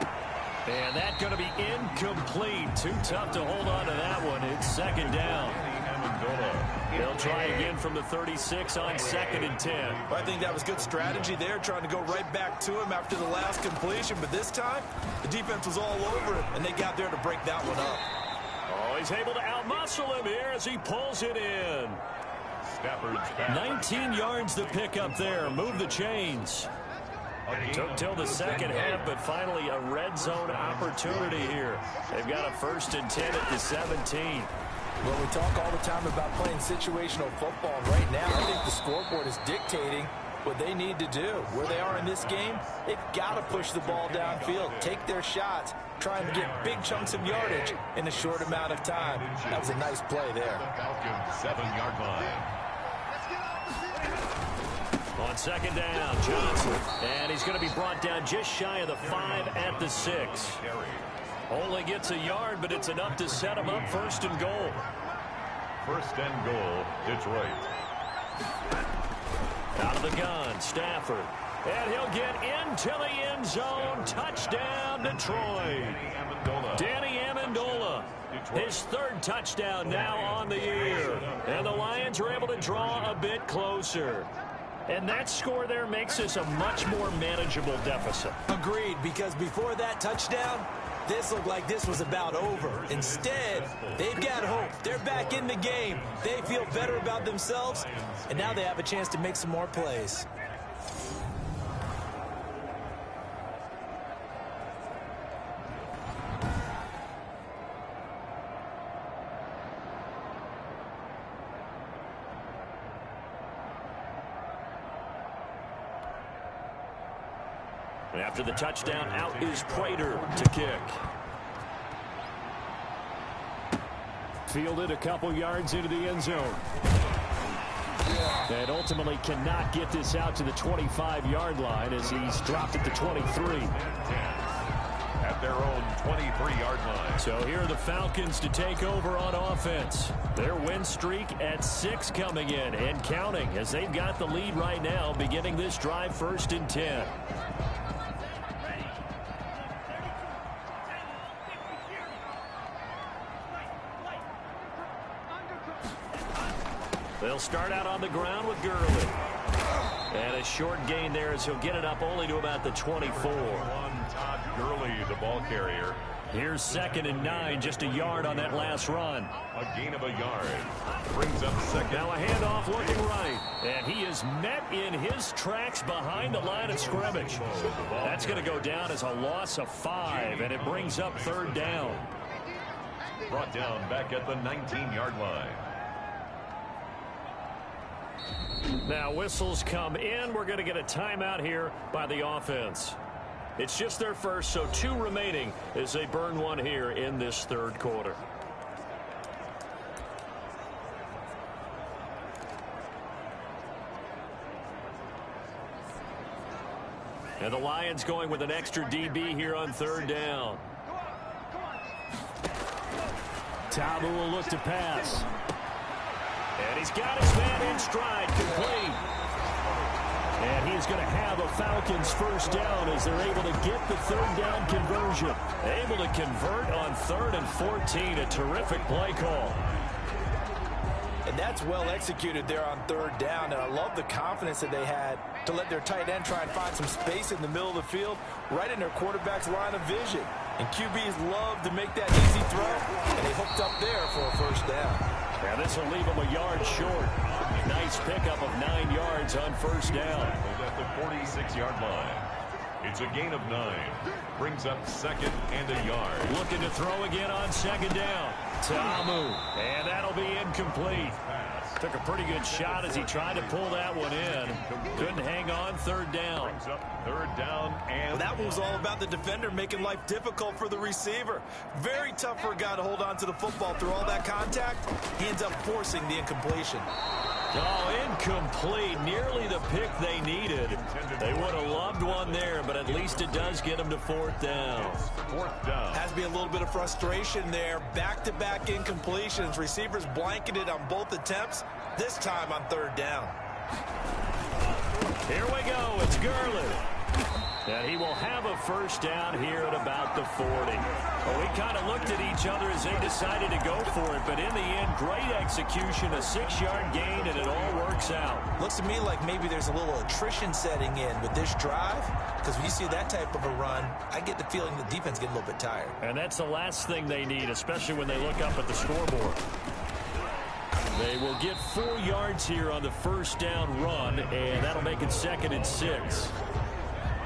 And that's going to be incomplete. Too tough to hold on to that one. It's 2nd down. They'll try again from the 36 on 2nd and 10. I think that was good strategy there, trying to go right back to him after the last completion. But this time, the defense was all over him, and they got there to break that one up. Oh, he's able to outmuscle him here as he pulls it in. Stafford's back. 19 yards to pick up there. Move the chains. Took till the second half, but finally a red zone opportunity here. They've got a 1st and 10 at the 17. Well, we talk all the time about playing situational football, and right now I think the scoreboard is dictating what they need to do. Where they are in this game, they've got to push the ball downfield, take their shots, try and get big chunks of yardage in a short amount of time. That was a nice play there. Falcon 7-yard line. On 2nd down, Johnson. And he's going to be brought down just shy of the 5 at the 6. Only gets a yard, but it's enough to set him up 1st and goal. 1st and goal, Detroit. Out of the gun, Stafford. And he'll get into the end zone. Touchdown, Detroit. Danny Amendola. His 3rd touchdown now on the year. And the Lions are able to draw a bit closer. And that score there makes this a much more manageable deficit. Agreed, because before that touchdown, this looked like this was about over. Instead, they've got hope. They're back in the game. They feel better about themselves, and now they have a chance to make some more plays. After the touchdown, out is Prater to kick. Fielded a couple yards into the end zone. And ultimately cannot get this out to the 25-yard line as he's dropped at the 23. At their own 23-yard line. So here are the Falcons to take over on offense. Their win streak at 6 coming in and counting as they've got the lead right now, beginning this drive 1st and 10. They'll start out on the ground with Gurley. And a short gain there as he'll get it up only to about the 24. Todd Gurley, the ball carrier. Here's 2nd and 9, just a yard on that last run. A gain of a yard. Brings up second. Now a handoff looking right. And he is met in his tracks behind the line of scrimmage. That's going to go down as a loss of 5, and it brings up 3rd down. Brought down back at the 19-yard line. Now whistles come in. We're going to get a timeout here by the offense. It's just their first, so 2 remaining as they burn one here in this 3rd quarter. And the Lions going with an extra DB here on 3rd down. Tabu will look to pass. And he's got his man in stride, complete. And he's going to have a Falcons 1st down as they're able to get the 3rd down conversion. Able to convert on 3rd and 14. A terrific play call. And that's well executed there on 3rd down. And I love the confidence that they had to let their tight end try and find some space in the middle of the field, right in their quarterback's line of vision. And QBs love to make that easy throw, and they hooked up there for a 1st down. And this will leave them a yard short. Nice pickup of 9 yards on 1st down. At the 46-yard line. It's a gain of 9. Brings up 2nd and a yard. Looking to throw again on 2nd down. Tamu. And that'll be incomplete. Took a pretty good shot as he tried to pull that one in. Couldn't hang on. 3rd down. Brings up 3rd down and Well, that one was all about the defender making life difficult for the receiver. Very tough for a guy to hold on to the football through all that contact. He ends up forcing the incompletion. Oh, incomplete. Nearly the pick they needed. They would have loved one there, but at least it does get them to 4th down. 4th down. Has to be a little bit of frustration there. Back-to-back incompletions. Receivers blanketed on both attempts, this time on 3rd down. Here we go. It's Gurley. And he will have a 1st down here at about the 40. Well, we kind of looked at each other as they decided to go for it, but in the end, great execution, a 6-yard gain, and it all works out. Looks to me like maybe there's a little attrition setting in with this drive, because when you see that type of a run, I get the feeling the defense getting a little bit tired. And that's the last thing they need, especially when they look up at the scoreboard. They will get 4 yards here on the 1st down run, and that'll make it 2nd and 6.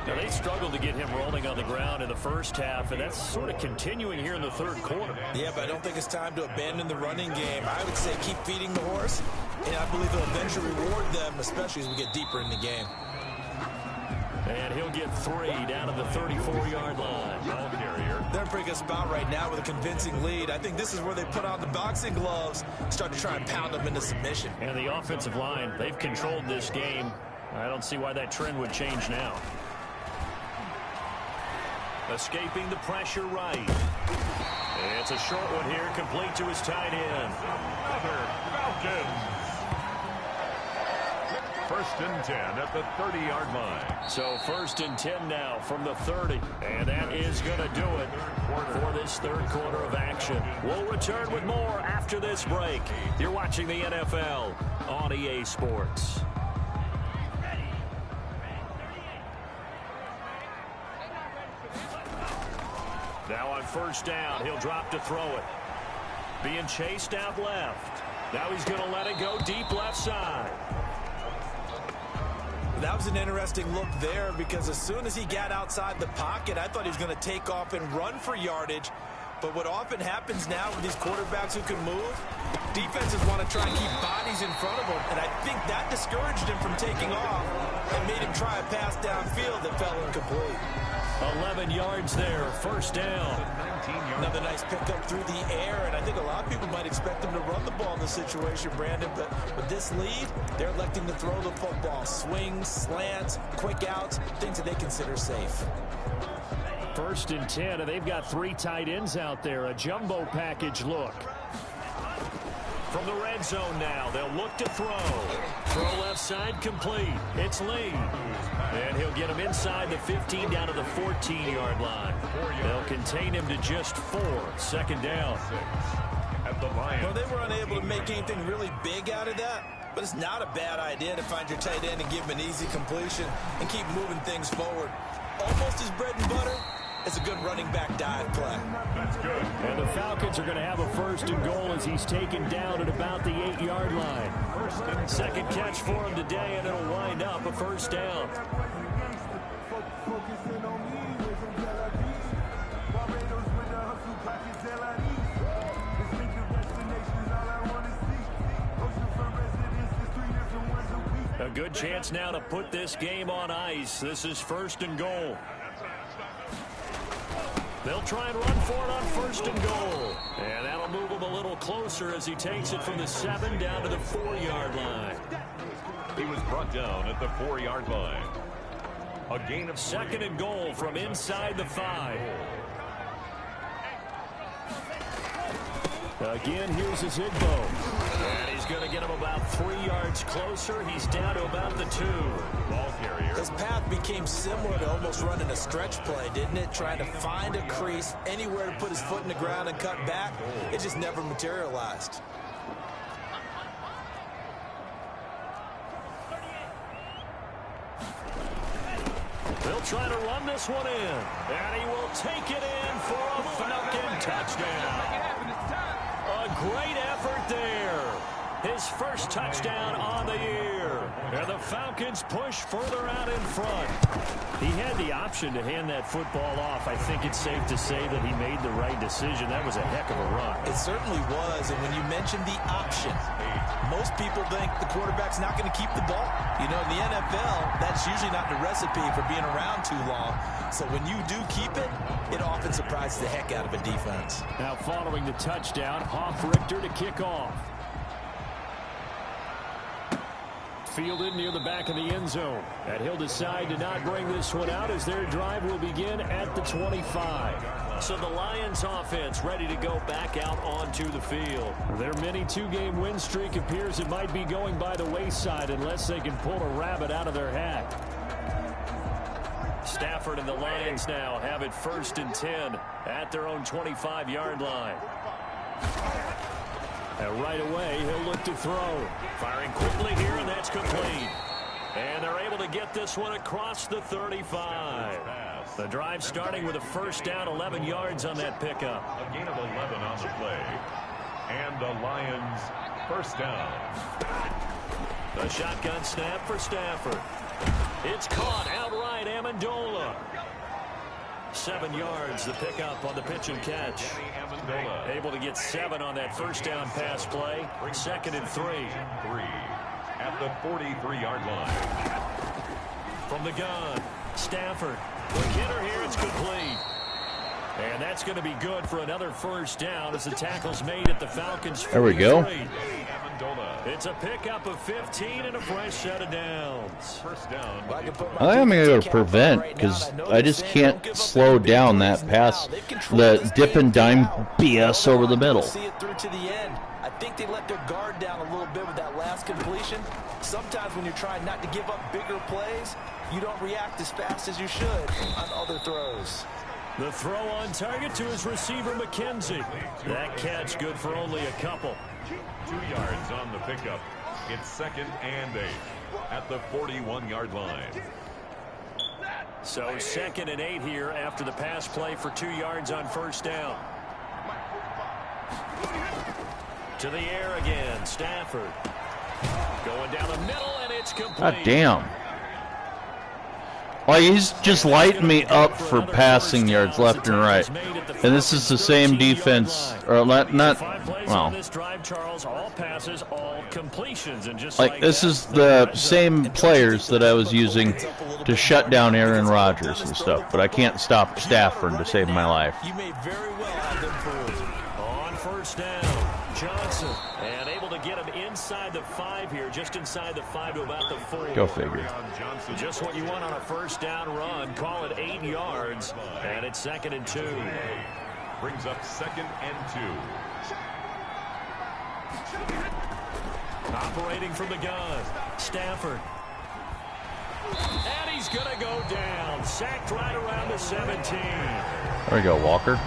Now, they struggled to get him rolling on the ground in the 1st half, and that's sort of continuing here in the 3rd quarter. Yeah, but I don't think it's time to abandon the running game. I would say keep feeding the horse, and I believe they'll eventually reward them, especially as we get deeper in the game. And he'll get 3 down to the 34-yard line. Ball carrier. They're in a pretty good spot right now with a convincing lead. I think this is where they put on the boxing gloves, start to try and pound them into submission. And the offensive line, they've controlled this game. I don't see why that trend would change now. Escaping the pressure right. It's a short one here, complete to his tight end. Another Falcons. 1st and 10 at the 30-yard line. So 1st and 10 now from the 30. And that is going to do it for this 3rd quarter of action. We'll return with more after this break. You're watching the NFL on EA Sports. Now on 1st down, he'll drop to throw it. Being chased out left. Now he's going to let it go deep left side. That was an interesting look there because as soon as he got outside the pocket, I thought he was going to take off and run for yardage. But what often happens now with these quarterbacks who can move, defenses want to try and keep bodies in front of them. And I think that discouraged him from taking off and made him try a pass downfield that fell incomplete. 11 yards there, 1st down. Another nice pickup through the air, and I think a lot of people might expect them to run the ball in this situation, Brandon, but with this lead, they're electing to throw the football. Swings, slants, quick outs, things that they consider safe. 1st and 10, and they've got 3 tight ends out there, a jumbo package look. From the red zone now, they'll look to throw. Throw left side complete. It's Lee. And he'll get him inside the 15 down to the 14-yard line. They'll contain him to just 4. 2nd down. At the line. Well, they were unable to make anything really big out of that, but it's not a bad idea to find your tight end and give him an easy completion and keep moving things forward. Almost his bread and butter, It's a good running back dive play. That's good. And the Falcons are going to have a 1st and goal as he's taken down at about the 8-yard line. Second catch for him today, and it'll wind up a 1st down. A good chance now to put this game on ice. This is 1st and goal. They'll try and run for it on 1st and goal. And that'll move him a little closer as he takes it from the 7 down to the 4-yard line. He was brought down at the 4-yard line. A gain of 2nd and goal from inside the 5. Again, here's Zigbo. And he's going to get him about 3 yards closer. He's down to about the 2. Ball carrier. His path became similar to almost running a stretch play, didn't it? Trying to find a crease, anywhere to put his foot in the ground and cut back. It just never materialized. They'll try to run this one in. And he will take it in for a Falcon touchdown. A great effort there. His first touchdown on the year. And the Falcons push further out in front. He had the option to hand that football off. I think it's safe to say that he made the right decision. That was a heck of a run. It certainly was. And when you mentioned the option, most people think the quarterback's not going to keep the ball. You know, in the NFL, that's usually not the recipe for being around too long. So when you do keep it, it often surprises the heck out of a defense. Now following the touchdown, Richter to kick off. Fielded near the back of the end zone. And he'll decide to not bring this one out as their drive will begin at the 25. So the Lions offense ready to go back out onto the field. Their mini 2-game win streak appears it might be going by the wayside unless they can pull a rabbit out of their hat. Stafford and the Lions now have it 1st and 10 at their own 25-yard line. And right away, he'll look to throw. Firing quickly here, and that's complete. And they're able to get this one across the 35. The drive starting with a 1st down, 11 yards on that pickup. A gain of 11 on the play. And the Lions 1st down. The shotgun snap for Stafford. It's caught outright, Amendola. 7 yards, the pickup on the pitch and catch. Able to get 7 on that 1st down pass play. 2nd and 3. At the 43-yard line. From the gun, Stafford. The hitter here, it's complete. And that's going to be good for another 1st down as the tackle's made at the Falcons. There we go. It's a pickup of 15 and a fresh set of downs. 1st down. I think I'm going to go to prevent because I just can't slow down that pass, the dip and dime BS over the middle. See it through to the end. I think they let their guard down a little bit with that last completion. Sometimes when you're trying not to give up bigger plays, you don't react as fast as you should on other throws. The throw on target to his receiver, McKenzie. That catch good for only a couple. 2 yards on the pickup. It's 2nd and 8 at the 41-yard line. So 2nd and 8 here after the pass play for 2 yards on 1st down. To the air again, Stafford. Going down the middle, and it's complete. God damn. Like, he's just lighting me up for passing yards left and right. And this is the same defense, or not, well. Like, this is the same players that I was using to shut down Aaron Rodgers and stuff, but I can't stop Stafford to save my life. You may very well have them fooled. On 1st down, Johnson, and able to get him inside the 5 here, just inside the 5 to about the 4. Go figure. Just what you want on a 1st down run. Call it 8 yards, and it's 2nd and 2. Brings up 2nd and 2. Operating from the gun, Stafford. And he's going to go down. Sacked right around the 17. There we go, Walker.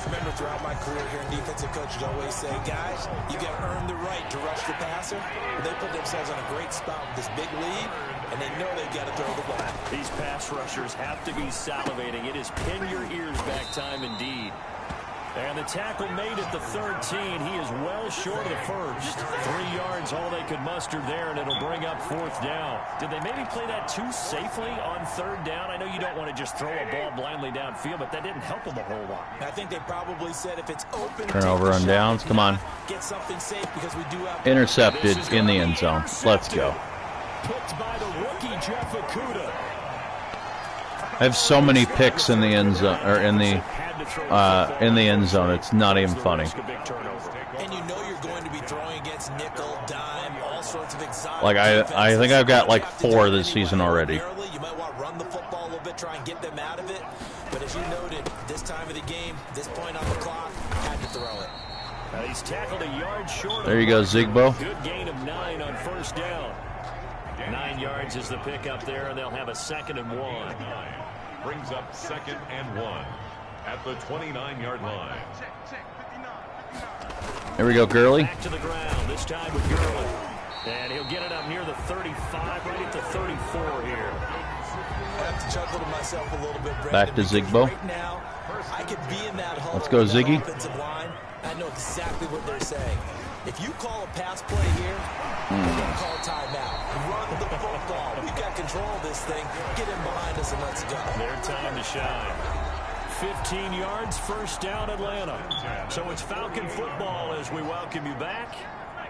Remember, throughout my career here, defensive coaches always say, guys, you got to earn the right to rush the passer. They put themselves in a great spot with this big lead, and they know they've got to throw the ball. These pass rushers have to be salivating. It is pin your ears back time indeed. And the tackle made at the 13. He is well short of the first. 3 yards, all they could muster there, and it'll bring up 4th down. Did they maybe play that too safely on 3rd down? I know you don't want to just throw a ball blindly downfield, but that didn't help them a whole lot. I think they probably said if it's open, turnover on downs. Come on. Get something safe because we do have Intercepted in the end zone. Let's go. Picked by the rookie Jeff Okudah. I have so many picks in the end zone, or in the end zone. It's not even funny. And you know you're going to be throwing against nickel, dime, all sorts of exotic. Like I think I've got like 4 this season already. You might want to run the football a little bit, try and get them out of it. But as you noted, this time of the game, this point on the clock, had to throw it. He's tackled a yard short. There you go, Zigbo. Good gain of 9 on 1st down. 9 yards is the pickup there, and they'll have a 2nd and 1. Brings up 2nd and 1 at the 29-yard line. There we go, Gurley. Back to the ground, this time with Gurley. And he'll get it up near the 35, right at the 34 here. I have to chuckle to myself a little bit, Brandon. Back to Zigbo. Right now, I could be in that hole. Let's go, Ziggy. Line. I know exactly what they're saying. If you call a pass play here, we're going to call timeout. Run the football. We've got control of this thing. Get in behind us and let's go. Their time to shine. 15 yards, 1st down, Atlanta. So it's Falcon football as we welcome you back.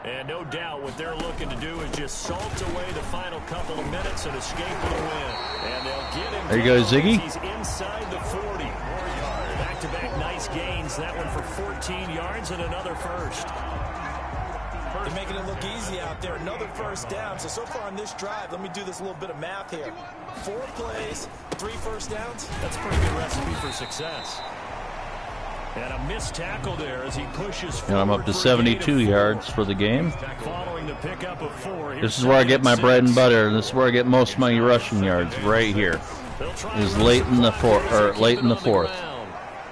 And no doubt what they're looking to do is just salt away the final couple of minutes and escape with a win. And they'll get him. There you go, Ziggy. He's inside the 40. Back-to-back nice gains. That one for 14 yards and another first. They're making it look easy out there. Another 1st down. So far on this drive, let me do this little bit of math here. 4 plays, 3 1st downs. That's a pretty good recipe for success. And a missed tackle there as he pushes forward. And I'm up to 72 yards for the game. Following the pickup of 4. This is where I get my bread and butter, and this is where I get most of my rushing yards. Right here is late in the 4th.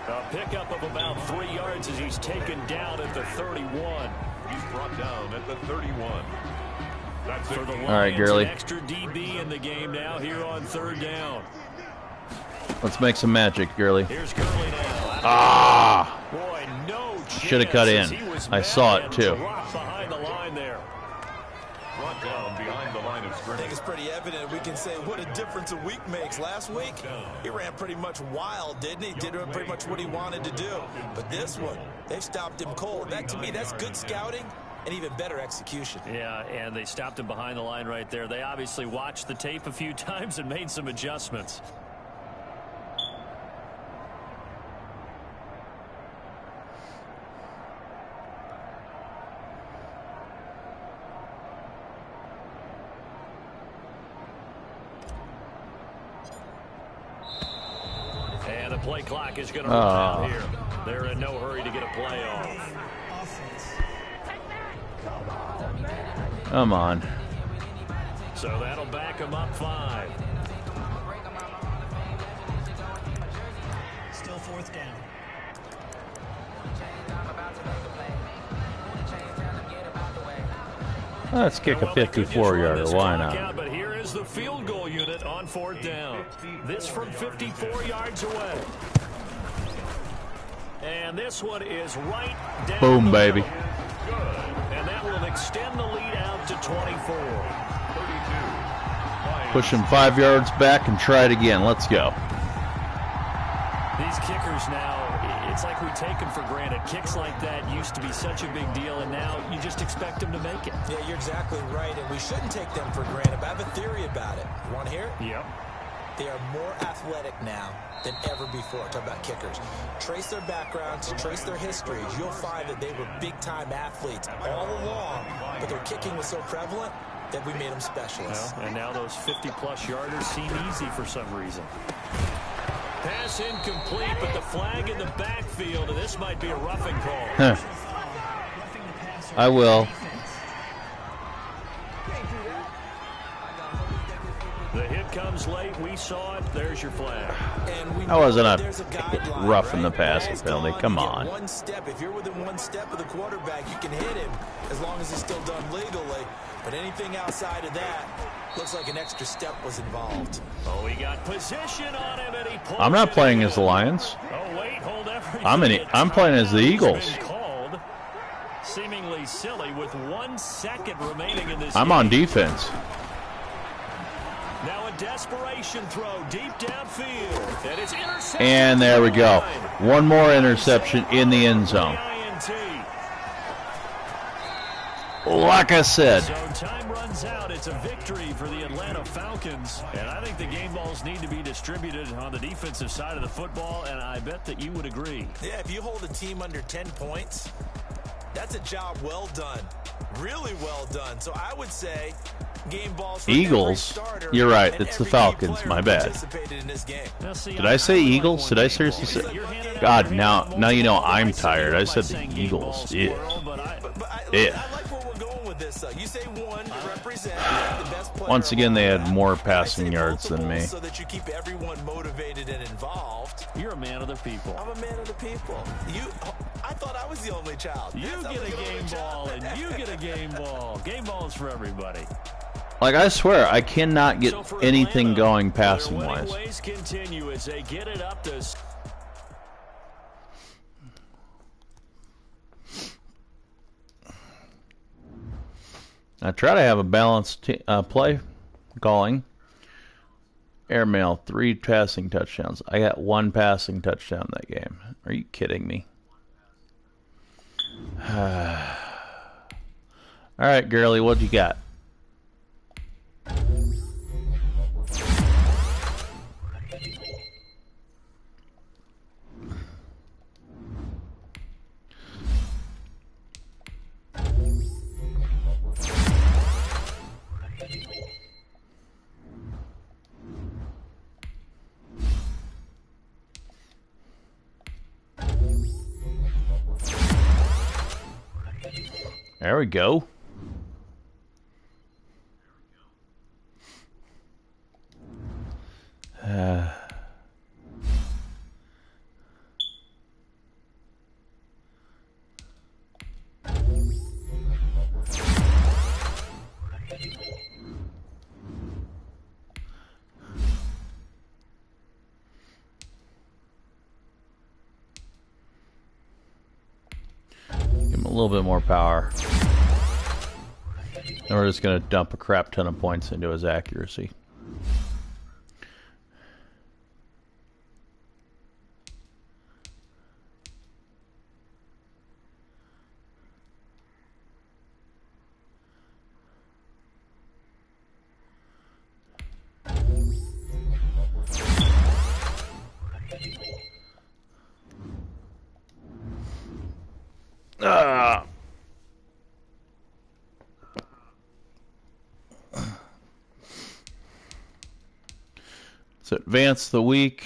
A pickup of about 3 yards as he's taken down at the 31. He's brought down at the 31. That's it. All right, Gurley. Extra DB in the game now here on 3rd down. Let's make some magic, Gurley. Here's Gurley now. Ah! Boy, no Should have cut in. I saw it too. Behind the line there. Brought down behind the line of I scrimmage. think it's pretty evident. We can say what a difference a week makes. Last week, he ran pretty much wild, didn't he? Did pretty much what he wanted to do. But this one, they've stopped him cold. That, to me, that's good scouting and even better execution. Yeah, and they stopped him behind the line right there. They obviously watched the tape a few times and made some adjustments. And the play clock is going to run out here. They're in no hurry to get a play off. Come on. So that'll back them up 5. Still 4th down. Let's kick a 54-yarder. Why not? But here is the field goal unit on 4th down. This from 54 yards away. And this one is right down. Boom, baby. And that will extend the lead out to 24. Push him 5 yards back and try it again. Let's go. These kickers now, it's like we take them for granted. Kicks like that used to be such a big deal, and now you just expect them to make it. Yeah, you're exactly right, and we shouldn't take them for granted. But I have a theory about it. You want to hear it? Yep. They are more athletic now than ever before. Talk about kickers. Trace their backgrounds, trace their histories. You'll find that they were big-time athletes all along, but their kicking was so prevalent that we made them specialists. Well, and now those 50-plus yarders seem easy for some reason. Pass incomplete, but the flag in the backfield, and this might be a roughing call. Huh. I will. The hit comes late. We saw it. There's your flag. And we That wasn't a there's guideline, rough in the right? passing Ball's penalty. gone, Come you get on. one step. If you're within one step of the quarterback, you can hit him as long as it's still done legally. But anything outside of that, looks like an extra step was involved. Oh, he got position on him, and he pulls I'm not it playing in. as the Lions. Oh, wait, hold everything. I'm playing as the Timeout has Eagles. been called. Seemingly silly with 1 second remaining in this I'm game. on defense. Now a desperation throw deep downfield. And it's intercepted. And there we go. One more interception in the end zone. Like I said. So time runs out. It's a victory for the Atlanta Falcons. And I think the game balls need to be distributed on the defensive side of the football, and I bet that you would agree. Yeah, if you hold a team under 10 points, that's a job well done. Really well done. So I would say game balls for Eagles. every starter. You're right. And It's the every key Falcons. player My who bad. participated in this game. Now, see, Did I say like Eagles? one Did I game seriously ball. say? You're handing God, out now you know multiple I'm points. tired. I By said saying the game Eagles. balls Yeah. plural, but Yeah. I like where we're going with this. You say one to represent the best player. Once again, they had among more that. passing I say yards than multiple me. So that you keep everyone motivated and involved. You're a man of the people. I'm a man of the people. I thought I was the only child. You Yes, I get was a the only game ball, child. and you get a game ball. Game balls for everybody. Like, I swear, I cannot get So for anything Atlanta, going their passing winning wise. ways continue as they get it up to. I try to have a balanced play calling. Airmail, 3 passing touchdowns. I got 1 passing touchdown that game. Are you kidding me? All right, girly, what you got? There we go. Give him a little bit more power. And we're just going to dump a crap ton of points into his accuracy. So advance the week.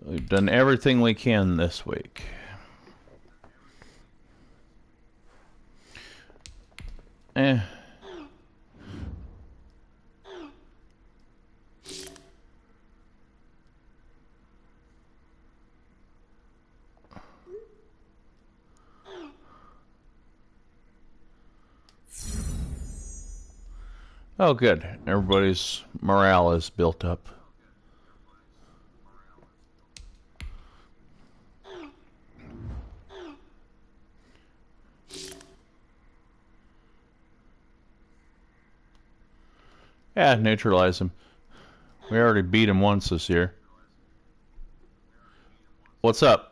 We've done everything we can this week. Oh, good. Everybody's morale is built up. Yeah, neutralize him. We already beat him once this year. What's up?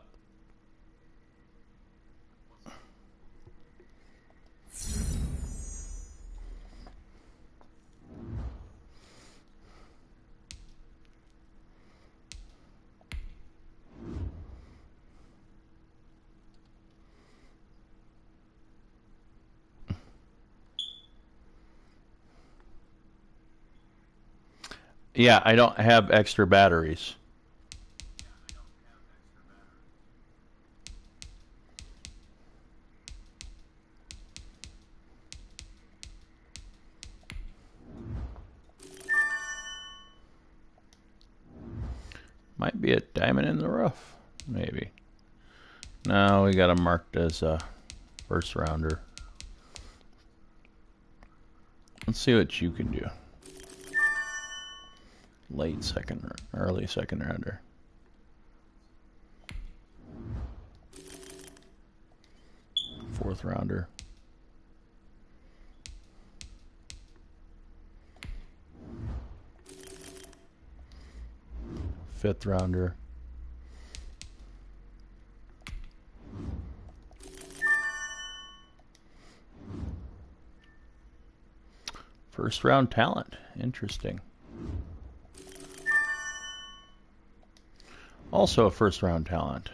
Yeah, I don't have extra batteries. Might be a diamond in the rough. Maybe. No, we got him marked as a first rounder. Let's see what you can do. Late second, early second rounder. Fourth rounder. Fifth rounder. First round talent. Interesting. Also a first round talent.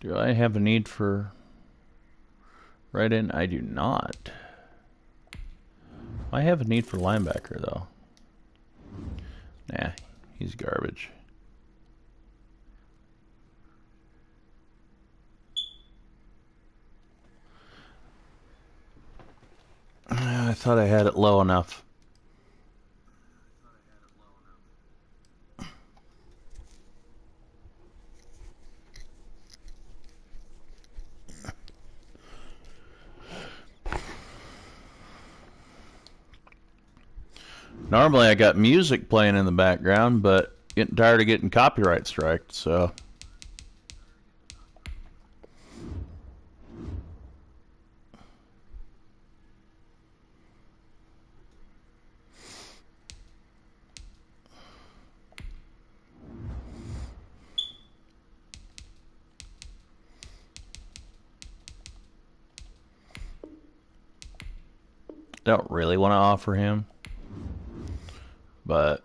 Do I have a need for right in? I do not. I have a need for linebacker though. Nah, he's garbage. I thought I had it low enough. Normally I got music playing in the background, but getting tired of getting copyright striked, so. Don't really want to offer him, but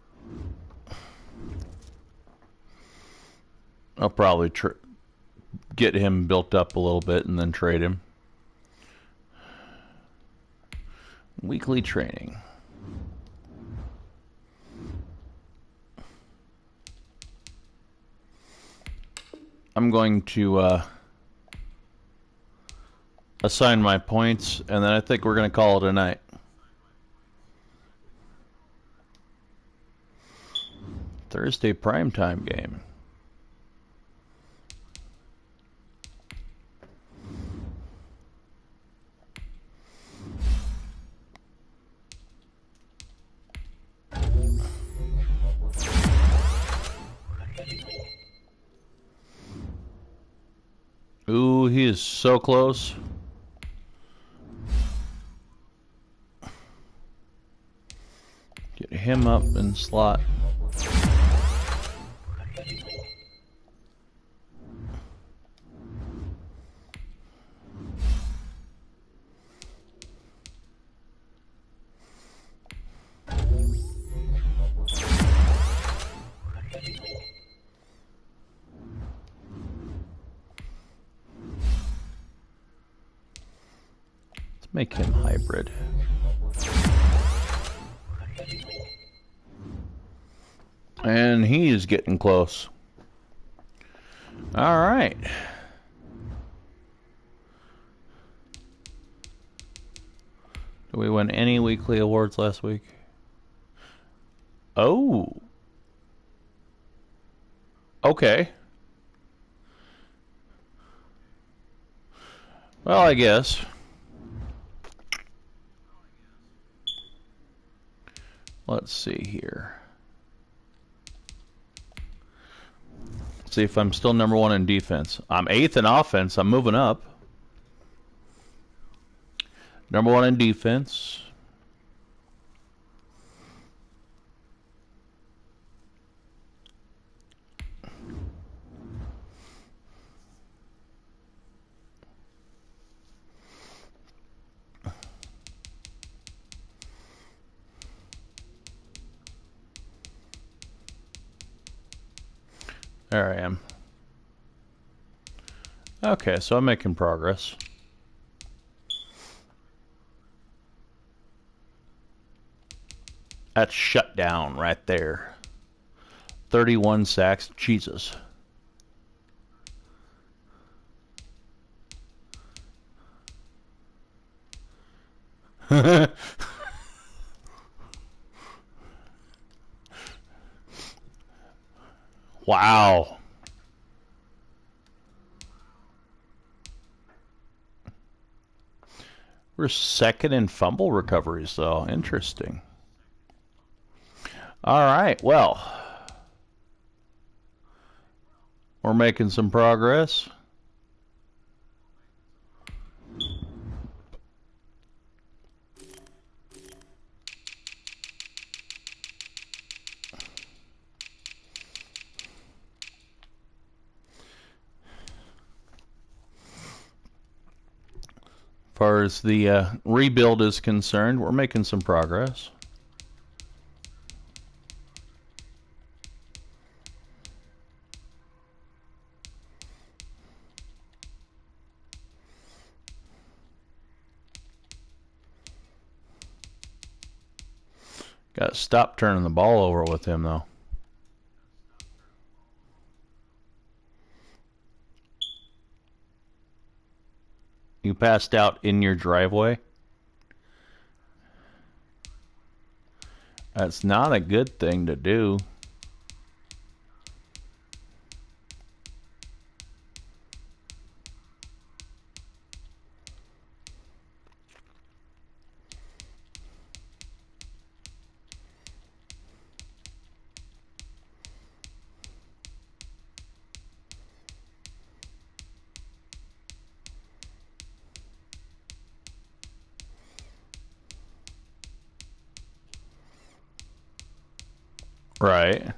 I'll probably get him built up a little bit and then trade him. Weekly training. I'm going to assign my points, and then I think we're going to call it a night. Thursday primetime game. Ooh, he is so close. Get him up in slot. Make him hybrid. And he is getting close. All right. Did we win any weekly awards last week? Oh. Okay. Well, I guess. Let's see here. See if I'm still number one in defense. I'm 8th in offense. I'm moving up. Number one in defense. There I am. Okay, so I'm making progress. That's shut down right there. 31 sacks. Jesus. Wow. We're second in fumble recoveries, though. Interesting. All right, well, we're making some progress. As far as the rebuild is concerned, we're making some progress. Got to stop turning the ball over with him, though. You passed out in your driveway? That's not a good thing to do. Right.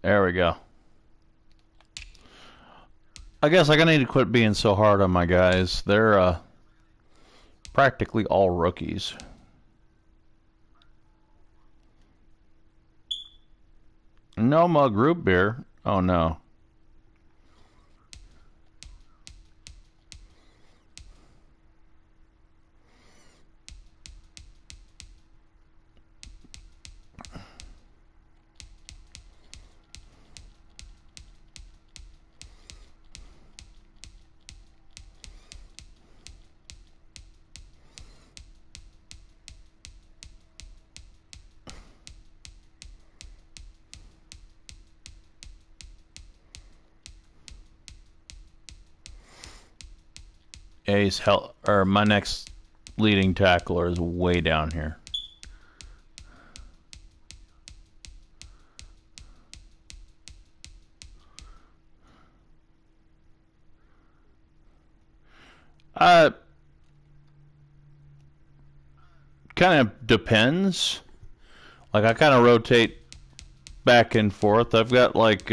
There we go. I guess I need to quit being so hard on my guys. They're practically all rookies. No mug root beer. Oh no. Ace hell, or my next leading tackler is way down here. Kind of depends. Like I kind of rotate back and forth. I've got like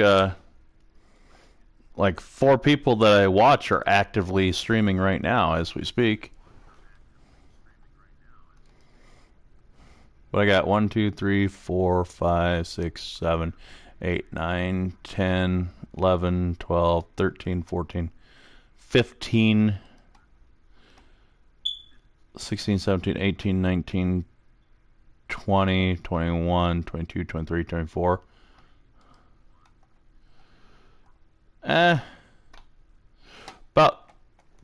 4 people that I watch are actively streaming right now as we speak. But I got 1, 2, 3, 4, 5, 6, 7, 8, 9, 10, 11, 12, 13, 14, 15, 16, 17, 18, 19, 20, 21, 22, 23, 24. About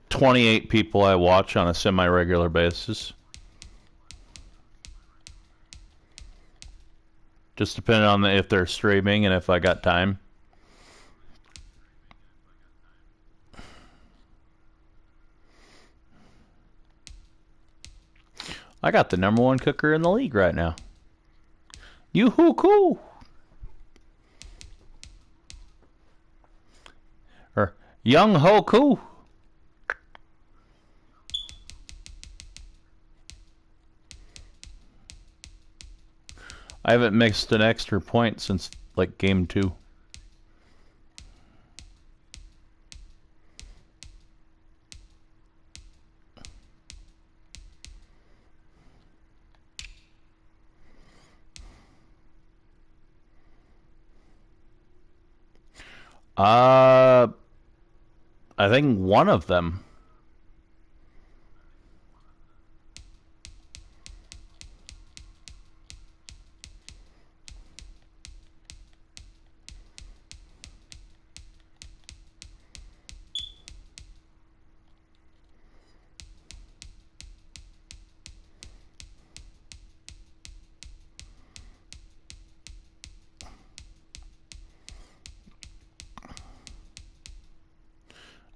28 people I watch on a semi-regular basis. Just depending on if they're streaming and if I got time. I got the #1 cooker in the league right now. Yoo-hoo, cool. Or Young Ho Koo. I haven't mixed an extra point since like game 2. I think one of them.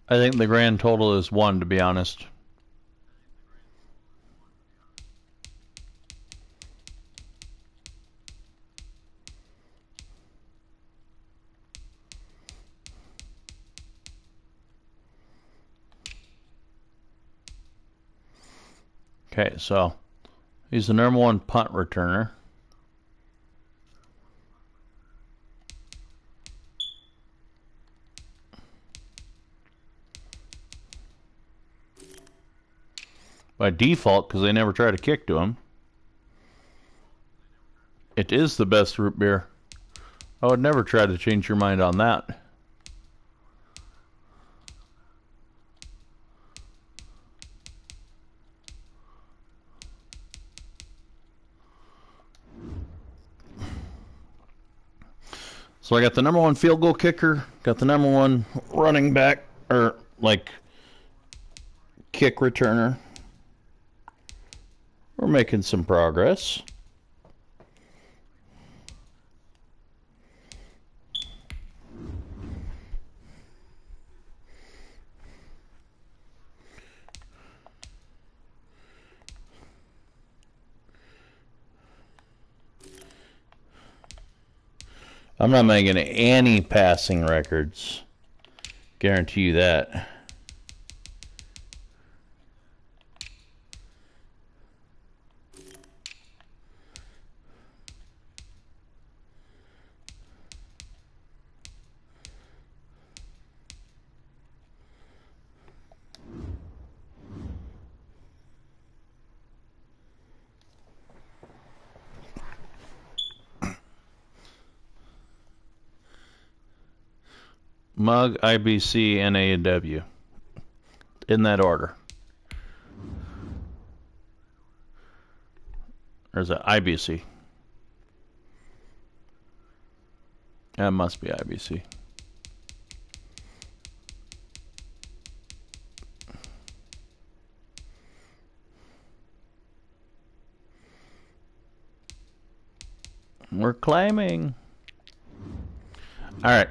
I think the grand total is 1, to be honest. Okay, so he's the number 1 punt returner. By default, because they never try to kick to him. It is the best root beer. I would never try to change your mind on that. So I got the number 1 field goal kicker, got the number 1 running back, or like kick returner. We're making some progress. I'm not making any passing records. Guarantee you that. Mug, IBC, NA, and W. In that order. Or is it IBC? That must be IBC. We're climbing. All right.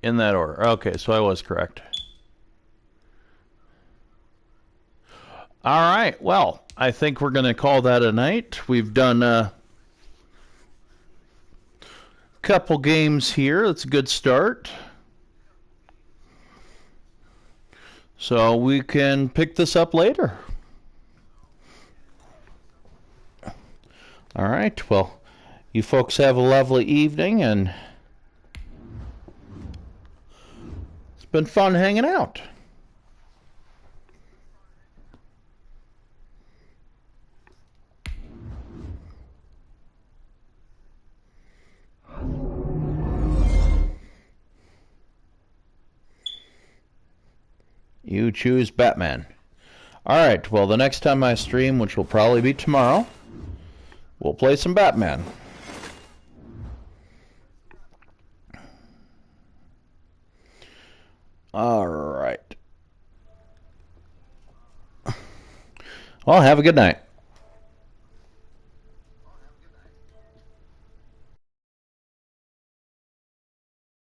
In that order. Okay, so I was correct. All right. Well, I think we're going to call that a night. We've done a couple games here. That's a good start. So we can pick this up later. All right. Well, you folks have a lovely evening, and it's been fun hanging out. You choose Batman. All right, well, the next time I stream, which will probably be tomorrow, we'll play some Batman. All right. Well, have a good night.